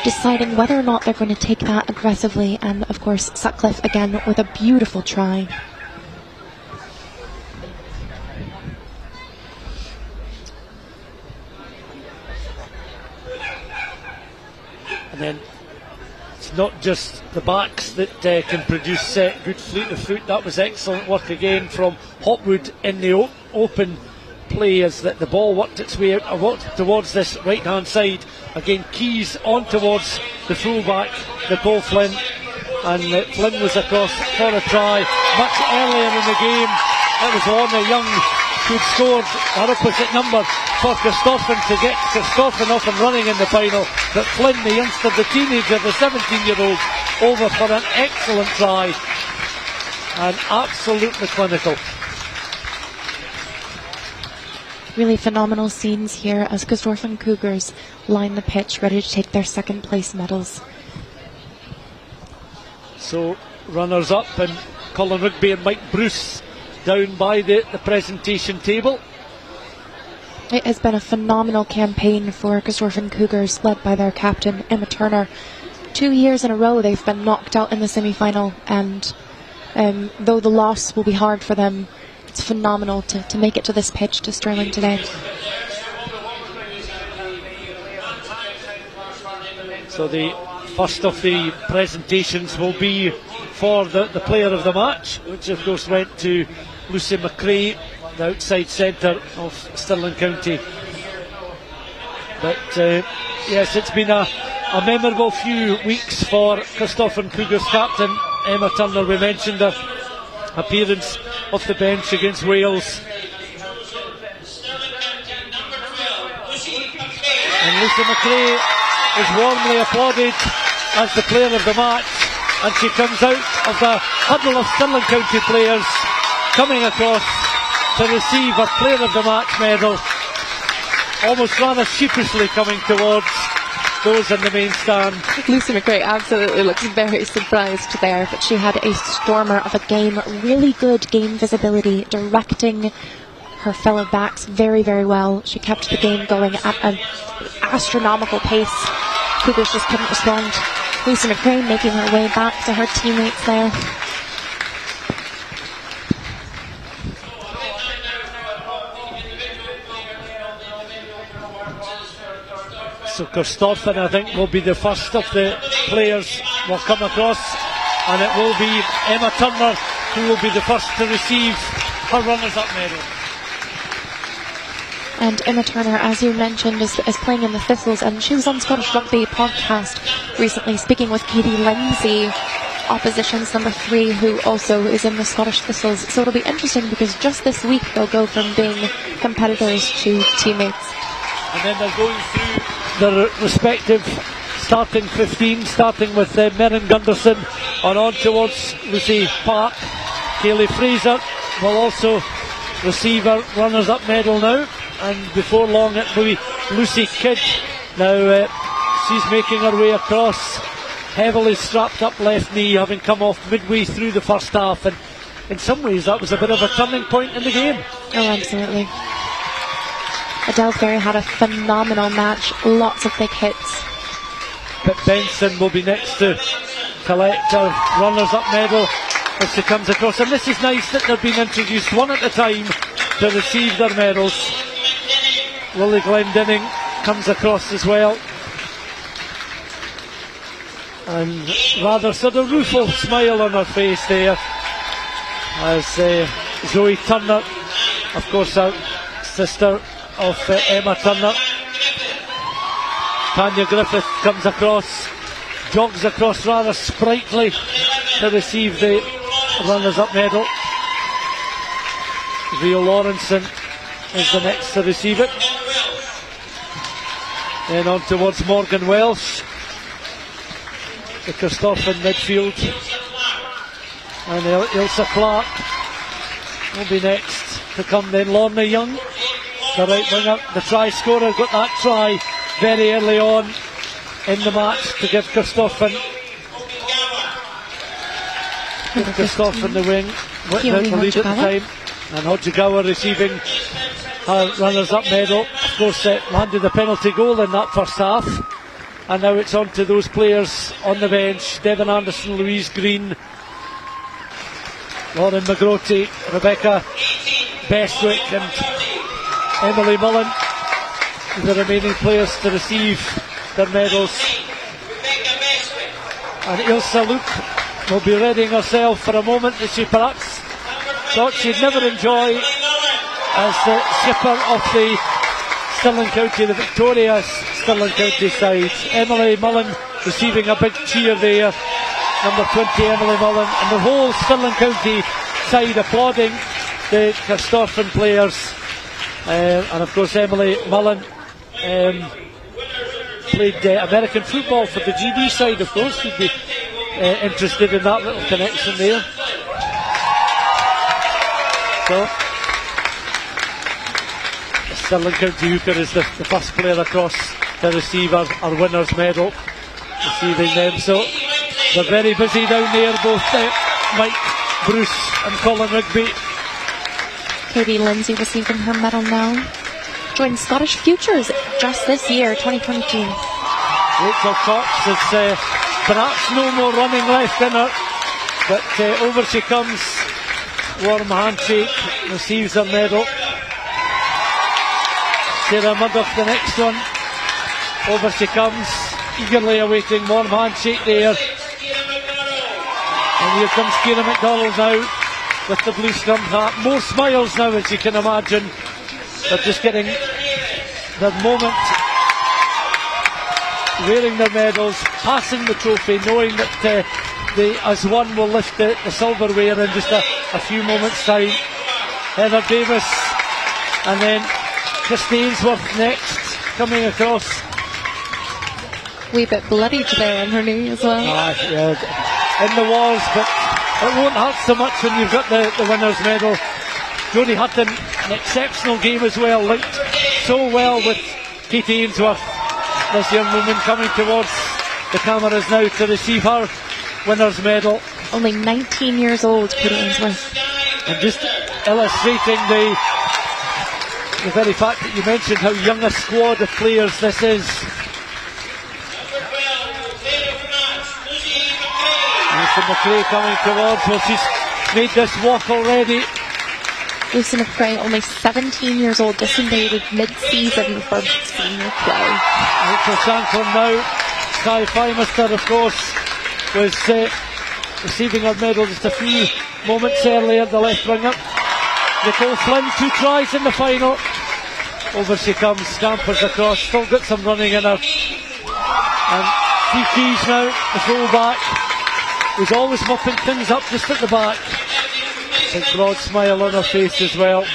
Speaker 4: deciding whether or not they're going to take that aggressively, and of course Sutcliffe again with a beautiful try.
Speaker 3: And then it's not just the backs that can produce good fleet of foot. That was excellent work again from Hopwood in the open play as the ball worked its way out towards this right hand side. Again, Keys on towards the fullback, Nicole Flynn, and Flynn was across for a try much earlier in the game. It was Lorna Young who'd scored our opposite number for Corstorphine to get Corstorphine up and running in the final. But Flynn, the youngster, the teenager, the 17-year-old, over for an excellent try and absolutely clinical.
Speaker 4: Really phenomenal scenes here as Corstorphine Cougars line the pitch ready to take their second place medals.
Speaker 3: So runners up and Colin Rugby and Mike Bruce down by the presentation table.
Speaker 4: It has been a phenomenal campaign for Corstorphine Cougars, led by their captain Emma Turner. 2 years in a row they've been knocked out in the semi-final, and though the loss will be hard for them, it's phenomenal to make it to this pitch to Stirling today.
Speaker 3: So the first of the presentations will be for the player of the match, which of course went to Lucy McRae, the outside centre of Stirling County. But yes, it's been a memorable few weeks for Corstorphine Cougars captain Emma Turner. We mentioned her appearance off the bench against Wales. And Lucy McRae is warmly applauded as the player of the match, and she comes out of the huddle of Stirling County players coming across to receive her player of the match medal, almost rather sheepishly coming towards those in the main stand.
Speaker 4: Lucy McRae absolutely looks very surprised there, but she had a stormer of a game, really good game visibility, directing her fellow backs very, very well. She kept the game going at an astronomical pace. Cougars just couldn't respond. Lucy McRae making her way back to her teammates there.
Speaker 3: So Corstorphine, I think, will be the first of the players will come across, and it will be Emma Turner who will be the first to receive her runners-up medal.
Speaker 4: And Emma Turner, as you mentioned, is playing in the Thistles, and she was on Scottish Rugby podcast recently speaking with Katie Lindsay, opposition's number 3, who also is in the Scottish Thistles. So it'll be interesting because just this week they'll go from being competitors to teammates.
Speaker 3: And then they're going through their respective starting 15, starting with Merrin Gunderson on towards Lucy Park. Kaeli Fraser will also receive her runners-up medal now, and before long it will be Lucy Kidd. Now she's making her way across, heavily strapped up left knee, having come off midway through the first half, and in some ways that was a bit of a turning point in the game.
Speaker 4: Oh, absolutely. Adele Ferry had a phenomenal match, lots of big hits.
Speaker 3: But Benson will be next to collect her runners-up medal as she comes across, and this is nice that they're being introduced one at a time to receive their medals. Lily Glendinning comes across as well, and rather sort of rueful smile on her face there as Zoe Turner, of course our sister of Emma Turner, Tanya Griffith comes across, jogs across rather sprightly to receive the runners-up medal. Rio Lawrenson is the next to receive it. Then on towards Morgan Welsh, the Corstorphine midfield, and Ilsa Clark will be next to come. Then Lorna Young, the right winger, the try scorer, got that try very early on in the match to give Corstorphine the wing, the lead at the time, and Hojigawa receiving her runners-up medal. Of course landed the penalty goal in that first half, and now it's on to those players on the bench: Devon Anderson, Louise Green, Lauren McGrotty, Rebecca Bestwick and Emily Mullen, the remaining players to receive their medals. And Ilsa Luke will be readying herself for a moment that she perhaps thought she'd never enjoy as the skipper of the Stirling County, the victorious Stirling County side. Emily Mullen receiving a big cheer there, number 20 Emily Mullen, and the whole Stirling County side applauding the Corstorphine players, and of course Emily Mullen played American football for the GB side, of course. You'd be interested in that little connection there. So Stirling County Hooker is the first player across to receive our winners' medal, receiving them. So they're very busy down there, both Mike Bruce and Colin Rugby.
Speaker 4: Katie Lindsay receiving her medal now. Joined Scottish Futures just this year, 2022.
Speaker 3: Rachel Cox has perhaps no more running left in her, but over she comes. Warm handshake, receives her medal. Sarah Murdoch the next one. Over she comes, eagerly awaiting warm handshake there. And here comes Ciara McDonald now with the blue scrum hat. More smiles now, as you can imagine. They're just getting their moment, wearing their medals, passing the trophy, knowing that they, as one, will lift the silverware in just a few moments' time. Heather Davis, and then Christy Ainsworth next, coming across.
Speaker 4: Wee bit bloodied there on her knee as well.
Speaker 3: Yeah, in the wars, but it won't hurt so much when you've got the winner's medal. Jodie Hutton, an exceptional game as well, linked so well with Katie Ainsworth. This young woman coming towards the cameras now to receive her winner's medal.
Speaker 4: Only 19 years old, Katie Ainsworth.
Speaker 3: And just illustrating the very fact that you mentioned how young a squad of players this is. Lucy McRae coming towards, well, she's made this walk already.
Speaker 4: Lucy McRae, only 17 years old, disengaged mid-season for senior play.
Speaker 3: Rachel Shanklin now. Sky Fymister, of course, was receiving her medal just a few moments earlier, the left winger. Nicole Flynn, 2 tries in the final. Over she comes, scampers across, still got some running in her. And Fee Keys now, the full back, was always mopping things up just at the back. A broad smile on her face as well.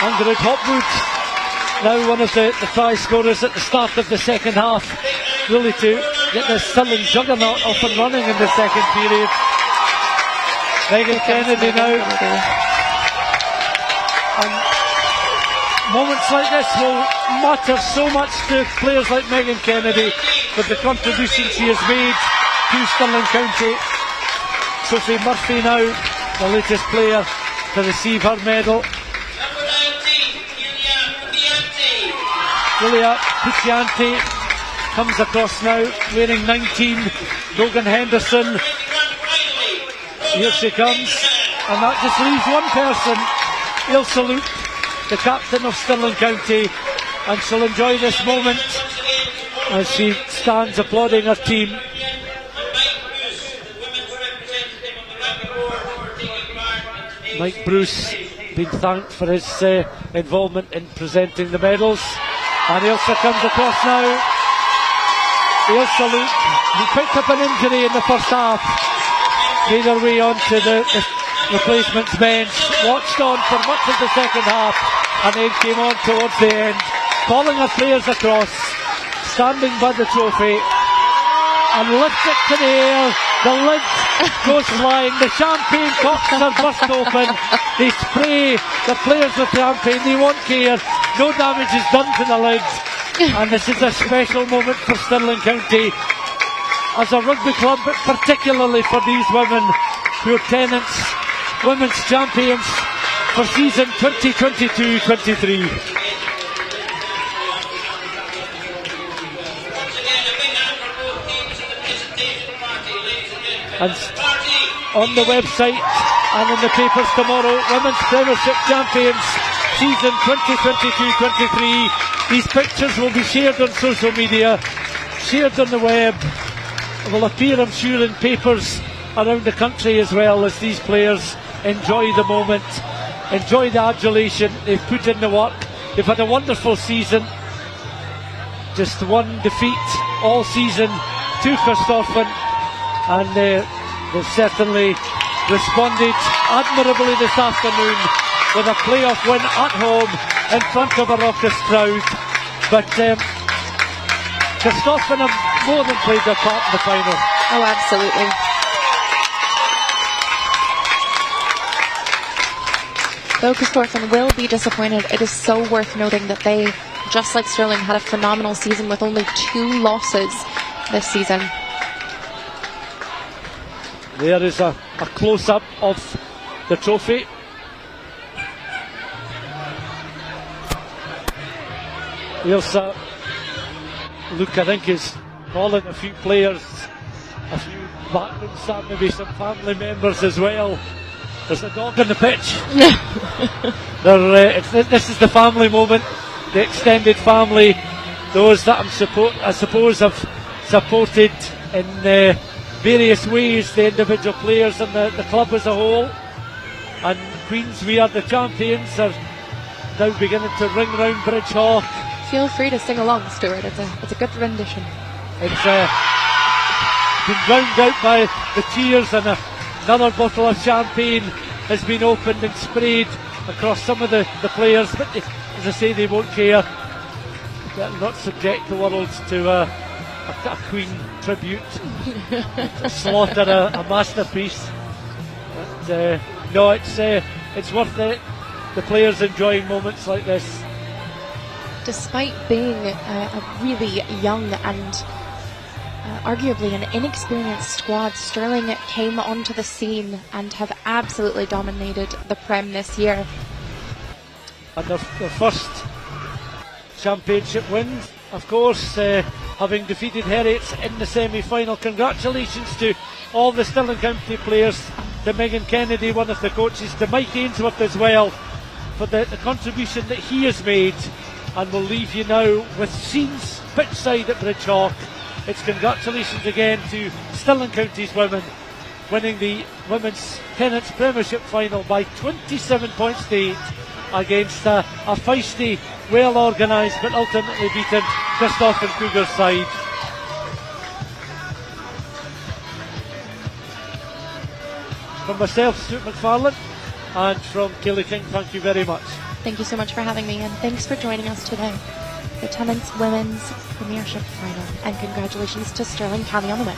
Speaker 3: Ingrid Hopwood, now one of the try scorers at the start of the second half, really to get this Stirling juggernaut off and running in the second period. Megan Kennedy now. And moments like this will matter so much to players like Megan Kennedy with the contribution she has made to Stirling County. Sophie Murphy now, the latest player to receive her medal. Julia Puccianti comes across now, wearing 19. Logan Henderson, here she comes, and that just leaves one person, Ilse Luke, the captain of Stirling County, and she'll enjoy this moment as she stands applauding her team. Mike Bruce being thanked for his involvement in presenting the medals, and Ilse comes across now. Ilse Luke, who picked up an injury in the first half, made her way onto the replacements bench, watched on for much of the second half, and then came on towards the end, calling her players across, standing by the trophy, and lifts it to the air. The lid goes flying, the champagne corks are burst open, they spray the players with champagne, they won't care, no damage is done to the lid, and this is a special moment for Stirling County as a rugby club, but particularly for these women who are Tennent's women's champions for season 2022-23. And on the website and in the papers tomorrow, Women's Premiership champions, season 2022-23. These pictures will be shared on social media, shared on the web, will appear, I'm sure, in papers around the country as well, as these players enjoy the moment, enjoy the adulation. They've put in the work, they've had a wonderful season. Just one defeat all season to Corstorphine, and they've certainly responded admirably this afternoon with a playoff win at home in front of a raucous crowd. But Corstorphine have more than played their part in the final.
Speaker 4: Oh, absolutely. Though Corstorphine will be disappointed, it is so worth noting that they, just like Stirling, had a phenomenal season with only 2 losses this season.
Speaker 3: There is a close-up of the trophy. Here's a look, I think, is calling a few players, a few backroom staff, maybe some family members as well. There's a dog on the pitch. This is the family moment, the extended family, those that I suppose have supported in various ways the individual players and the club as a whole. And Queens, we are the champions, are now beginning to ring round Bridgehaugh.
Speaker 4: Feel free to sing along, Stuart. It's a good rendition.
Speaker 3: It's been drowned out by the cheers, and another bottle of champagne has been opened and sprayed across some of the players. But as I say, they won't care. They'll not subject the world to a Queen tribute, slaughter a masterpiece. But no, it's worth it. The players enjoying moments like this.
Speaker 4: Despite being a really young and arguably an inexperienced squad, Stirling came onto the scene and have absolutely dominated the Prem this year.
Speaker 3: And their first championship win, of course, having defeated Heriots in the semi-final. Congratulations to all the Stirling County players, to Megan Kennedy, one of the coaches, to Mike Ainsworth as well, for the contribution that he has made. And we'll leave you now with scenes pitchside at Bridgehaugh. It's congratulations again to Stirling County's women, winning the Women's Tennent's Premiership final by 27 points to 8 against a feisty, well organised but ultimately beaten Corstorphine Cougars side. From myself, Stuart McFarlane, and from Kaeli King, thank you very much.
Speaker 4: Thank you so much for having me, and thanks for joining us today. The Tennent's Women's Premiership Final, and congratulations to Stirling County on the win.